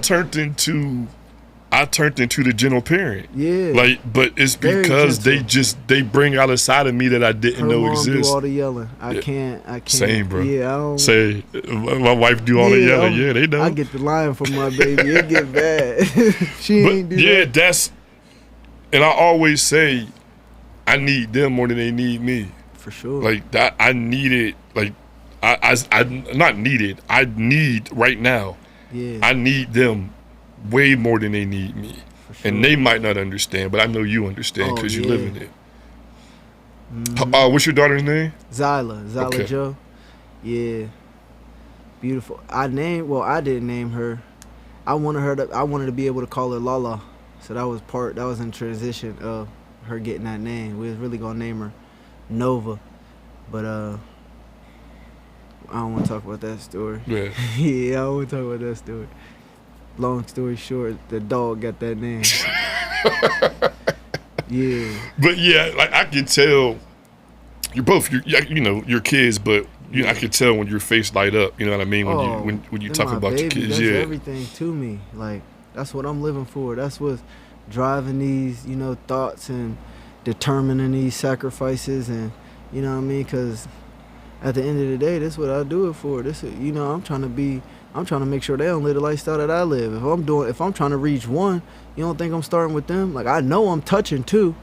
I turned into the gentle parent. Yeah. Like, but it's because they bring out a side of me that I didn't know exists. Do all the yelling. I can't. Same, bro. Yeah, I don't. Say, my wife do all the yelling. Yeah, they know. I get the line from my baby. It get bad. She ain't do that. And I always say, I need them more than they need me. For sure. Like that, I need it. Like, I not needed. I need right now. Yeah. I need them way more than they need me. Sure. And they might not understand, but I know you understand because you live in it. What's your daughter's name? Zyla okay. Joe. Yeah. Beautiful. I didn't name her. I wanted to be able to call her Lala. So that was in transition of her getting that name. We was really gonna name her Nova. But I don't want to talk about that story. Yeah. Yeah, I don't want to talk about that story. Long story short, the dog got that name. Yeah. But yeah, like I can tell you're both your kids, but I can tell when your face light up. You know what I mean when you talk about your kids. That's everything to me. Like that's what I'm living for. That's what's driving these thoughts and determining these sacrifices, and you know what I mean, because at the end of the day, that's what I do it for. This is, I'm trying to make sure they don't live the lifestyle that I live. If I'm trying to reach one, you don't think I'm starting with them? Like I know I'm touching two.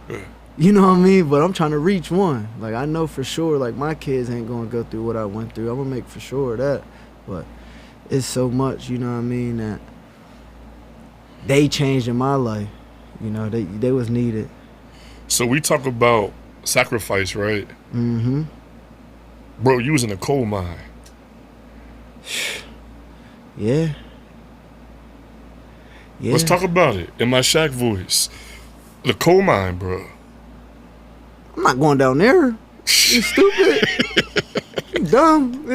You know what I mean? But I'm trying to reach one. Like I know for sure like my kids ain't gonna go through what I went through. I'm gonna make for sure of that. But it's so much, you know what I mean, that they changed in my life. They was needed. So we talk about sacrifice, right? Mm-hmm. Bro, you was in a coal mine. Yeah. Let's talk about it in my Shaq voice. The coal mine, bro. I'm not going down there. You stupid. You dumb.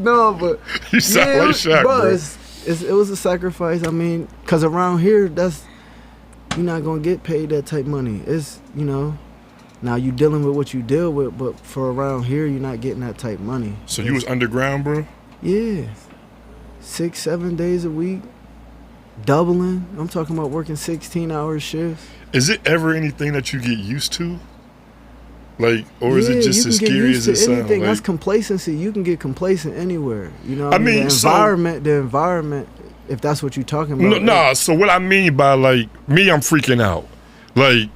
No, but you sound like Shaq, bro. It was a sacrifice. I mean, because around here, you're not going to get paid that type money. It's, Now you dealing with what you deal with, but for around here, you're not getting that type money. So you was underground, bro? Yeah, 6-7 days a week, doubling. I'm talking about working 16-hour shifts. Is it ever anything that you get used to? Like, or is Yeah, it just you as can get scary used as it to sounds? anything. Like, That's complacency. You can get complacent anywhere. You know what I I mean? mean, The so- environment, if that's what you're talking about. no, nah, so what I mean by, like, me, I'm freaking out. Like,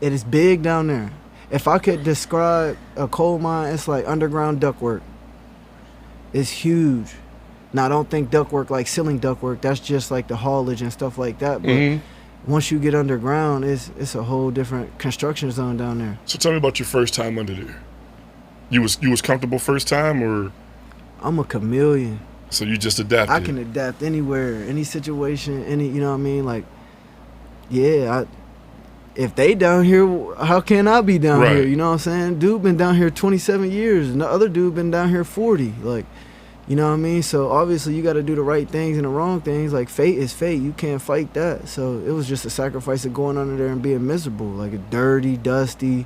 It is big down there. If I could describe a coal mine, it's like underground ductwork. It's huge. Now, I don't think ductwork like ceiling ductwork. That's just like the haulage and stuff like that. But mhm. once you get underground, it's a whole different construction zone down there. So tell me about your first time under there. You was comfortable first time, or I'm a chameleon. so you just adapted? I can adapt anywhere, any situation, any, you know what I mean? Like, yeah, if they down here, how can I be down Right. here? You know what I'm saying? Dude been down here 27 years, and the other dude been down here 40. Like, you know what I mean? So obviously you got to do the right things and the wrong things. Like, fate is fate. You can't fight that. So it was just a sacrifice of going under there and being miserable. Like, a dirty, dusty,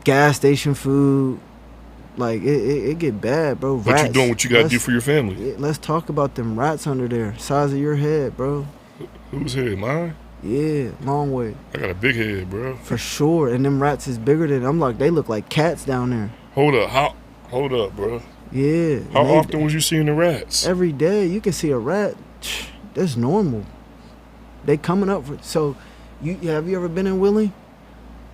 gas station food. Like, it get bad, bro. But Rats. you doing what you gotta do Let's- for your family. yeah, let's talk about them rats under there. Size of your head, bro. Who's head? Mine? Yeah, long way. I got a big head, bro. For sure. And them rats is bigger than, I'm like, they look like cats down there. Hold up, bro. Yeah. How and they- often was you seeing the rats? Every day you can see a rat. That's normal. They coming up for, so have you ever been in Willie?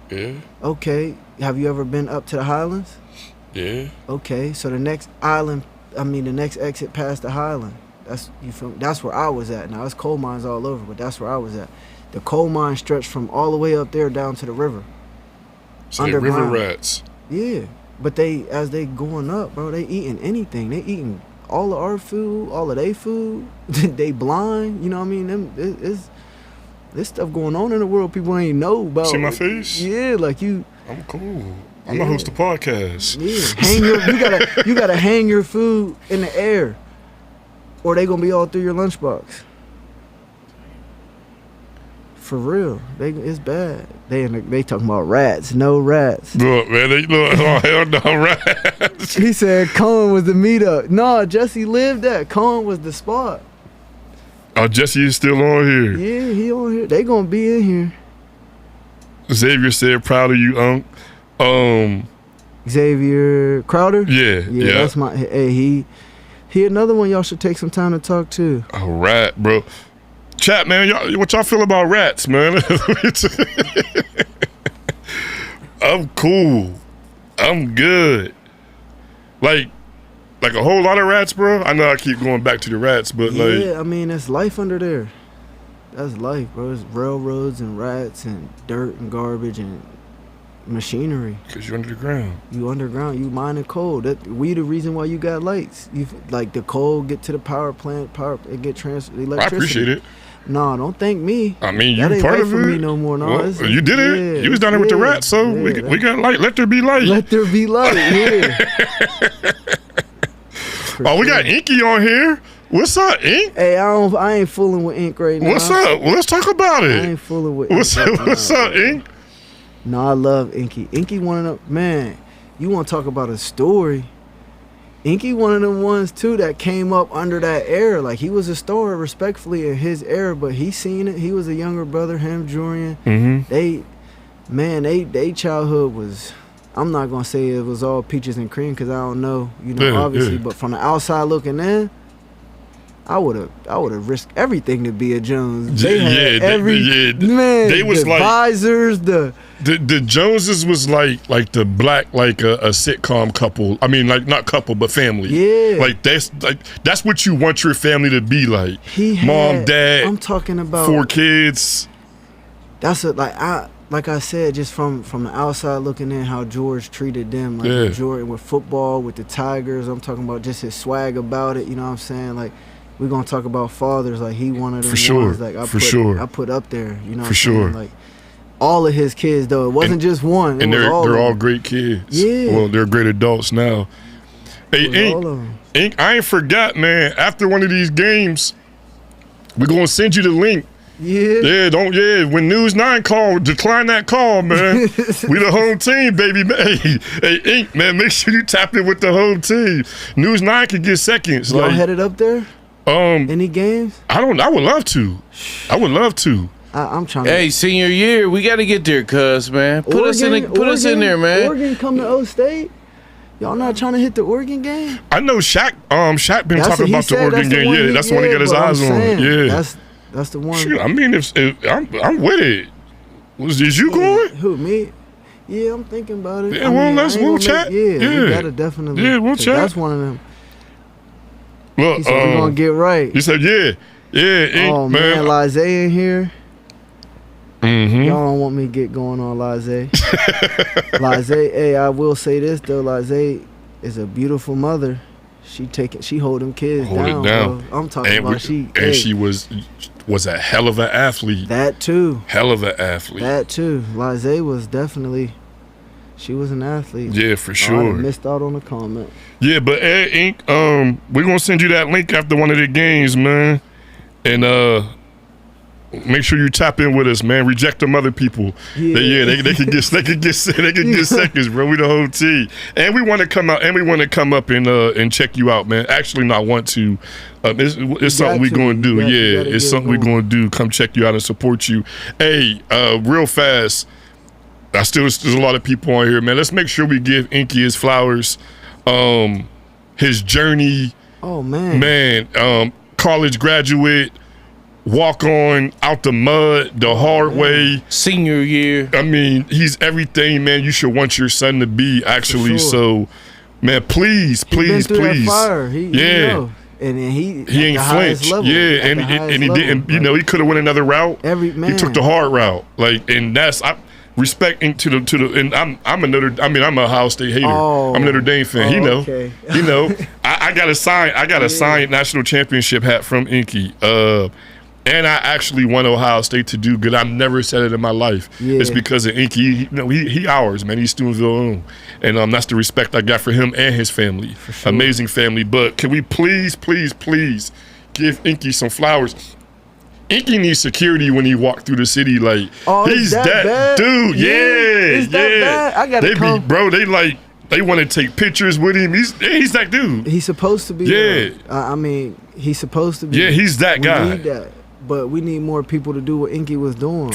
Yeah, Okay. Have you ever been up to the Highlands? yeah. Okay. So the next exit past the Highland. That's where I was at. Now it's coal mines all over, but that's where I was at. The coal mine stretched from all the way up there down to the river. So they river Underground. rats. Yeah, but as they going up, bro, they eating anything. They eating all of our food, all of their food. They blind, you know what I mean? There's stuff going on in the world people ain't know about. See my face? Yeah, like you. I'm cool. I'm Yeah. gonna host a podcast. Yeah, you gotta hang your food in the air, or they gonna be all through your lunchbox. For real, it's bad. They talking about rats, no rats. Look, man, oh hell no, rats. He said Cohen was the meetup. No, Jesse lived that. Cohen was the spot. Oh, Jesse is still on here. Yeah, he on here. They gonna be in here. Xavier said, "Proud of you, Xavier Crowder. Yeah. That's my. Hey, he another one y'all should take some time to talk to. A rat, bro. Chat, man. What y'all feel about rats, man? I'm cool. I'm good. Like a whole lot of rats, bro. I know I keep going back to the rats, but like, Yeah, I mean it's life under there. That's life, bro. It's railroads and rats and dirt and garbage and machinery. because you're under the ground. You underground, you mining coal. We the reason why you got lights. You like the coal get to the power plant, it get electricity. I appreciate it. No, don't thank me. I mean, you That ain't part right of for it. me no more. No, Well, it's- you did it. yeah, You was down there with the yeah, rats, so yeah, we got light. Let there be light. Let there be light. Yeah. Oh, we got Inky on here. What's up, Ink? Hey, I ain't fooling with ink right now. What's up? Let's talk about I it. ain't fooling with What's ink right what's now, up, bro. Ink? No, I love Inky. Inky one of them, man, you want to talk about a story. Inky one of them ones, too, that came up under that era. Like, he was a star, respectfully, in his era, but he seen it. He was a younger brother, him, Jurian. Mm-hmm. They childhood was, I'm not going to say it was all peaches and cream because I don't know, Yeah, obviously, yeah. but from the outside looking in, I would have risked everything to be a Jones. They had they was the like- advisors, The Joneses was like the black, like a sitcom couple. I mean, like not couple, but family. Yeah. Like that's what you want your family to be like. he had, Mom, dad, I'm talking about 4 kids. That's like I said, just from the outside looking in, how George treated them, like Yeah. Jordan with football, with the Tigers. I'm talking about just his swag about it. You know what I'm saying? Like, we're gonna talk about fathers. Like, he one of them For sure. ones. Like, I put up there. You know, For what I'm sure. saying? Like, all of his kids though. It wasn't just one. It And was they're all of all them. great kids. Yeah. Well, they're great adults now. Hey, It was Ink, all of them. Ink, I ain't forgot, man. After one of these games, we're gonna send you the link Yeah. When News 9 called, decline that call, man. We the home team, baby. Hey, Ink, man, make sure you tap in with the home team. News 9 can get seconds. Y'all headed up there? Any games? I would love to. I'm trying to. Hey, senior year, we got to get there, cuz, man. Put us in there, man. Oregon come to O State? Y'all not trying to hit the Oregon game? I know Shaq been talking about the Oregon game. Yeah, that's the one he got his eyes on. Yeah. That's the one. Shoot, I mean, if I'm with it. Is you going? Who, me? Yeah, I'm thinking about it. Yeah, we'll chat. We gotta definitely. Yeah, we'll chat. That's one of them. Look, He said we're gonna get right. He said, yeah, Ink, oh man, Lize in here. Mm-hmm. Y'all don't want me to get going on Lize. Lize, hey, I will say this though, Lize is a beautiful mother. She hold them kids down. Bro. I'm talking about she was a hell of an athlete. That too. Hell of an athlete. That too. Lize was definitely. She was an athlete. Yeah, for sure. I missed out on the comment. Yeah, but Ink, we're gonna send you that link after one of the games, man. And make sure you tap in with us, man. Reject them other people. Yeah, they can get seconds, bro. We the whole team. And we want to come out and check you out, man. Actually, not want to. It's something we're gonna do. It's something we're gonna do. Come check you out and support you. Hey, real fast. There's a lot of people on here, man. Let's make sure we give Inky his flowers. His journey. Oh man. College graduate, walk on out the mud the hard way. Senior year. I mean, he's everything, man. You should want your son to be actually. Sure. So, man, please. That fire. And then he ain't flinched. And he didn't. You know, he could have went another route. He took the hard route. And that's respecting to the. And I'm a Ohio State hater. I'm a Notre Dame fan. Okay. I got a signed national championship hat from Inky. And I actually want Ohio State to do good. I've never said it in my life. Yeah. It's because of Inky. He ours, man. He's Steubenville own. And that's the respect I got for him and his family. Sure. Amazing family. But can we please give Inky some flowers? Inky needs security when he walked through the city. He's that bad? dude. Yeah. That bad? I gotta come. They want to take pictures with him. He's that dude. He's supposed to be. Yeah. He's supposed to be. Yeah, he's that guy. We need that. But we need more people to do what Inky was doing.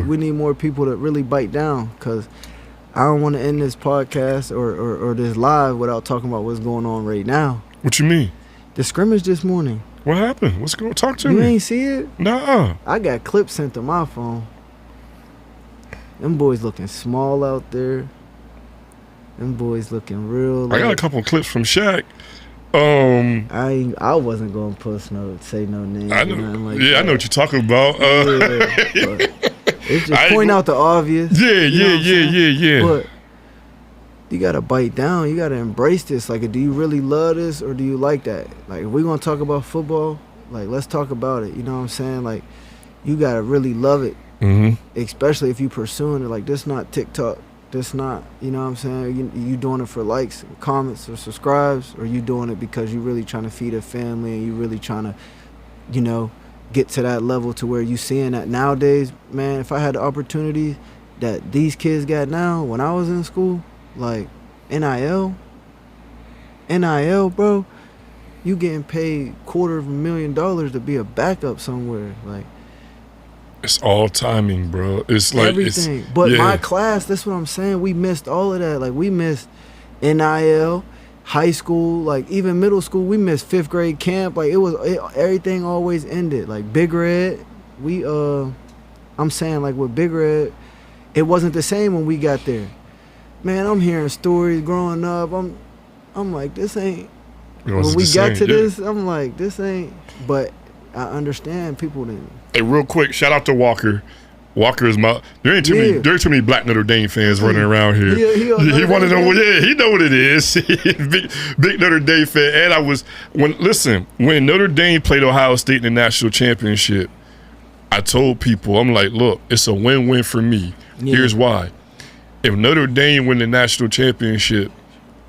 We need more people to really bite down, because I don't want to end this podcast or this live without talking about what's going on right now. What you mean? The scrimmage this morning. What happened? What's going on? Talk to me. You ain't see it? Nuh-uh. I got clips sent to my phone. Them boys looking small out there. Them boys looking real. I got a couple clips from Shaq. I wasn't gonna say no names. I know. I know what you're talking about. It's just point out the obvious. Yeah. But you gotta bite down. You gotta embrace this. Do you really love this, or do you like that? If we're gonna talk about football, let's talk about it. You know what I'm saying? You gotta really love it. Mm-hmm. Especially if you pursuing it. This not TikTok. This not, you know what I'm saying? You doing it for likes, comments, or subscribes, or you doing it because you really trying to feed a family and you really trying to, get to that level to where you seeing that nowadays, man. If I had the opportunity that these kids got now when I was in school, NIL, bro, you getting paid $250,000 to be a backup somewhere, It's all timing, bro. It's everything. My class, that's what I'm saying. We missed all of that. We missed NIL, high school, even middle school. We missed 5th grade camp. Everything always ended. Big Red, I'm saying with Big Red, it wasn't the same when we got there. Man, I'm hearing stories growing up. I'm like, this ain't. When we got to this, I'm like, this ain't. But I understand people didn't. Hey, real quick, shout out to Walker. Walker is there ain't too many black Notre Dame fans running around here. He want to know. He know what it is. big Notre Dame fan. And when Notre Dame played Ohio State in the national championship, I told people, I'm like, look, it's a win-win for me. Yeah. Here's why. If Notre Dame win the national championship,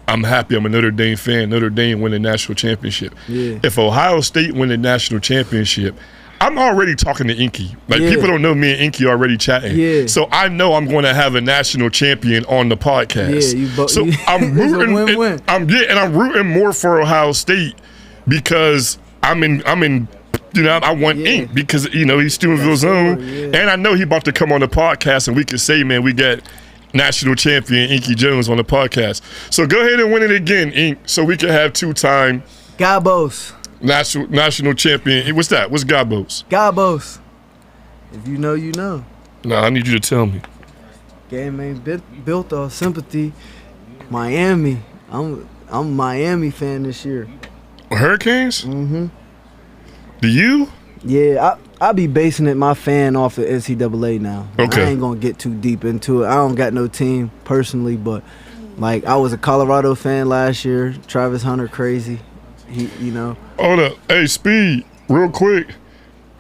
I'm happy. I'm a Notre Dame fan. Notre Dame win the national championship. Yeah. If Ohio State win the national championship, I'm already talking to Inky. Like Yeah. people don't know me and Inky already chatting. Yeah. So I know I'm going to have a national champion on the podcast. Yeah, so I'm it's a rooting. win-win. And I'm rooting more for Ohio State because I'm in. You know, I want Ink because he's Steubenville's own, and I know he about to come on the podcast, and we can say, man, we got national champion Inky Jones on the podcast. So go ahead and win it again, Ink, so we can have 2-time Gabos. national champion. What's that? What's Gabos? Gabos. If you know, you know. No, I need you to tell me. Game ain't built off sympathy. Miami. I'm a Miami fan this year. Hurricanes? Mm-hmm. Do you? Yeah, I be basing it my fan off of NCAA now. Okay. I ain't gonna get too deep into it. I don't got no team personally, but like I was a Colorado fan last year. Travis Hunter crazy. Hold up. Hey, Speed, real quick.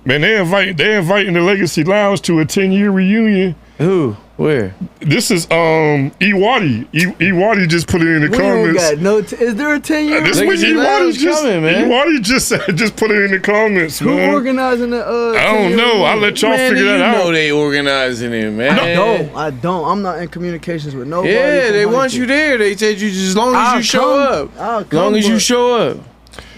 Man, they inviting the Legacy Lounge to a 10-year reunion. Who? Where? This is Ewadi. Ewadi just put it in the We comments. don't got no. Is there a 10-year? This what Legacy Ewadi Lounge just coming, man. Ewadi just said. Just put it in the comments, Who man. organizing the? I don't know. I'll let y'all Man, figure that you out. know they organizing it, man. I don't. I'm not in communications with nobody. Yeah, from they high want school. you there. They said you just as long as I'll you show come. up. I'll As long come, as you but- show up.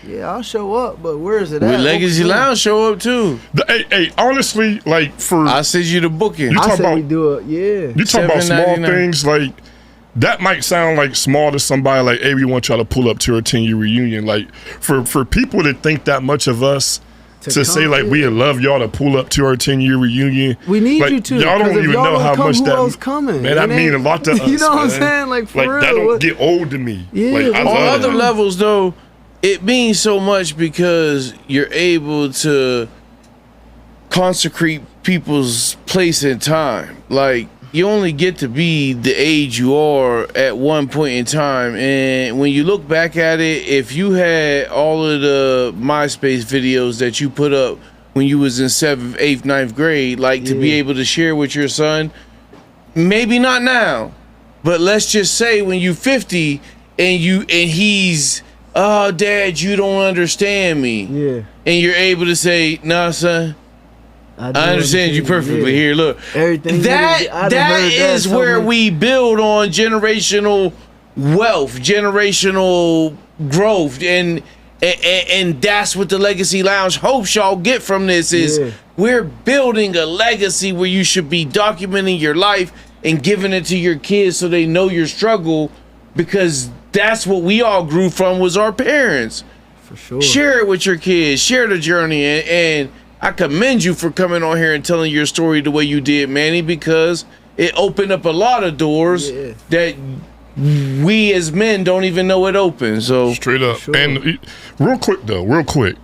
Yeah, I'll show up, but where is it at? With Legacy What we doing? Lounge show up too. Hey, honestly, like for I send you the booking. You I talk said we about- do it. Yeah. you talk about small $7.99. things like that might sound like small to somebody like, hey, we want y'all to pull up to a 10-year reunion. Like for people to think that much of us to say come, like we love y'all to pull up to our 10-year reunion. We need like, you to. Y'all 'cause don't if even y'all know don't how come, much who that else coming? Man, that It mean a ain't- lot to us. You know what I'm man. saying? Like for Like real. that don't what- get old to me. Yeah, Like, I what- On love other that. levels, though, it means so much because you're able to consecrate people's place and time. Like, you only get to be the age you are at one point in time. And when you look back at it, if you had all of the MySpace videos that you put up when you was in 7th, 8th, 9th grade, like to be Yeah. able to share with your son, maybe not now, but let's just say when you 50 and he's, oh, Dad, you don't understand me. Yeah. And you're able to say, nah, son, do I understand you perfectly. yeah. Here, look. Everything That is where we build on generational wealth, generational growth, and that's what the Legacy Lounge hopes y'all get from this is Yeah. we're building a legacy where you should be documenting your life and giving it to your kids so they know your struggle, because that's what we all grew from was our parents. for sure. Share it with your kids, share the journey, and I commend you for coming on here and telling your story the way you did, Manny, because it opened up a lot of doors Yeah. that we as men don't even know it opened. So Straight up. Sure. And real quick,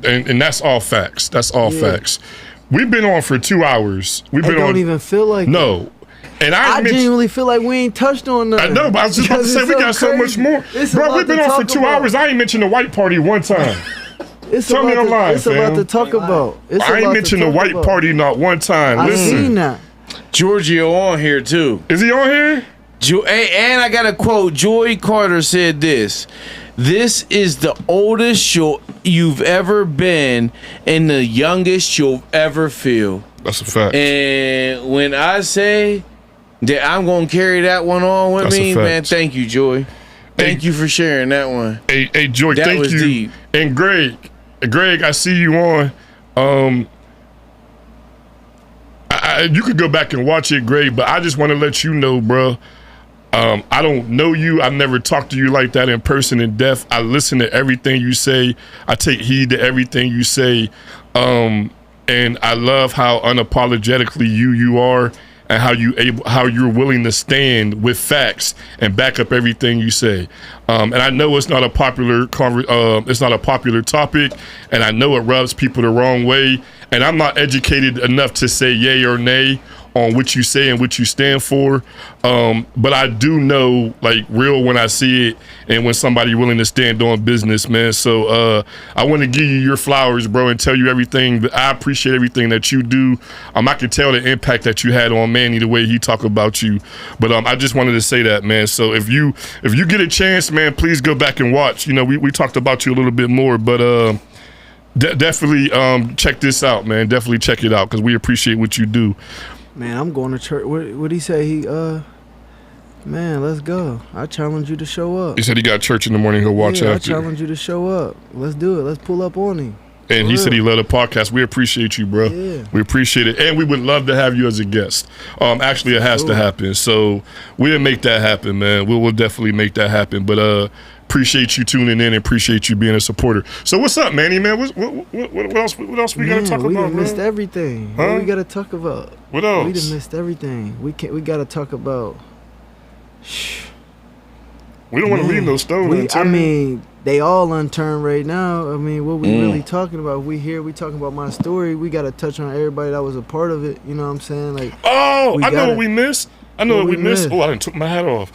and that's all facts. That's all Yeah. facts. We've been on for 2 hours. We've I been don't on. even feel like No. And I, I mentioned, genuinely feel like we ain't touched on I nothing. know, but I was just about to Because say it's we got so much crazy. more. It's a Bro, lot we've been to on for talk 2 about. hours. I ain't mentioned the white party one time. It's Tell a me lot I'm to- lying, It's a lot fam. to talk about. It's a I ain't lot to mentioned the talk white about. party not one time. I Listen. seen that. Giorgio on here too. Is he on here? And I got a quote. Joy Carter said this: "This is the oldest you've ever been, and the youngest you'll ever feel." That's a fact. And when I say that I'm gonna carry that one on with That's a me, fact. man, thank you, Joy. Thank you for sharing that one. Hey, Joy, That thank was you. deep. And Greg, I see you on. You could go back and watch it, Greg, but I just want to let you know, bro. I don't know you. I've never talked to you like that in person in depth. I listen to everything you say. I take heed to everything you say. And I love how unapologetically you are, and how you're willing to stand with facts and back up everything you say. And I know it's not a popular topic, and I know it rubs people the wrong way. And I'm not educated enough to say yay or nay on what you say and what you stand for. But I do know, like, real when I see it, and when somebody willing to stand on business, man. So I want to give you your flowers, bro, and tell you everything. But I appreciate everything that you do. I can tell the impact that you had on Manny, the way he talk about you. But I just wanted to say that, man. So if you get a chance, man, please go back and watch. You know, we talked about you a little bit more, but Definitely check this out, man. Definitely check it out because we appreciate what you do. Man, I'm going to church. What he say? Man, let's go. I challenge you to show up. He said he got church in the morning. He'll watch I after. challenge you to show up. Let's do it. Let's pull up on him. And he said he loved the podcast. We appreciate you, bro. Yeah. We appreciate it. And we would love to have you as a guest. Actually, it has to happen. So we'll make that happen, man. We'll definitely make that happen. But appreciate you tuning in and appreciate you being a supporter. So what's up, Manny, man? What else we got to talk we about, done missed everything. Huh? What we got to talk about? What else? We done missed everything. We got to talk about... We don't want to leave no stone unturned. I mean, they all unturned right now. I mean, what we really talking about? We talking about my story. We got to touch on everybody that was a part of it. You know what I'm saying? Like, I know what we missed. I know what we missed. Oh, I done took my hat off.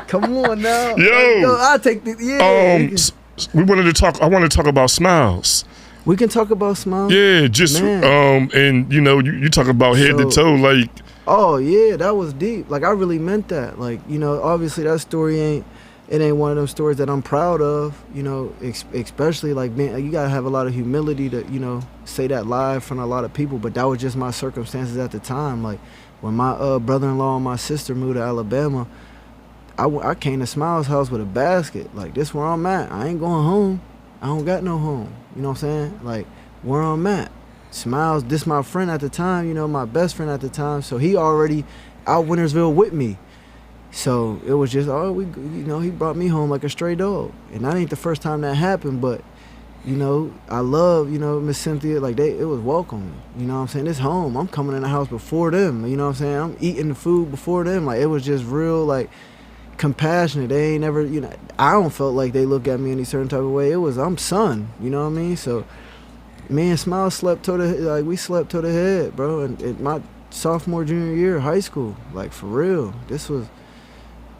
Come on now. Yo. I'll take the, we wanted to talk. I want to talk about smiles. We can talk about smiles. Yeah, just and you talk about head to toe, like. Oh yeah, that was deep. Like I really meant that. Like obviously that story ain't one of those stories that I'm proud of. Especially like being, you gotta have a lot of humility to say that live in front of a lot of people. But that was just my circumstances at the time. Like when my brother-in-law and my sister moved to Alabama, I came to Smiles' house with a basket. Like this where I'm at. I ain't going home. I don't got no home. You know what I'm saying? Like where I'm at. Smiles, this my friend at the time, my best friend at the time. So he already out Wintersville with me. So it was just, he brought me home like a stray dog. And that ain't the first time that happened, but, I love, Miss Cynthia, like it was welcome. You know what I'm saying? It's home. I'm coming in the house before them. You know what I'm saying? I'm eating the food before them. Like it was just real, like, compassionate. They ain't never, I don't felt like they look at me any certain type of way. It was, I'm son, you know what I mean? So me and Smile slept till we slept till the head, bro. And my sophomore, junior year of high school, like for real. This was,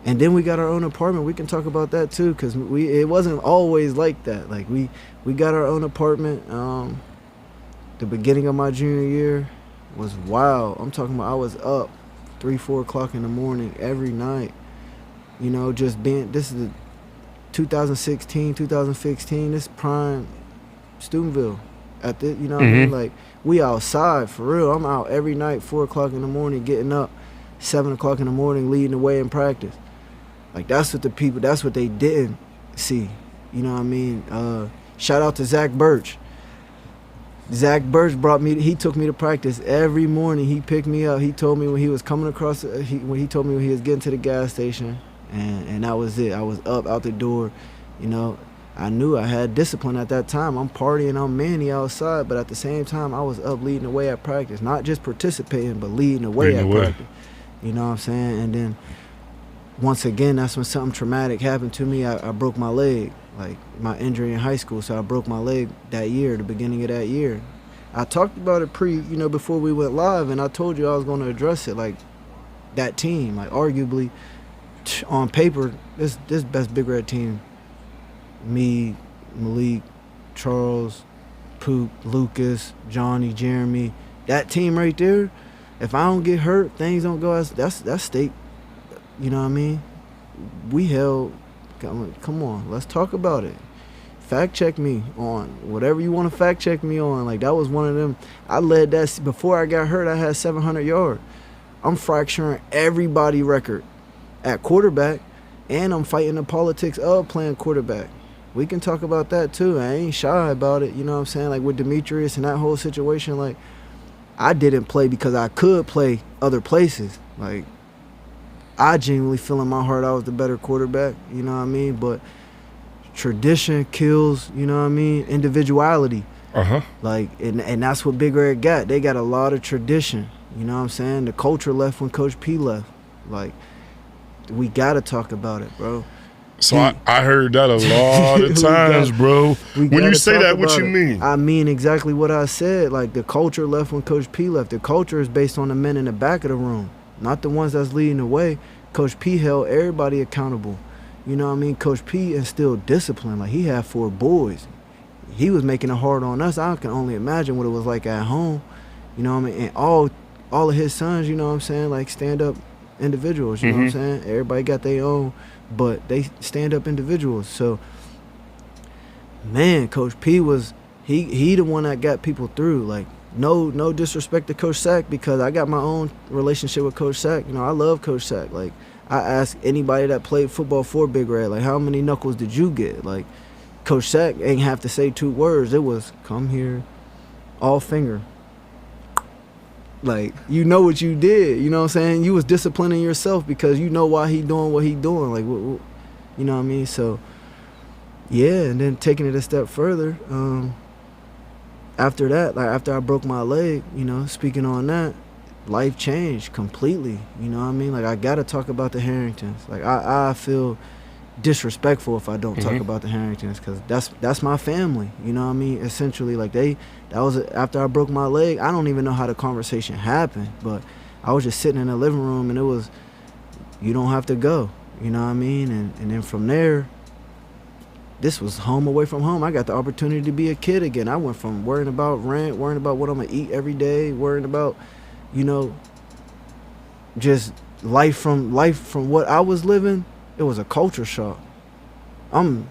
and then we got our own apartment. We can talk about that too, cause it wasn't always like that. Like we got our own apartment. The beginning of my junior year was wild. I'm talking about I was up 3-4 o'clock in the morning every night. Just being. This is the 2016, 2015. This prime Steubenville. At the, what I mean? Like, we outside, for real. I'm out every night, 4 o'clock in the morning, getting up, 7 o'clock in the morning, leading the way in practice. Like, that's what they didn't see. You know what I mean? Shout out to Zach Birch. Zach Birch he took me to practice every morning. He picked me up. He told me when he was coming across, he told me when he was getting to the gas station, and that was it. I was up, out the door, I knew I had discipline at that time. I'm partying, I'm manny outside, but at the same time, I was up leading the way at practice. Not just participating, but leading the way at practice. You know what I'm saying? And then, once again, that's when something traumatic happened to me. I broke my leg, like my injury in high school. So I broke my leg that year, the beginning of that year. I talked about it before we went live, and I told you I was going to address it. Like, that team, like arguably, on paper, this best Big Red team. Me, Malik, Charles, Poop, Lucas, Johnny, Jeremy, that team right there, if I don't get hurt, things don't go as, that's state, you know what I mean? We held, come on, let's talk about it. Fact check me on whatever you want to fact check me on. Like, that was one of them. I led that, before I got hurt, I had 700 yards. I'm fracturing everybody record at quarterback, and I'm fighting the politics of playing quarterback. We can talk about that too. I ain't shy about it, you know what I'm saying? Like with Demetrius and that whole situation, like I didn't play because I could play other places. Like I genuinely feel in my heart I was the better quarterback, you know what I mean? But tradition kills, you know what I mean, individuality. Like and that's what Big Red got. They got a lot of tradition, you know what I'm saying? The culture left when Coach P left. Like we gotta talk about it, bro. So I heard that a lot of times, bro. When you say that, what you mean? I mean exactly what I said. Like, the culture left when Coach P left. The culture is based on the men in the back of the room, not the ones that's leading the way. Coach P held everybody accountable. You know what I mean? Coach P instilled discipline. Like, he had 4 boys. He was making it hard on us. I can only imagine what it was like at home. You know what I mean? And all of his sons, you know what I'm saying, like stand-up individuals. You know what I'm saying? Everybody got their own, but they stand-up individuals. So man, Coach P was he the one that got people through. Like, no disrespect to Coach Sack, because I got my own relationship with Coach Sack. You know, I love Coach Sack. Like, I ask anybody that played football for Big Red, like, how many knuckles did you get? Like, Coach Sack ain't have to say 2 words. It was, come here, all finger. Like, you know what you did. You know what I'm saying? You was disciplining yourself because you know why he doing what he doing. Like, you know what I mean? So, yeah, and then taking it a step further, after that, like, after I broke my leg, you know, speaking on that, life changed completely. You know what I mean? Like, I got to talk about the Harringtons. Like, I feel disrespectful if I don't talk about the Harringtons, because that's my family. You know what I mean? Essentially, like, that was after I broke my leg. I don't even know how the conversation happened, but I was just sitting in the living room, and it was, you don't have to go. You know what I mean? And then from there, this was home away from home. I got the opportunity to be a kid again. I went from worrying about rent, worrying about what I'm gonna eat every day, worrying about, you know, just life from what I was living. It was a culture shock. I'm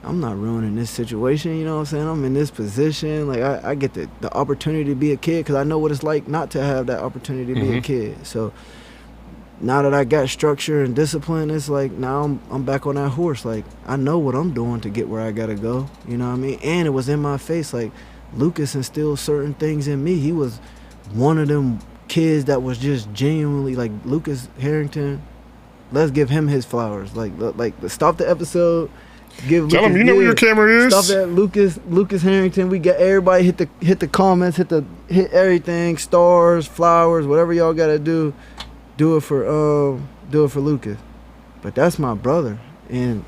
not ruining this situation, you know what I'm saying? I'm in this position. Like, I get the opportunity to be a kid, because I know what it's like not to have that opportunity to be a kid. So now that I got structure and discipline, it's like, now I'm back on that horse. Like, I know what I'm doing to get where I gotta go, you know what I mean? And it was in my face. Like, Lucas instilled certain things in me. He was one of them kids that was just genuinely, like, Lucas Harrington, let's give him his flowers. Like stop the episode. Give Tell Lucas, him, you know where your camera is. Stop that, Lucas Harrington. We got everybody hit the comments, hit everything, stars, flowers, whatever y'all gotta do. Do it for Lucas. But that's my brother, and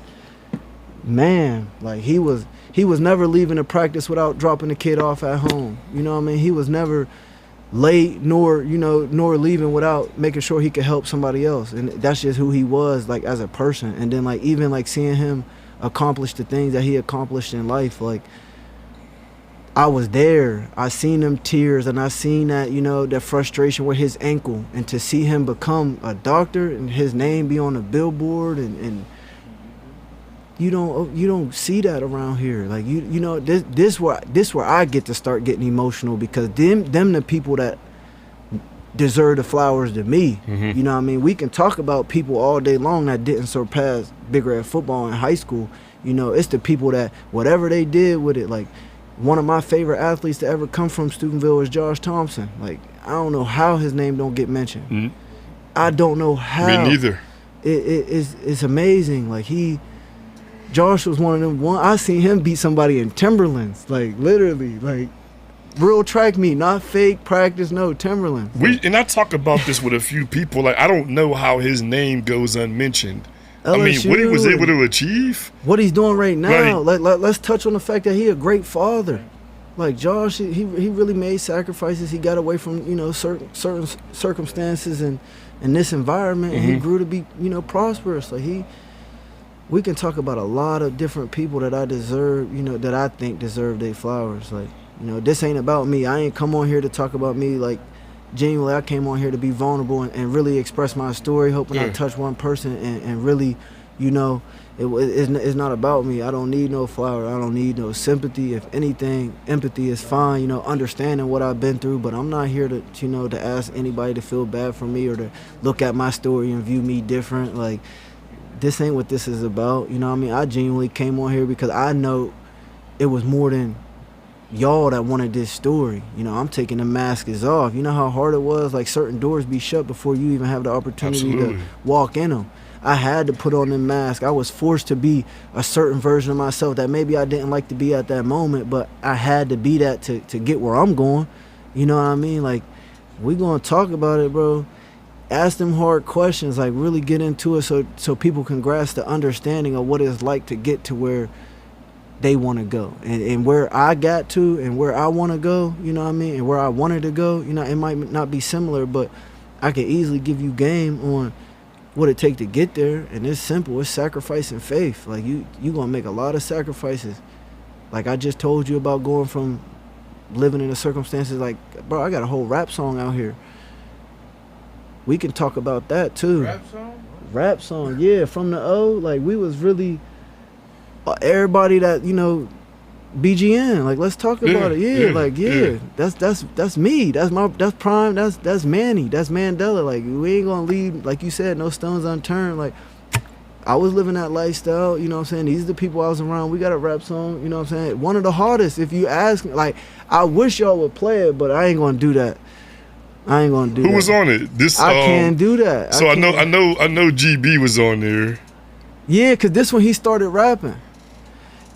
man, like, he was never leaving a practice without dropping the kid off at home. You know what I mean? He was never late nor leaving without making sure he could help somebody else. And that's just who he was, like, as a person. And then, like, even like seeing him accomplish the things that he accomplished in life, like, I was there. I seen them tears, and I seen that, you know, that frustration with his ankle, and to see him become a doctor and his name be on a billboard, and you don't see that around here. Like, you know, this where I get to start getting emotional, because them the people that deserve the flowers to me. You know what I mean? We can talk about people all day long that didn't surpass Big Red football in high school. You know, it's the people that whatever they did with it. Like, one of my favorite athletes to ever come from Steubenville is Josh Thompson. Like, I don't know how his name don't get mentioned. I don't know how. Me neither. It's amazing. Like, Josh was one of them. I seen him beat somebody in Timberlands. Like, literally, like, real track meet, not fake practice. No, Timberlands. And I talk about this with a few people. Like, I don't know how his name goes unmentioned. LSU, I mean, what he was able to achieve, what he's doing right now. Let's touch on the fact that he a great father. Like, Josh, he really made sacrifices. He got away from, you know, certain circumstances and in this environment, and he grew to be, you know, prosperous. Like, we can talk about a lot of different people that I deserve, you know, that I think deserve their flowers. Like, you know, this ain't about me. I ain't come on here to talk about me. Like, genuinely, I came on here to be vulnerable and really express my story, hoping I touch one person and really, you know, it's not about me. I don't need no flower. I don't need no sympathy. If anything, empathy is fine, you know, understanding what I've been through, but I'm not here to, you know, to ask anybody to feel bad for me or to look at my story and view me different. Like, this ain't what this is about, you know what I mean? I genuinely came on here because I know it was more than y'all that wanted this story. You know, I'm taking the masks off. You know how hard it was? Like, certain doors be shut before you even have the opportunity to walk in them. I had to put on the mask. I was forced to be a certain version of myself that maybe I didn't like to be at that moment, but I had to be that to get where I'm going. You know what I mean? Like, we gonna talk about it, bro. Ask them hard questions, like, really get into it so people can grasp the understanding of what it's like to get to where they want to go, and where I got to and where I want to go, you know what I mean, and where I wanted to go. You know, it might not be similar, but I could easily give you game on what it take to get there, and it's simple. It's sacrifice and faith. Like, you gonna make a lot of sacrifices. Like, I just told you about going from living in the circumstances. Like, bro, I got a whole rap song out here. We can talk about that too. Rap song, yeah, from the O. Like, we was really everybody that, you know, BGN, like let's talk about it. Yeah. That's me. That's Prime. That's Manny. That's Mandela. Like we ain't gonna leave, like you said, no stones unturned. Like I was living that lifestyle, you know what I'm saying? These are the people I was around. We got a rap song, you know what I'm saying? One of the hardest, if you ask me, like I wish y'all would play it, but I ain't gonna do that. I ain't gonna do that. Who was on it? This I can't do that. So I know GB was on there. Yeah, cause this one he started rapping.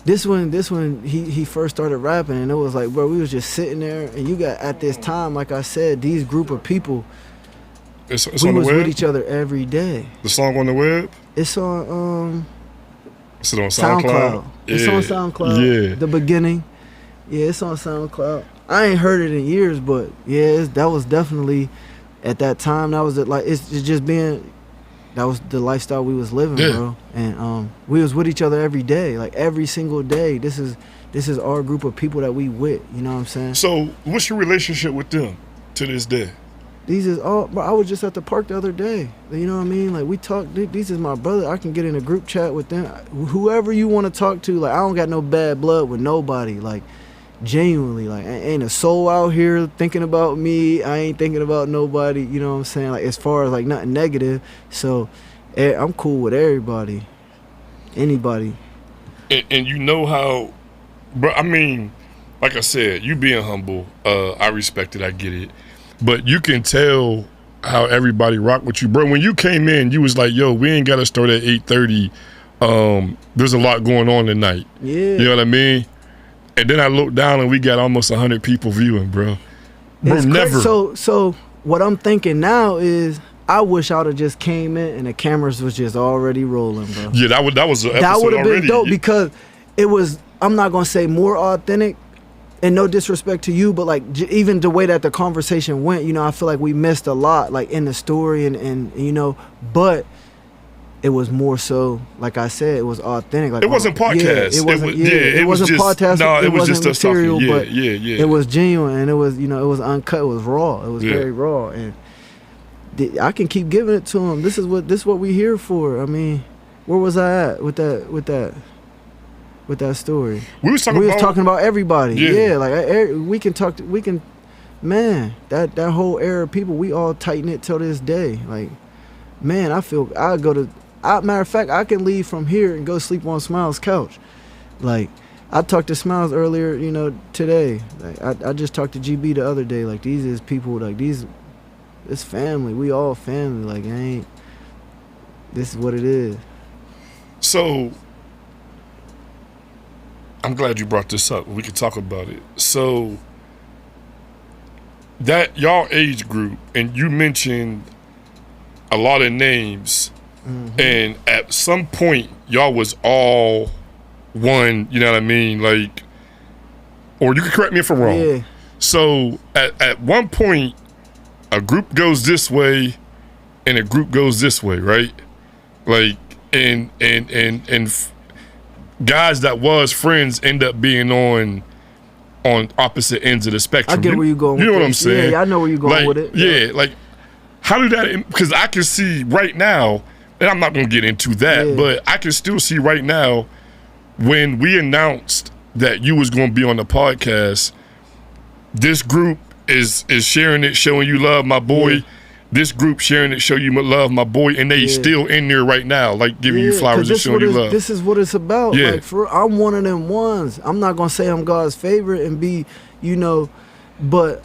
This one he first started rapping, and it was like, bro, we was just sitting there, and you got at this time, like I said, these group of people. It's we on the was web? with each other every day. The song on the web? It's on Is it on SoundCloud? It's on SoundCloud. Yeah. The beginning. Yeah, it's on SoundCloud. I ain't heard it in years, but yeah, that was definitely at that time. That was it. Like it's just being. That was the lifestyle we was living, bro. And we was with each other every day, like every single day. This is our group of people that we with. You know what I'm saying? So, what's your relationship with them to this day? These is all. Bro, I was just at the park the other day. You know what I mean? Like we talk. These is my brother. I can get in a group chat with them. Whoever you want to talk to. Like I don't got no bad blood with nobody. Like genuinely, like ain't a soul out here thinking about me. I ain't thinking about nobody. You know what I'm saying? Like as far as like nothing negative. So I'm cool with everybody, anybody. And you know how, bro. I mean, like I said, you being humble. I respect it. I get it. But you can tell how everybody rock with you, bro. When you came in, you was like, "Yo, we ain't got to start at 8:30. There's a lot going on tonight." Yeah. You know what I mean? And then I looked down and we got almost 100 people viewing, bro. Bro, never. So what I'm thinking now is I wish I would have just came in and the cameras was just already rolling, bro. Yeah, that was an episode that would have been already. dope because it was. I'm not gonna say more authentic. And no disrespect to you, but like even the way that the conversation went, you know, I feel like we missed a lot, like in the story, and you know, but it was more so, like I said, it was authentic. Like it wasn't podcast. Yeah, it wasn't just, podcast. No, it was wasn't just us talking. material, but Yeah. it was genuine, and it was, you know, it was uncut. It was raw. It was very raw, and I can keep giving it to him. This is what we here for. I mean, where was I at with that story? We was talking about everybody. Yeah, like we can, man, that whole era of people, we all tighten it till this day. Like, man, matter of fact, I can leave from here and go sleep on Smiles' couch. Like, I talked to Smiles earlier, you know, today. Like, I just talked to GB the other day. Like, these is people, like, it's family. We all family. Like, this is what it is. So, I'm glad you brought this up. We could talk about it. So, that y'all age group, and you mentioned a lot of names, and at some point, y'all was all one, you know what I mean? Like, or you can correct me if I'm wrong. Yeah. So, at one point, a group goes this way, and a group goes this way, right? Like, and guys that was friends end up being on opposite ends of the spectrum. I get where you're going. You know with what I'm this. saying? Yeah, I know where you're going with it. Yeah, like how did that? Because I can see right now, and I'm not gonna get into that, but I can still see right now when we announced that you was gonna be on the podcast. This group is sharing it, showing you love, my boy. Yeah. This group sharing it, show you love, my boy, and they still in there right now, like giving you flowers and showing you love. This is what it's about. Yeah. Like I'm one of them ones. I'm not gonna say I'm God's favorite and be, you know, but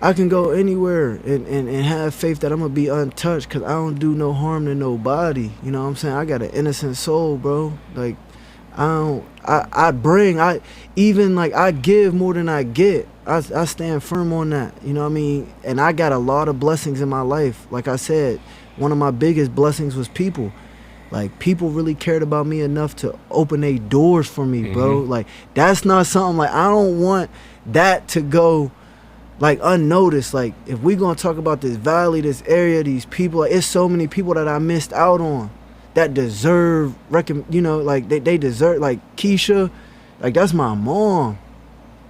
I can go anywhere and have faith that I'm gonna be untouched because I don't do no harm to nobody. You know what I'm saying? I got an innocent soul, bro. Like I give more than I get. I stand firm on that, you know what I mean? And I got a lot of blessings in my life. Like I said, one of my biggest blessings was people. Like, people really cared about me enough to open their doors for me, bro. Like, that's not something, like, I don't want that to go, like, unnoticed. Like, if we gonna talk about this valley, this area, these people, like, it's so many people that I missed out on that deserve, you know, like, they deserve, like, Keisha, like, that's my mom.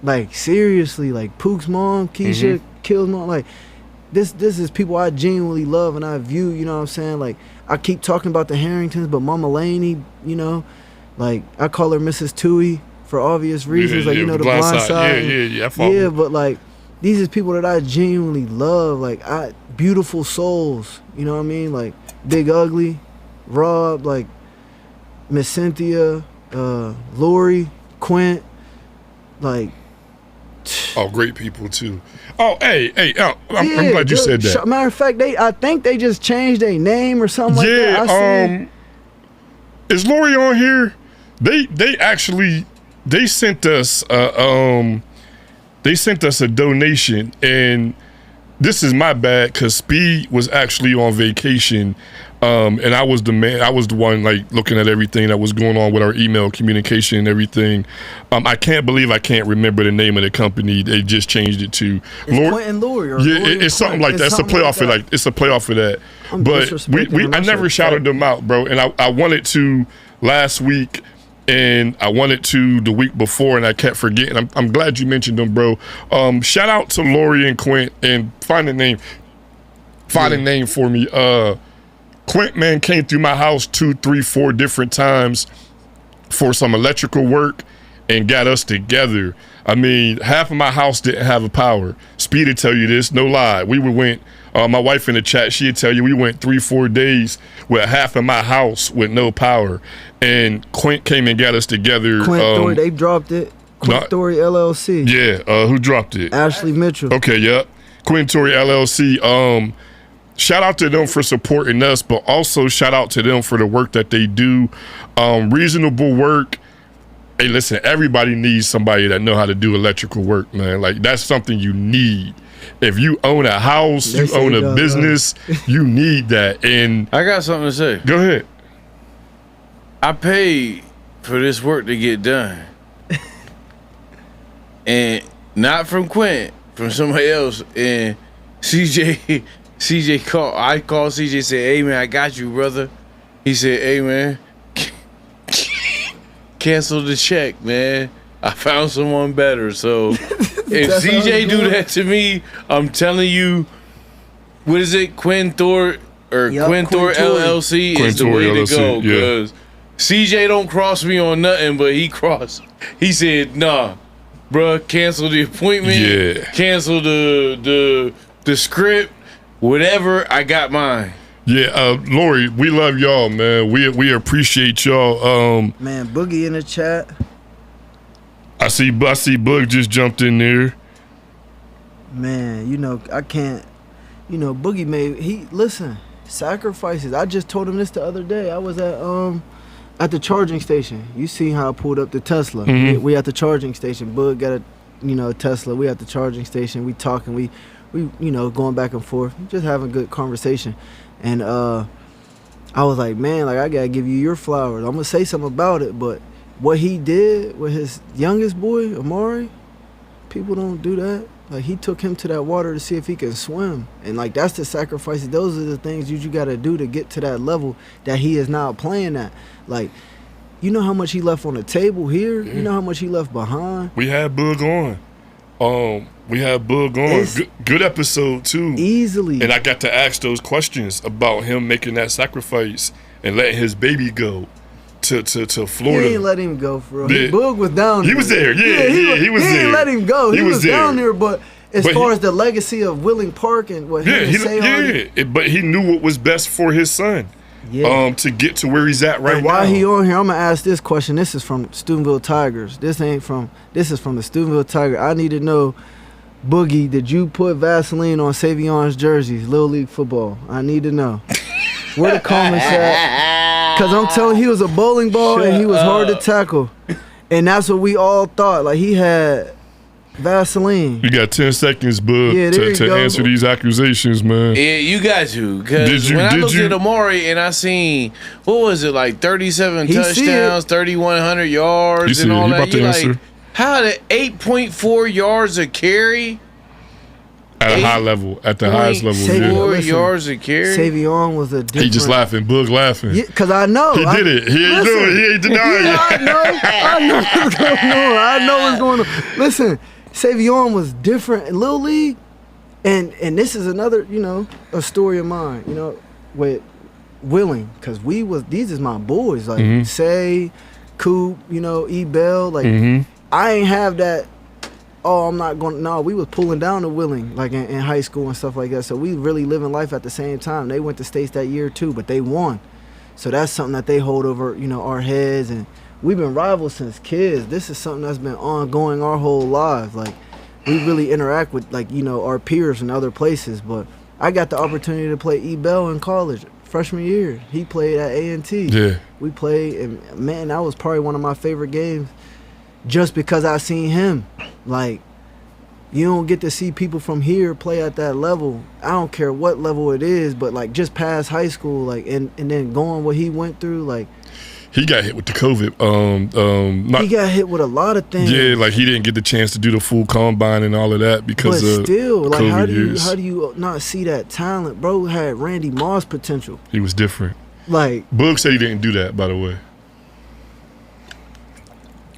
Like, seriously, like, Pook's mom, Keisha, Kill's mom, like, this is people I genuinely love and I view, you know what I'm saying? Like, I keep talking about the Harringtons, but Mama Laney, you know, like, I call her Mrs. Tui for obvious reasons, like, you know, the blind side. Yeah, I follow. But like, these is people that I genuinely love. Like, beautiful souls. You know what I mean? Like Big Ugly, Rob, like Miss Cynthia, Lori, Quint, like. Oh, great people too. Oh, hey, I'm glad you said that. Matter of fact, I think they just changed their name or something like that. Yeah, is Lori on here? They actually sent us a donation, and this is my bad because Speed was actually on vacation. And I was the one like looking at everything that was going on with our email communication and everything. I can't believe I can't remember the name of the company. They just changed it to Quint and Lori. It's something like that. It's a playoff for like it's a playoff for that. But I never shouted them out, bro. And I wanted to last week, and I wanted to the week before, and I kept forgetting. I'm glad you mentioned them, bro. Shout out to Lori and Quint, and find a name for me. Quint, man, came through my house 2, 3, 4 different times for some electrical work and got us together. I mean, half of my house didn't have a power. Speed would tell you this, no lie. We went, my wife in the chat, she'd tell you we went 3, 4 days with half of my house with no power. And Quint came and got us together. Quint Story, they dropped it. Quint Story LLC. Yeah, who dropped it? Ashley Mitchell. Okay, yep. Quint Story LLC. Shout out to them for supporting us, but also shout out to them for the work that they do. Reasonable work. Hey, listen, everybody needs somebody that know how to do electrical work, man. Like, that's something you need. If you own a house, you own a business, you need that. And I got something to say. Go ahead. I paid for this work to get done. And not from Quint, from somebody else. And CJ called. I called CJ, said, "Hey man, I got you, brother." He said, "Hey man, cancel the check, man. I found someone better." So if CJ do that to me, I'm telling you, what is it? Quintor LLC is the way to go, because CJ don't cross me on nothing, but he said, "Nah, bruh, cancel the appointment, cancel the script." Whatever, I got mine. Yeah, Lori, we love y'all, man. We appreciate y'all. Man, Boogie in the chat. I see Boog just jumped in there. Man, you know, I can't. You know, Boogie listen, sacrifices. I just told him this the other day. I was at the charging station. You see how I pulled up the Tesla. Mm-hmm. We at the charging station. Boog got a Tesla. We at the charging station. We talking. We going back and forth, just having a good conversation. And I was like, man, like, I gotta give you your flowers. I'm gonna say something about it, but what he did with his youngest boy, Amari, people don't do that. Like, he took him to that water to see if he can swim. And like, that's the sacrifices. Those are the things you gotta do to get to that level that he is now playing at. Like, you know how much he left on the table here? Yeah. You know how much he left behind? We had Boog on. We had Boog on. Good episode too. Easily. And I got to ask those questions about him making that sacrifice and letting his baby go to Florida. He ain't let him go, for real. Boog was down there. He was there. He was there. He didn't let him go. He was down there, but as far as the legacy of Willing Park and what but he knew what was best for his son. Yeah. To get to where he's at right now. While he on here, I'm gonna ask this question. This is from Steubenville Tigers. This is from the Steubenville Tigers. I need to know, Boogie, did you put Vaseline on Savion's jerseys, Little League football? I need to know. Where the comments at? Because I'm telling you, he was a bowling ball and he was hard to tackle. And that's what we all thought. Like, he had Vaseline. You got 10 seconds, bud, to answer these accusations, man. Yeah, you got to. Because when I looked at Amari and I seen, what was it, like 37 touchdowns, 3,100 yards and all that, you're like, how the 8.4 yards a carry? At a high level, at the highest level. 4 yards a carry? Savion was a different... He just laughing, Boog laughing. Yeah, because I know. He did it. He ain't doing it. He ain't denying it. I know what's going on. Listen, Savion was different in Little League, and this is another, a story of mine, with Willing, because these is my boys, like Say, Coop, you know, E-Bell. Like, I ain't have that. Oh, I'm not going. No, we was pulling down the Willing, like in high school and stuff like that. So we really living life at the same time. They went to states that year too, but they won. So that's something that they hold over, you know, our heads. And we've been rivals since kids. This is something that's been ongoing our whole lives. Like, we really interact with, like, you know, our peers in other places. But I got the opportunity to play E-Bell in college, freshman year. He played at A&T. Yeah. We played, and man, that was probably one of my favorite games just because I seen him. Like, you don't get to see people from here play at that level. I don't care what level it is, but like just past high school, like, and then going what he went through, like. He got hit with the COVID. He got hit with a lot of things. Yeah, like he didn't get the chance to do the full combine and all of that because of still, like, COVID how do you not see that talent? Bro had Randy Moss potential. He was different. Like, Boog said he didn't do that, by the way.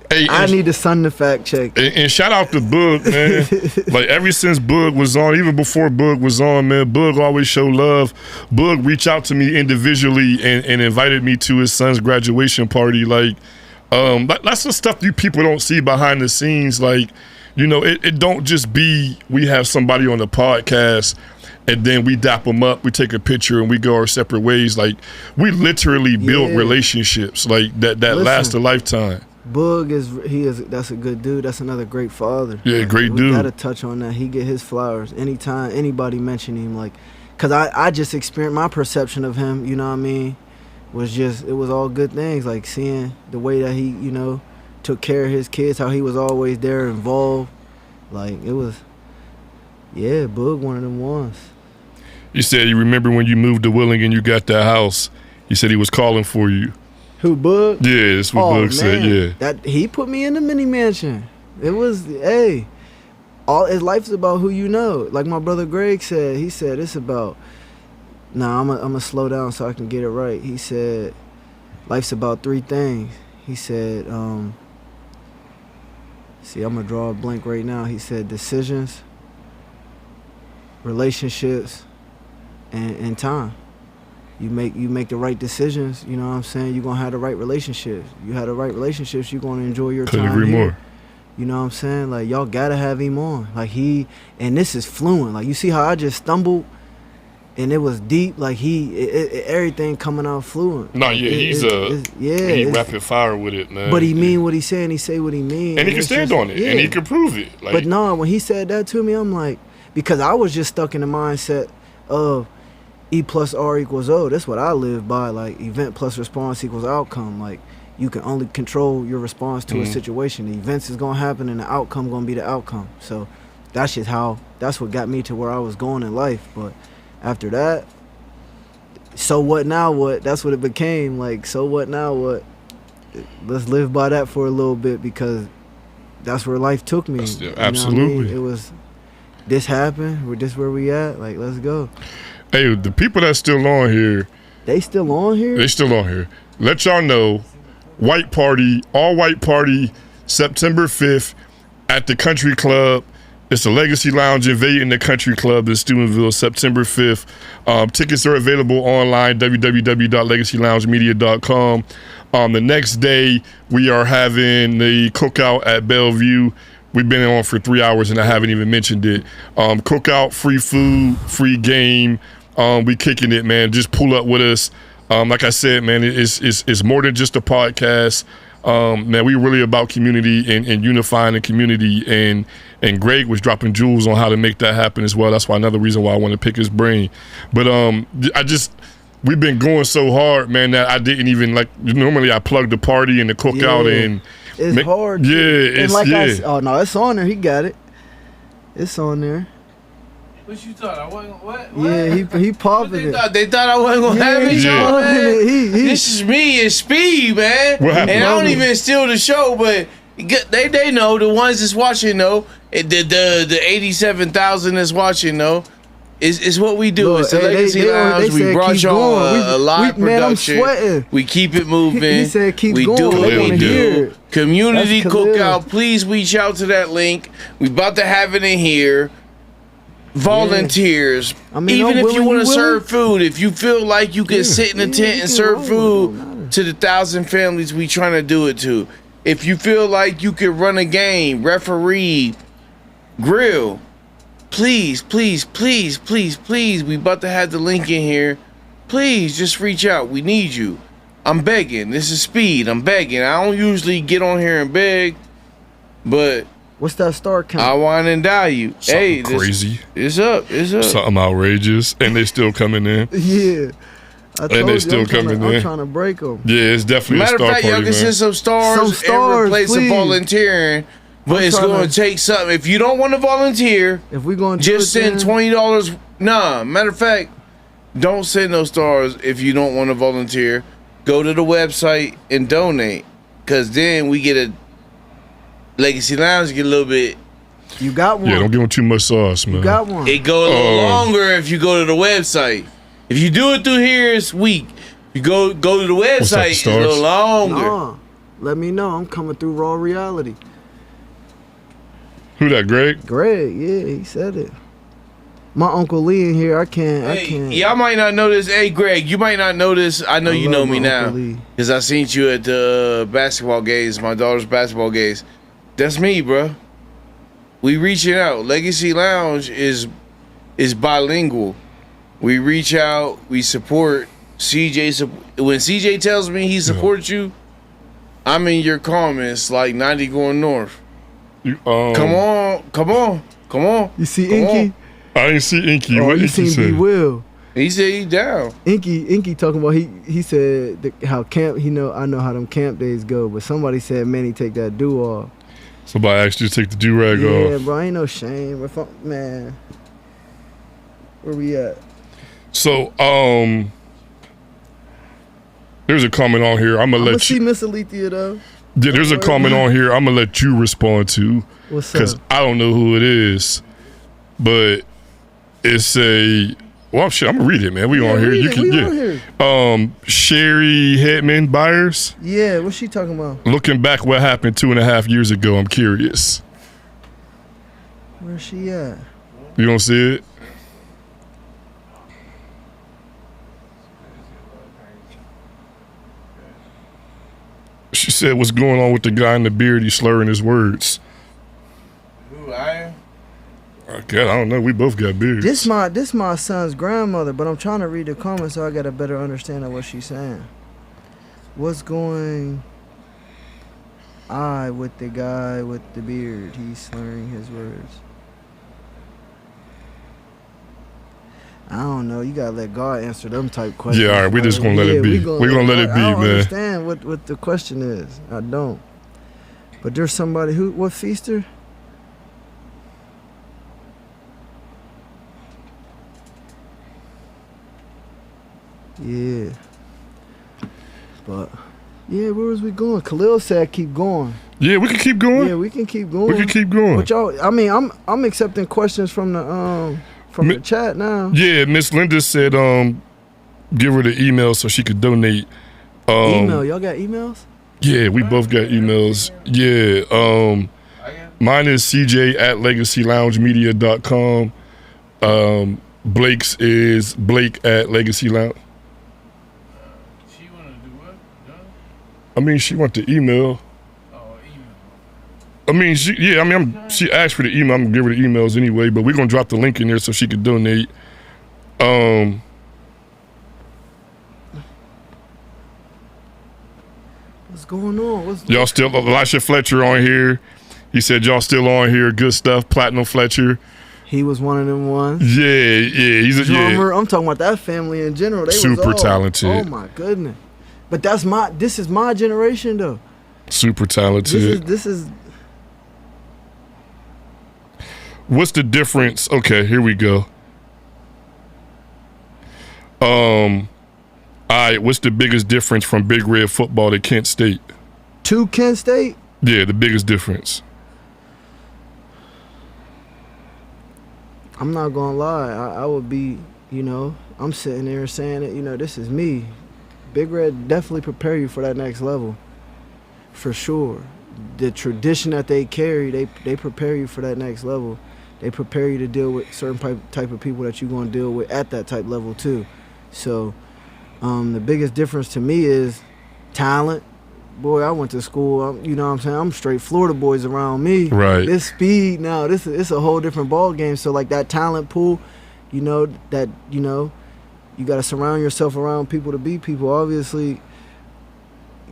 Hey, I need the Sun to fact check. And shout out to Boog, man. Like, ever since Boog was on, even before Boog was on, man, Boog always showed love. Boog reached out to me individually and invited me to his son's graduation party. Like, that's the stuff you people don't see behind the scenes. Like, you know, it don't just be we have somebody on the podcast and then we dap them up, we take a picture and we go our separate ways. Like, we literally build relationships like that last a lifetime. Boog that's a good dude. That's another great father. Yeah, great we dude. We gotta touch on that. He get his flowers anytime anybody mention him. Like, cause I just experienced my perception of him. You know what I mean? It was all good things. Like seeing the way that he, you know, took care of his kids, how he was always there, involved. Like, it was, yeah, Boog one of them ones. You said you remember when you moved to Willing and you got that house. You said he was calling for you. Who, Boog? Yeah, that's what Boog said, yeah. That he put me in the mini mansion. It was, hey, all his life's about who you know. Like my brother Greg said, he said it's about, I'm gonna slow down so I can get it right. He said, life's about three things. He said, see, I'm gonna draw a blank right now. He said decisions, relationships, and time. You make the right decisions, you know what I'm saying? You're going to have the right relationships. You have the right relationships, you're going to enjoy your time. Couldn't agree more. You know what I'm saying? Like, y'all got to have him on. Like, and this is fluent. Like, you see how I just stumbled and it was deep? Like, everything coming out fluent. No, yeah, he rapid fire with it, man. But he mean what he say and he say what he mean. And he can stand on it and he can prove it. Like, but no, when he said that to me, I'm like, because I was just stuck in the mindset of, E plus R equals O. That's what I live by. Like, event plus response equals outcome. Like, you can only control your response to a situation. The events is gonna happen and the outcome gonna be the outcome. So that's what got me to where I was going in life. But after that, so what now what? That's what it became. Like, so what now what? Let's live by that for a little bit because that's where life took me. Absolutely. You know what I mean? It was, this happened, we're this where we at, like, let's go. Hey, the people that's still on here. They still on here? They still on here. Let y'all know, white party, all white party, September 5th at the Country Club. It's a Legacy Lounge invading the Country Club in Steubenville, September 5th. Tickets are available online, www.legacyloungemedia.com. The next day, we are having the cookout at Bellevue. We've been on for 3 hours and I haven't even mentioned it. Cookout, free food, free game. We kicking it, man. Just pull up with us. Like I said, man, it's more than just a podcast. Man, we really about community and unifying the community. And Greg was dropping jewels on how to make that happen as well. That's why another reason why I want to pick his brain. But we've been going so hard, man, that I didn't even, like, normally I plug the party and the cookout and it's hard. Yeah, it's like oh no, it's on there. He got it. It's on there. What you thought? I wasn't what? Yeah, he popping it. They thought I wasn't gonna have it, man. This is me and Speed, man. And I don't even steal the show, but they know, the ones that's watching know. The 87,000 that's watching know. It's what we do. It's the Legacy Lounge. We brought y'all a live production. Man, I'm sweating. We keep it moving. He said keep we going. do what we do. Community cookout. Please reach out to that link. We about to have it in here. Volunteers. I mean, even if you want to serve food, if you feel like you can sit in a tent and serve food, to the 1,000 families we trying to do it to. If you feel like you could run a game, referee, grill, please, please, please, please, please, we about to have the link in here. Please just reach out. We need you. I'm begging. This is speed. I'm begging. I don't usually get on here and beg, but What's that star count? I wine and die you. Something crazy. It's up. It's up. Something outrageous, and they still coming in. Yeah. I told they you, still coming in. I'm trying to break them. Yeah, it's definitely Matter a star of fact, party, y'all can man. send some stars and replace the please. volunteering. But it's trying going to- to take something. If you don't want to volunteer, If we going to just send $20. Nah, matter of fact, don't send no stars if you don't want to volunteer. Go to the website and donate, because then we get a Legacy Lounge get a little bit. You got one. Yeah, don't give them too much sauce, man. You got one. It go a little longer if you go to the website. If you do it through here, it's weak. If you go to the What's that, website, it's a little stars? longer. Nah, let me know. I'm coming through raw reality. Who that, Greg? Greg, yeah, he said it. My Uncle Lee in here. I can't. Y'all might not know this. Hey, Greg, you might not know this. I know you know love me my now Uncle Lee. because I seen you at the basketball games, my daughter's basketball games. That's me, bro. We reaching out. Legacy Lounge is bilingual. We reach out. We support CJ. When CJ tells me he supports you, I'm in your comments like 90 going north. You, Come on. You see Come Inky? on. I didn't see Inky. Oh, What you Inky seen say? B Will? He said he down. Inky talking about he said how camp I know how them camp days go, but somebody said Manny take that do off. Somebody asked you to take the do-rag Yeah, off. bro, ain't no shame. Man, where we at? So, there's a comment on here. I'm gonna I'm gonna let see you. Miss Alethea though. Yeah, there's a comment on here. I'm gonna let you respond to What's because up? I don't know who it is, but it's a. Well, shit, I'm gonna read it, man. We on here. read You it. can, We yeah. on here. Sherry Hetman Byers. Yeah, what's she talking about? Looking back, what happened 2.5 years ago? I'm curious. Where's she at? You don't see it? She said, "What's going on with the guy in the beard? He's slurring his words." Who I am? I guess I don't know. We both got beards. This my son's grandmother, but I'm trying to read the comments so I got a better understanding of what she's saying. What's going on with the guy with the beard? He's slurring his words. I don't know. You gotta let God answer them type questions. Yeah, all right. We just gonna let it be. We're gonna let it be, I don't man. understand what the question is. I don't. But there's somebody what feaster? Yeah. But yeah, where was we going? Khalil said keep going. Yeah, we can keep going. Yeah, we can keep going. We can keep going. But y'all, I mean, I'm accepting questions from the chat now. Yeah, Miss Linda said, give her the email so she could donate. Email, y'all got emails? Yeah, we both got emails. Yeah, mine is cj@legacyloungemedia.com. Blake's is blake@legacylounge. She wanna do what? No? I mean, she want the email. Oh, email. I mean, she asked for the email. I'm gonna give her the emails anyway, but we're gonna drop the link in there so she could donate. What's going on? Y'all still Elisha Fletcher on here. He said y'all still on here. Good stuff. Platinum Fletcher. He was one of them ones. Yeah, he's a Drummer. I'm talking about that family in general. They super was all, talented. Oh my goodness. But this is my generation though. Super talented. This is What's the difference? Okay, here we go. All right, what's the biggest difference from Big Red football to Kent State? to Kent State. Yeah, the biggest difference. I'm not gonna lie, I would be, I'm sitting there saying that, this is me. Big Red definitely prepare you for that next level, for sure. The tradition that they carry, they prepare you for that next level. They prepare you to deal with certain type of people that you're gonna deal with at that type level too. So, the biggest difference to me is talent. Boy, I went to school. You know what I'm saying? I'm straight Florida boys around me. Right. This speed now, it's a whole different ball game. So like that talent pool, you know, you got to surround yourself around people to be people. Obviously,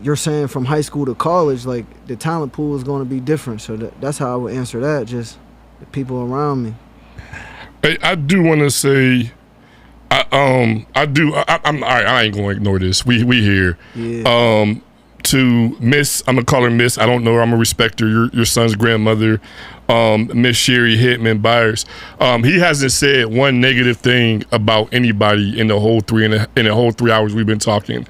you're saying from high school to college, like the talent pool is going to be different. So that's how I would answer that. Just the people around me. Hey, I do want to say, I ain't going to ignore this. We here. Yeah. To Miss, I'm gonna call her Miss. I don't know her. I'm gonna respect her. Your son's grandmother, Miss Sherry Hitman Byers. He hasn't said one negative thing about anybody in the whole 3 hours we've been talking.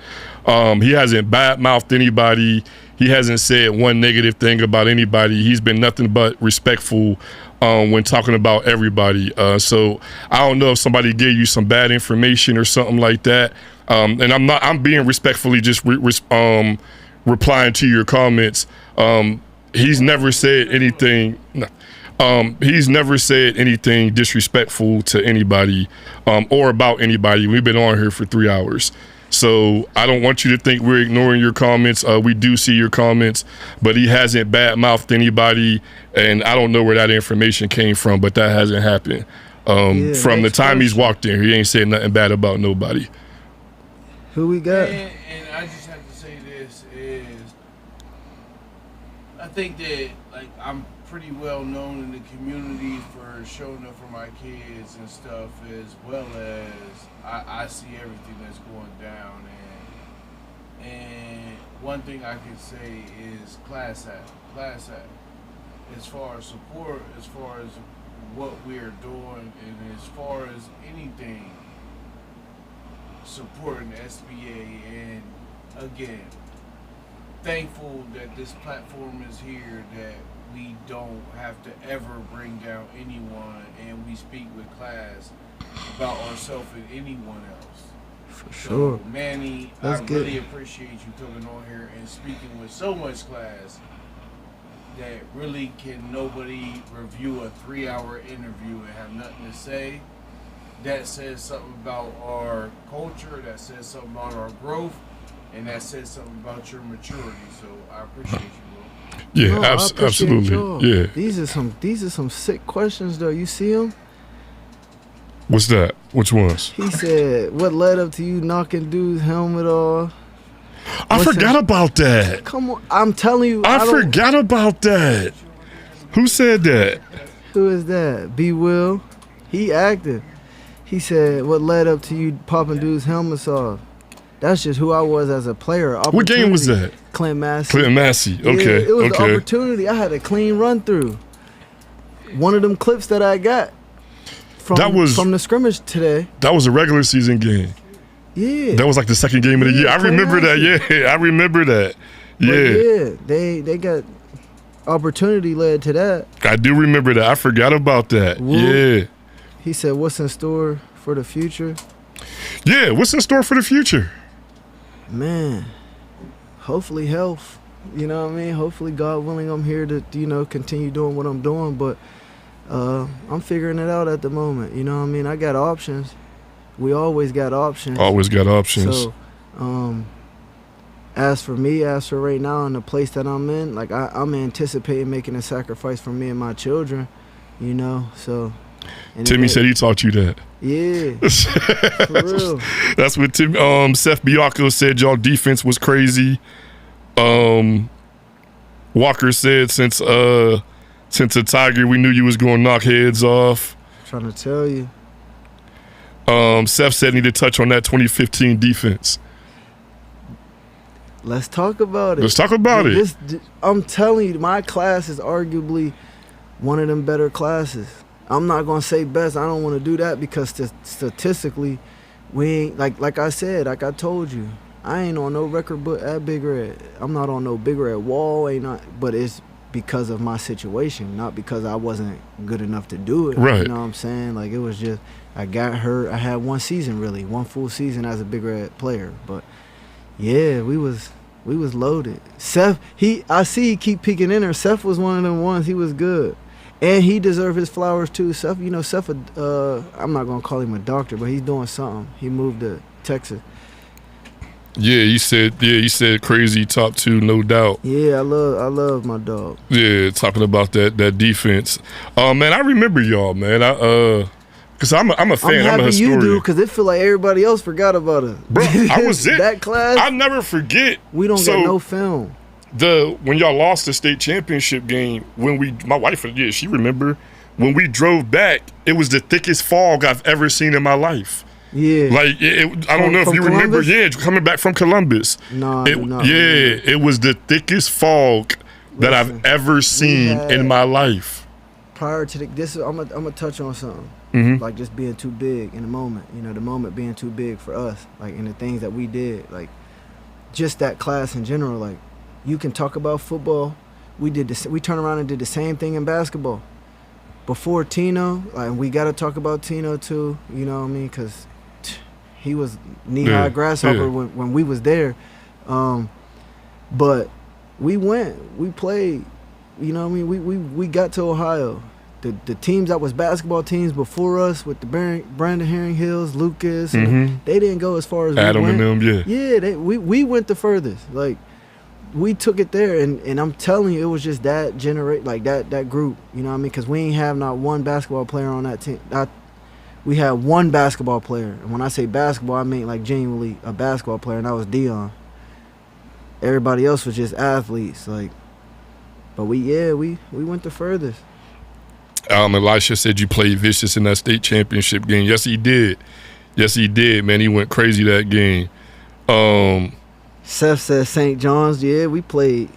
He hasn't badmouthed anybody. He hasn't said one negative thing about anybody.'s been nothing but respectful when talking about everybody. So I don't know if somebody gave you some bad information or something like that. And I'm being respectfully just replying to your comments. He's never said anything. He's never said anything disrespectful to anybody or about anybody. We've been on here for 3 hours. So I don't want you to think we're ignoring your comments. We do see your comments, but he hasn't badmouthed anybody, and I don't know where that information came from, but that hasn't happened. From the time he's walked in, he ain't said nothing bad about nobody. Who we got? And I just have to say this is, I think that like I'm pretty well known in the community for showing up for my kids and stuff, as well as I see everything that's going down, and one thing I can say is class act. As far as support, as far as what we're doing, and as far as anything supporting the SBA, and again, thankful that this platform is here, that we don't have to ever bring down anyone, and we speak with class about ourselves and anyone else. For sure. So, Manny, That's I good. really appreciate you coming on here and speaking with so much class that really can nobody review a 3-hour interview and have nothing to say. That says something about our culture, that says something about our growth, and that says something about your maturity. So I appreciate you, bro. Yeah, No, I appreciate absolutely. y'all. Yeah. These are some sick questions though. You see them? What's that? Which ones? He said, "What led up to you knocking dude's helmet off?" I What's forgot about that. Come on, I'm telling you. I don't- forgot about that. Who said that? Who is that? B. Will. He acted. He said, "What led up to you popping dude's helmets off?" That's just who I was as a player. What game was that? Clint Massey. Clinton Massey. Okay. Yeah, it was okay. an opportunity. I had a clean run through. One of them clips that I got from the scrimmage today. That was a regular season game. Yeah. That was like the second game of the year. I Clint remember that. Massey. Yeah, I remember that. But Yeah. they got opportunity led to that. I do remember that. I forgot about that. Woo. Yeah. He said, "What's in store for the future?" Yeah, what's in store for the future? Man, hopefully health. You know what I mean? Hopefully, God willing, I'm here to, continue doing what I'm doing. But I'm figuring it out at the moment. You know what I mean? I got options. We always got options. Always got options. So, as for me, as for right now in the place that I'm in, like I'm anticipating making a sacrifice for me and my children, so. And Timmy said he taught you that. Yeah, for real. That's what Seth Bianco said. Y'all defense was crazy. Walker said since a Tiger, we knew you was going to knock heads off. Trying to tell you. Seth said need to touch on that 2015 defense. Let's talk about it. Let's talk about it. I'm telling you, my class is arguably one of them better classes. I'm not gonna say best. I don't want to do that because statistically, we ain't like I said, like I told you, I ain't on no record book at Big Red. I'm not on no Big Red wall. But it's because of my situation, not because I wasn't good enough to do it. Right. You know what I'm saying? Like it was just I got hurt. I had one full season as a Big Red player. But yeah, we was loaded. Seth, I see he keep peeking in there. Seth was one of them ones. He was good. And he deserved his flowers too. Seth, Seth, I'm not gonna call him a doctor, but he's doing something. He moved to Texas. Yeah, you said crazy top 2, no doubt. Yeah, I love my dog. Yeah, talking about that defense. Man, I remember y'all, man. Cause I'm a fan. I'm I'm a happy historian. you do, cause it feel like everybody else forgot about it. Bro, I was it. That class. I'll never forget. We don't get no film. When y'all lost the state championship game, my wife, she remember when we drove back. It was the thickest fog I've ever seen in my life. Yeah. Like I don't know if you remember. Columbus? Yeah, coming back from Columbus. No, it was the thickest fog that I've ever seen in my life. Prior to this, I'm gonna touch on something. Like just being too big in the moment. You know, the moment being too big for us. Like in the things that we did. Like just that class in general. Like you can talk about football. We turned around and did the same thing in basketball. Before Tino, like we gotta talk about Tino too. You know what I mean? Cause he was knee-high grasshopper when we was there. But we played, you know what I mean? We got to Ohio. The teams that was basketball teams before us with the Brandon Herring Hills, Lucas, and they didn't go as far as Adam we went. and them, Yeah, we went the furthest. Like, we took it there, and I'm telling you, it was just that that group, you know what I mean? Because we ain't have not one basketball player on that team. We had one basketball player, and when I say basketball, I mean like genuinely a basketball player, and that was Dion. Everybody else was just athletes, like. But we went the furthest. Elisha said you played vicious in that state championship game. Yes, he did. Man, he went crazy that game. Seth said St. John's. Yeah, we played.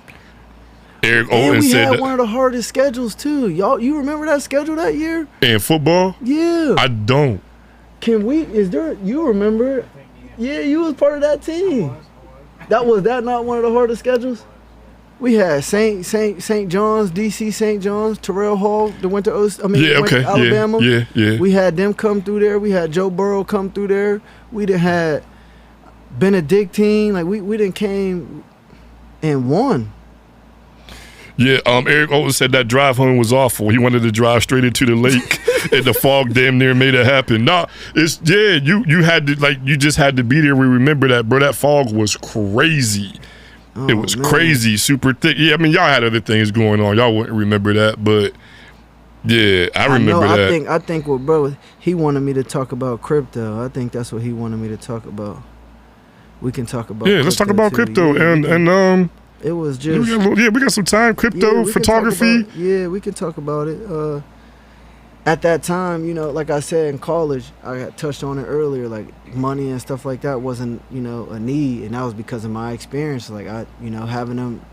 Eric And Owen we said had one of the hardest schedules too. You remember that schedule that year? in football. Yeah. I don't. You remember? Yeah, you was part of that team. Was that not one of the hardest schedules? We had St. John's, DC St. John's, Terrell Hall, that went to Alabama. Yeah. We had them come through there. We had Joe Burrow come through there. We done had Benedictine. Like we done came and won. Yeah, Eric Olsen said that drive home was awful. He wanted to drive straight into the lake, and the fog damn near made it happen. Nah, you had to you just had to be there. We remember that, bro. That fog was crazy. Oh, it was man. crazy, super thick. Yeah, I mean y'all had other things going on. Y'all wouldn't remember that, but yeah, I remember that. I think what bro, he wanted me to talk about crypto. I think that's what he wanted me to talk about. We can talk about. Yeah, let's talk about too. crypto and it was just we got some time. Crypto, photography. We can talk about it. At that time, like I said in college, I got touched on it earlier. Like money and stuff like that wasn't, a need, and that was because of my experience. Like having them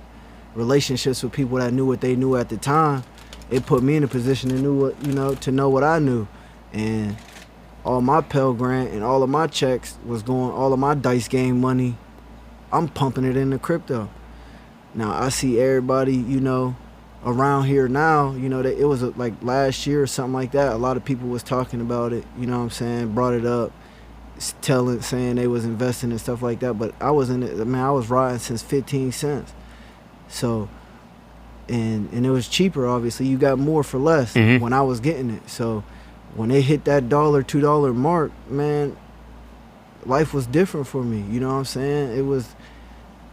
relationships with people that knew what they knew at the time, it put me in a position to know what I knew, and all my Pell Grant and all of my checks was going, all of my dice game money, I'm pumping it into crypto. Now I see everybody, around here now, that it was like last year or something like that. A lot of people was talking about it, you know what I'm saying, brought it up, saying they was investing and stuff like that. But I was in it, I was riding since 15 cents. So, and it was cheaper, obviously. You got more for less when I was getting it. So when they hit that $1, $2 mark, man, life was different for me. You know what I'm saying?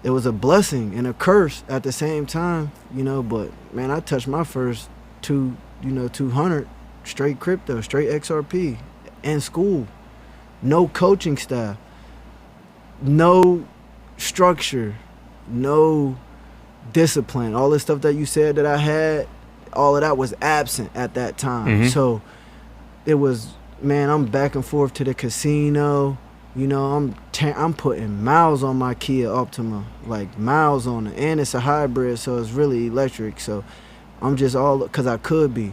It was a blessing and a curse at the same time, but man, I touched my first 200 straight crypto, straight XRP in school. No coaching staff, no structure, no discipline. All this stuff that you said that I had, all of that was absent at that time. So it was, man, I'm back and forth to the casino. I'm putting miles on my Kia Optima, like miles on it, and it's a hybrid, so it's really electric. So I'm just because I could be,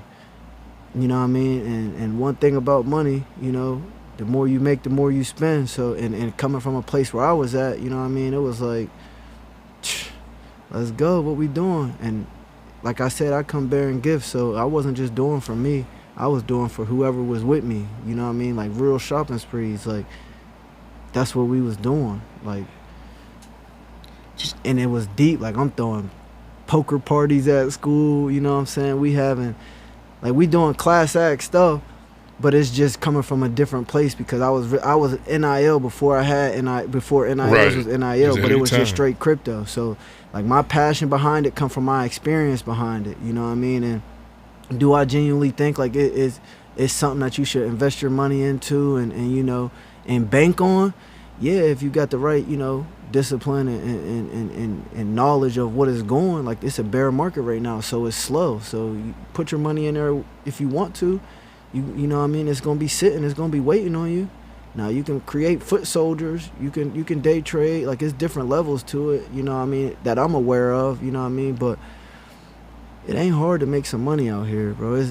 you know what I mean. And one thing about money, the more you make, the more you spend. So and coming from a place where I was at, you know what I mean, it was like, let's go, what we doing? And like I said, I come bearing gifts, so I wasn't just doing for me, I was doing for whoever was with me. You know what I mean, like real shopping sprees, like. That's what we was doing, like, and it was deep. Like I'm throwing poker parties at school, you know what I'm saying? We doing class act stuff, but it's just coming from a different place because I was NIL before before NIL Right. was NIL, but it was anytime. just straight crypto. So like my passion behind it come from my experience behind it. You know what I mean? And do I genuinely think like it's something that you should invest your money into and you know and bank on? Yeah, if you got the right, you know, discipline and knowledge of what is going, like it's a bear market right now, so it's slow. So you put your money in there if you want to. You know what I mean? It's gonna be sitting, it's gonna be waiting on you. Now you can create foot soldiers, you can day trade, like it's different levels to it, you know what I mean, that I'm aware of, you know what I mean? But it ain't hard to make some money out here, bro.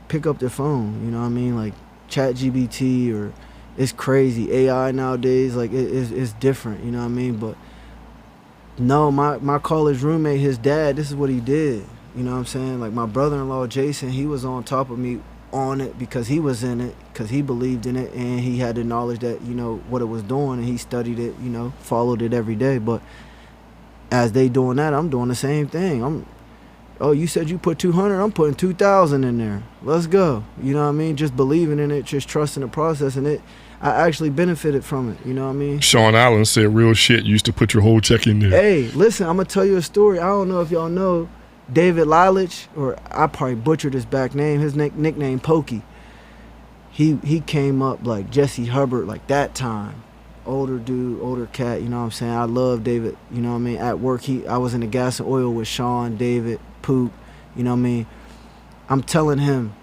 Pick up the phone, you know what I mean? Like ChatGPT or it's crazy. AI nowadays, like it's different, you know what I mean? But no, my college roommate, his dad, this is what he did. You know what I'm saying? Like my brother-in-law, Jason, he was on top of me on it because he was in it, because he believed in it, and he had the knowledge that, you know, what it was doing, and he studied it, you know, followed it every day. But as they doing that, I'm doing the same thing. Oh, you said you put 200, I'm putting 2,000 in there. Let's go. You know what I mean? Just believing in it, just trusting the process, and I actually benefited from it. You know what I mean? Sean Allen said real shit. You used to put your whole check in there. Hey, listen, I'm gonna tell you a story. I don't know if y'all know David Lilich, or I probably butchered his back name. His nickname Pokey. He came up like Jesse Hubbard, like that time. Older dude, older cat, you know what I'm saying? I love David, you know what I mean? At work, I was in the gas and oil with Sean, David, Poop, you know what I mean? I'm telling him,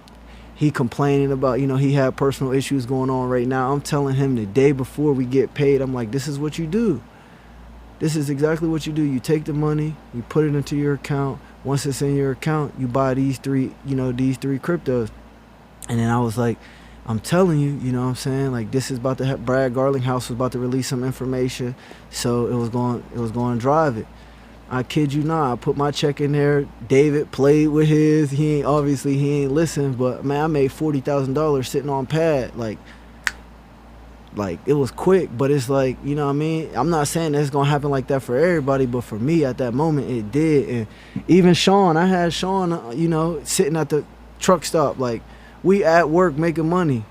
he complaining about, you know, he had personal issues going on right now. I'm telling him the day before we get paid, I'm like, this is what you do. This is exactly what you do. You take the money, you put it into your account. Once it's in your account, you buy these three cryptos. And then I was like, I'm telling you, you know what I'm saying? Like this is about to have, Brad Garlinghouse was about to release some information. So it was going to drive it. I kid you not, I put my check in there. David played with his. He ain't listened, but man, I made $40,000 sitting on pad. Like it was quick, but it's like, you know what I mean? I'm not saying that it's gonna happen like that for everybody, but for me at that moment it did. And even Sean, I had Sean, you know, sitting at the truck stop, like we at work making money,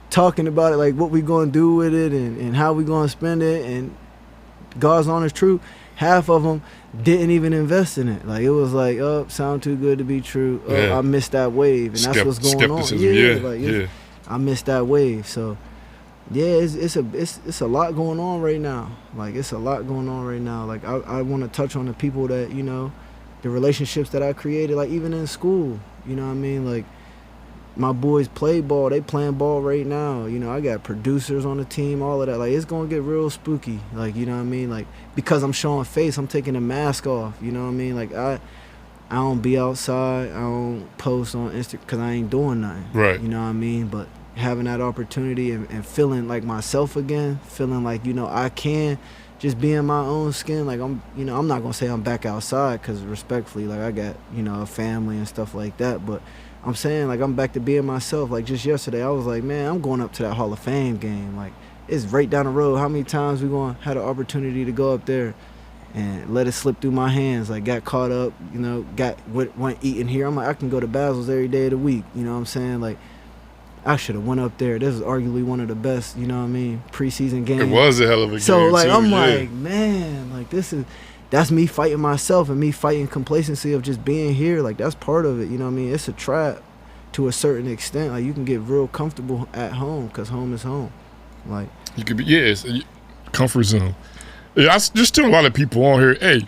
talking about it, like what we gonna do with it and how we gonna spend it. And God's honest truth, half of them didn't even invest in it. Like it was like, oh, sound too good to be true. Oh, Yeah. I missed that wave, and that's what's going on. Yeah. I missed that wave. So yeah, it's a lot going on right now. Like it's a lot going on right now. Like I want to touch on the people that, you know, the relationships that I created, like even in school, you know what I mean? Like my boys play ball, they playing ball right now. You know, I got producers on the team, all of that. Like it's gonna get real spooky. Like, you know what I mean? Like because I'm showing face, I'm taking the mask off. You know what I mean? Like I don't be outside, I don't post on Instagram because I ain't doing nothing. Right. You know what I mean? But having that opportunity and feeling like myself again, feeling like, you know, I can just be in my own skin. Like I'm not gonna say I'm back outside because respectfully, like I got, you know, a family and stuff like that, but I'm saying like I'm back to being myself. Like just yesterday I was like, man, I'm going up to that Hall of Fame game. Like it's right down the road. How many times we gonna have the opportunity to go up there and let it slip through my hands? Like got caught up, you know, went eating here. I'm like, I can go to Basil's every day of the week. You know what I'm saying? Like I should have went up there. This is arguably one of the best, you know what I mean, preseason games. It was a hell of a game. So like too, I'm yeah. like, man, like that's me fighting myself and me fighting complacency of just being here. Like that's part of it, you know what I mean? It's a trap to a certain extent. Like you can get real comfortable at home because home is home. Like You could be, it's a comfort zone. Yeah, there's still a lot of people on here. Hey,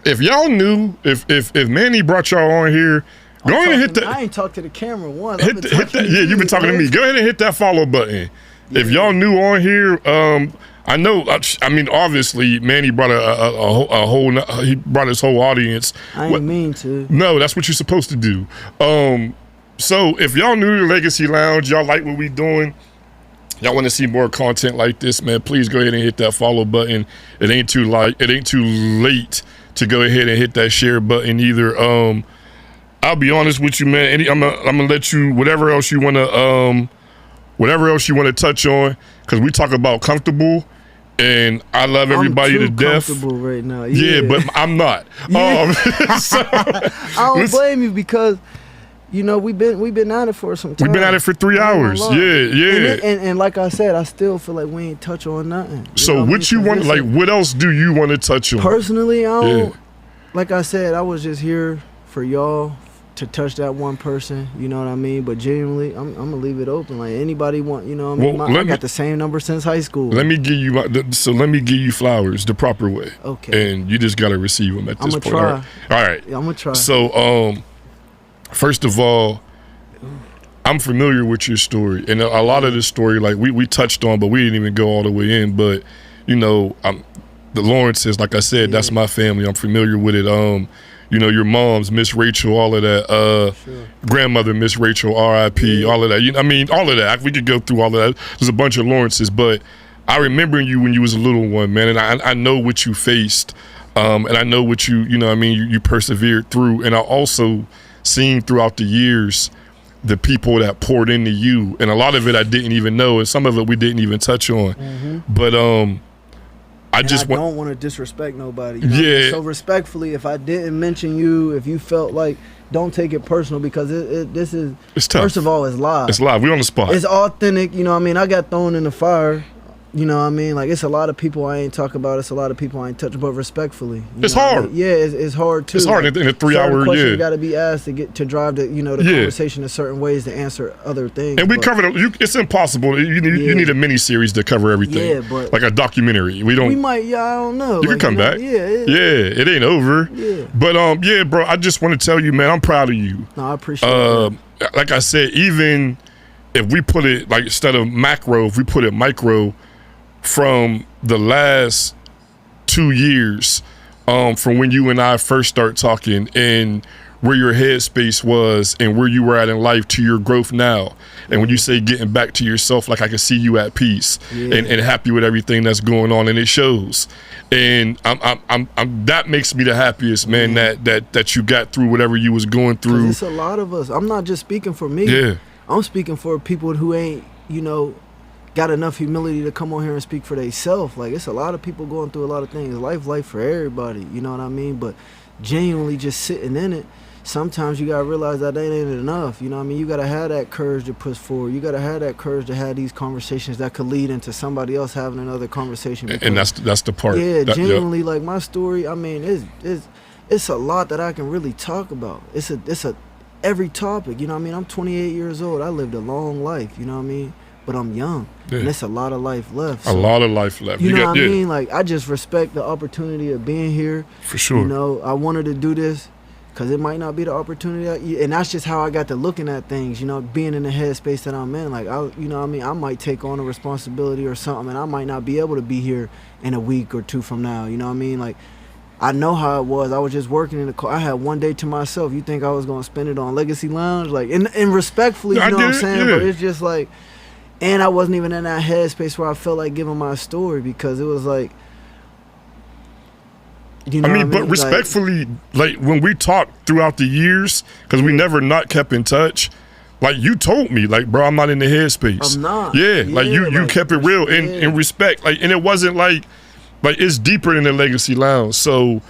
if y'all knew, if Manny brought y'all on here, go ahead and hit that. I ain't talked to the camera once. Hit that. Yeah, you've been talking to me. Go ahead and hit that follow button. Yeah. If y'all new on here, I know. I mean, obviously, Manny brought a whole. He brought his whole audience. I ain't mean to. No, that's what you're supposed to do. So if y'all new to Legacy Lounge, y'all like what we doing, y'all want to see more content like this, man, please go ahead and hit that follow button. It ain't too late to go ahead and hit that share button either. I'll be honest with you, man. I'm gonna let you whatever else you wanna touch on, because we talk about comfortable, and I love everybody to death. Comfortable right now. Yeah, but I'm not. Yeah. So, I don't blame you because you know, we've been at it for some time. We've been at it for 3 I ain't hours. gonna lie. Yeah. And like I said, I still feel like we ain't touch on nothing. So what you want? Like, what else do you want to touch on? Personally, I don't. Yeah. Like I said, I was just here for y'all to touch that one person. You know what I mean? But genuinely, I'm gonna leave it open. Like anybody want, you know what I mean? Well, I got the same number since high school. Let me give you let me give you flowers the proper way. Okay. And you just gotta receive them at this point. try. All right. Yeah, I'm gonna try. So, first of all, I'm familiar with your story, and a lot of the story, like we touched on, but we didn't even go all the way in. But you know, the Lawrences, like I said, that's my family. I'm familiar with it. You know, your mom's Miss Rachel, all of that. Sure. Grandmother Miss Rachel, R.I.P. All of that. You know, I mean, all of that. We could go through all of that. There's a bunch of Lawrences, but I remember you when you was a little one, man, and I know what you faced, and I know what you know. I mean, you persevered through, and I also seen throughout the years the people that poured into you, and a lot of it I didn't even know, and some of it we didn't even touch on. Mm-hmm. But I don't want to disrespect nobody. You know? Yeah. So respectfully, if I didn't mention you, if you felt like, don't take it personal, because this is, it's tough. First of all, it's live. It's live. We on the spot. It's authentic. You know what I mean? I got thrown in the fire. You know what I mean? Like, it's a lot of people I ain't talk about. It's a lot of people I ain't touch, but respectfully. It's hard. I mean? Yeah, it's hard too. It's hard like, in a 3 hour, certain questions yeah. got to be asked to drive the conversation in certain ways to answer other things. And we covered it's impossible. You need a mini series to cover everything. Yeah, but like a documentary. We might. Yeah, I don't know. You can come back. Yeah. It ain't over. Yeah. But yeah, bro. I just want to tell you, man. I'm proud of you. No, I appreciate that. Like I said, even if we put it like instead of macro, if we put it micro, from the last 2 years, from when you and I first start talking, and where your headspace was and where you were at in life to your growth now. And when you say getting back to yourself, like I can see you at peace and happy with everything that's going on, and it shows. And I'm that makes me the happiest, man, that you got through whatever you was going through. It's a lot of us. I'm not just speaking for me. Yeah. I'm speaking for people who ain't, got enough humility to come on here and speak for themselves. Like, it's a lot of people going through a lot of things. Life for everybody, you know what I mean? But genuinely just sitting in it, sometimes you gotta realize that ain't enough. You know what I mean? You gotta have that courage to push forward. You gotta have that courage to have these conversations that could lead into somebody else having another conversation. And that's the part. Yeah, genuinely, like my story, I mean, it's a lot that I can really talk about. It's a every topic, you know what I mean? I'm 28 years old. I lived a long life, you know what I mean? But I'm young, and it's a lot of life left. So, a lot of life left. You know what I mean? Like, I just respect the opportunity of being here. For sure. You know, I wanted to do this because it might not be the opportunity. And that's just how I got to looking at things, being in the headspace that I'm in. Like, you know what I mean? I might take on a responsibility or something, and I might not be able to be here in a week or two from now. You know what I mean? Like, I know how it was. I was just working in the car. I had one day to myself. You think I was going to spend it on Legacy Lounge? Like, and respectfully, you know what I'm saying? But it's just like... And I wasn't even in that headspace where I felt like giving my story, because it was like, you know what I mean? But respectfully, like when we talked throughout the years, because we never not kept in touch, like you told me, like, bro, I'm not in the headspace. I'm not. Yeah, like you kept it real in respect. Like, and it wasn't like it's deeper than the Legacy Lounge. So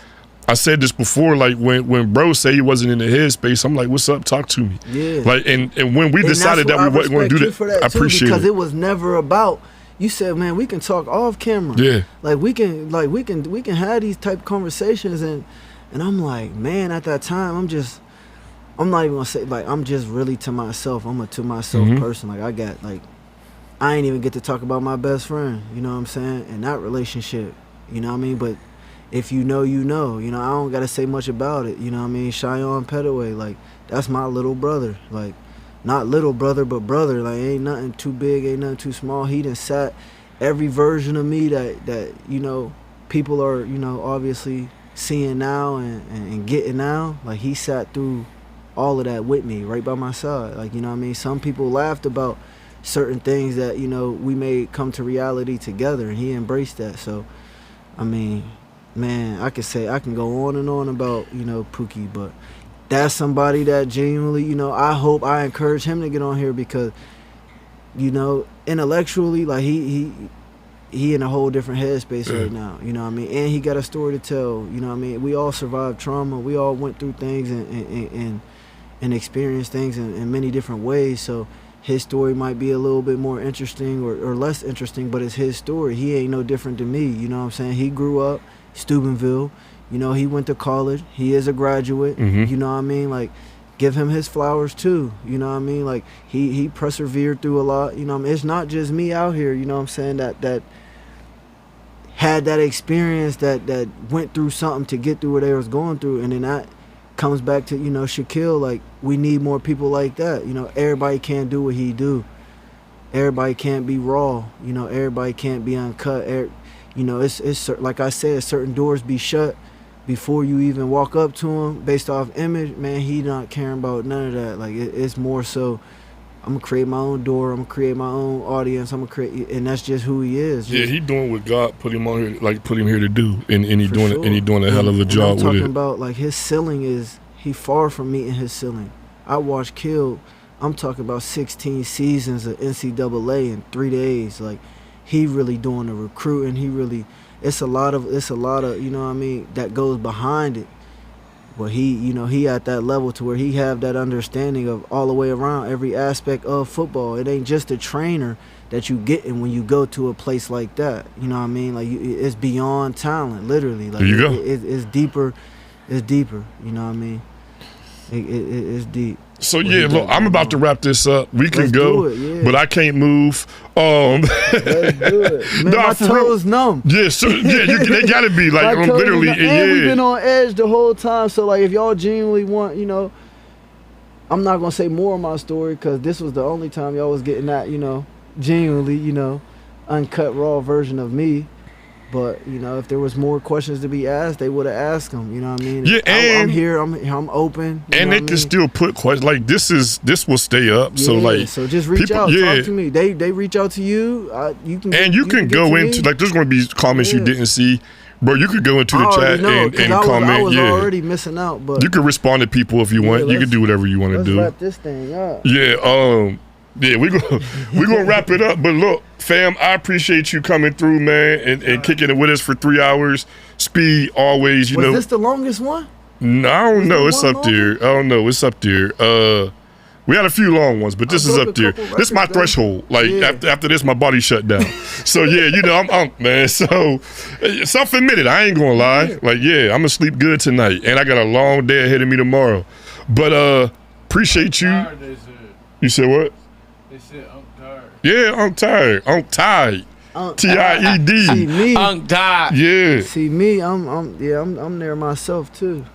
I said this before, like when bro said he wasn't in the headspace, I'm like, what's up? Talk to me. Yeah. Like, and when we decided that we wasn't going to do that, I appreciate because it. it was never about. You said, man, we can talk off camera. Yeah. Like we can have these type of conversations, and I'm like, man, at that time, I'm not even gonna say, like, I'm just really to myself. I'm a to myself person. Like, I ain't even get to talk about my best friend. You know what I'm saying? And that relationship. You know what I mean? But if you know, you know. You know, I don't gotta say much about it. You know what I mean? Chillin Petaway, like, that's my little brother. Like, not little brother, but brother. Like, ain't nothing too big, ain't nothing too small. He done sat every version of me that people are, obviously seeing now and getting now. Like, he sat through all of that with me, right by my side. Like, you know what I mean? Some people laughed about certain things that, we may come to reality together, and he embraced that. So, I mean, man, I can go on and on about, Pookie, but that's somebody that genuinely, I hope I encourage him to get on here, because, intellectually, like, he in a whole different headspace right now, you know what I mean? And he got a story to tell, you know what I mean? We all survived trauma. We all went through things, and and experienced things in many different ways. So his story might be a little bit more interesting or less interesting, but it's his story. He ain't no different than me. You know what I'm saying? He grew up Steubenville. You know, he went to college. He is a graduate. You know what I mean? Like, give him his flowers too. You know what I mean? Like, he persevered through a lot. You know what I mean? It's not just me out here, you know what I'm saying, that had that experience, that went through something to get through what they was going through. And then that comes back to, you know, Shaquille. Like, we need more people like that. You know, everybody can't do what he do. Everybody can't be raw. You know, everybody can't be uncut. You know, it's like I said, certain doors be shut before you even walk up to him based off image. Man, he not caring about none of that. Like, it's more so, I'm gonna create my own door. I'm gonna create my own audience. I'm gonna create, and that's just who he is. Yeah, he doing what God put him on here, like put him here to do, and he doing sure. and he doing a hell of a job with it. I'm talking about, like, his ceiling is, he far from meeting his ceiling. I watched Kill. I'm talking about 16 seasons of NCAA in 3 days. Like, he really doing the recruiting. He really, it's a lot of, you know what I mean, that goes behind it. But he, you know, he at that level to where he have that understanding of all the way around every aspect of football. It ain't just a trainer that you getting when you go to a place like that. You know what I mean? Like, it's beyond talent, literally. Like, there you go. It's deeper. It's deeper. You know what I mean? It's deep. So yeah, look, I'm about to wrap this up. We can Let's go, do it, yeah. but I can't move. Let's do it. Man, my toes numb. Yeah, so yeah, they gotta be like My toes literally. numb. And we've been on edge the whole time. So, like, if y'all genuinely want, you know, I'm not gonna say more of my story because this was the only time y'all was getting that, you know, genuinely, you know, uncut raw version of me. But, you know, if there was more questions to be asked, they would have asked them. You know what I mean? Yeah, I'm and here. I'm open. And they can still put questions. Like, this will stay up. Yeah, so like, so just reach people, out. yeah. Talk to me. They reach out to you. You can. And you can go into, like, there's going to be comments you didn't see. Bro, you could go into the chat and comment. I was yeah. already missing out. But you can respond to people if you want. You can do whatever you want to do. Let's wrap this thing up. Yeah, yeah, we're gonna wrap it up. But look, fam, I appreciate you coming through, man, and kicking it with us for 3 hours. Speed always, you know. Was this the longest one? No, I don't know. It's up there. I don't know. It's up there. We had a few long ones, but this is up there. This is my threshold. Like, after this, my body shut down. So yeah, you know, I'm man. So self-admitted, I ain't gonna lie. Like, yeah, I'm gonna sleep good tonight, and I got a long day ahead of me tomorrow. But appreciate you. You said what? They said I'm tired. Yeah, I'm tired. I'm tired. T-I-E-D. See me. I'm tired. Yeah. See me. I'm there myself too.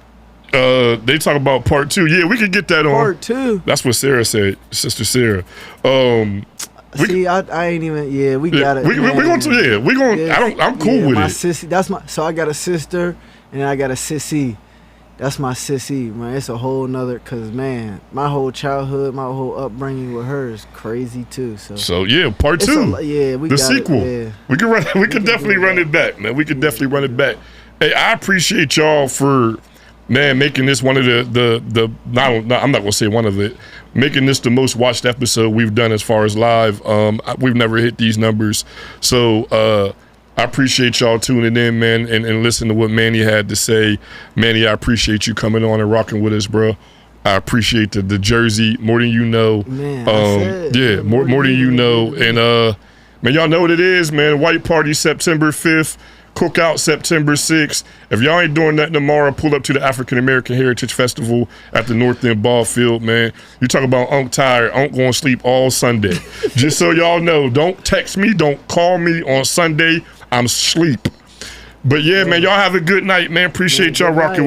They talk about part 2. Yeah, we could get that on. Part 2. That's what Sarah said, Sister Sarah. See, I ain't even. Yeah, we got it. We're going to. Yeah, we're going. Yeah, I'm cool with my it. Sissy, that's my. So I got a sister, and then I got a sissy. That's my sissy, man. It's a whole nother, cause man, my whole childhood, my whole upbringing with her is crazy too. So yeah, part 2. Yeah, we the got sequel. It, yeah. We can run. We can definitely run it back, man. We can definitely run it back. Hey, I appreciate y'all for, man, making this one of the. I'm not gonna say one of it. Making this the most watched episode we've done as far as live. We've never hit these numbers, so. I appreciate y'all tuning in, man, and listen to what Manny had to say. Manny, I appreciate you coming on and rocking with us, bro. I appreciate the jersey more than you know. Man, yeah, more than you know. And man, y'all know what it is, man. White Party September 5th, Cookout September 6th. If y'all ain't doing that tomorrow, pull up to the African American Heritage Festival at the North End Ball Field, man. You talk about Unc tired, Unc going to sleep all Sunday. Just so y'all know, don't text me, don't call me on Sunday. I'm asleep. But yeah, man, y'all have a good night, man. Appreciate y'all rocking with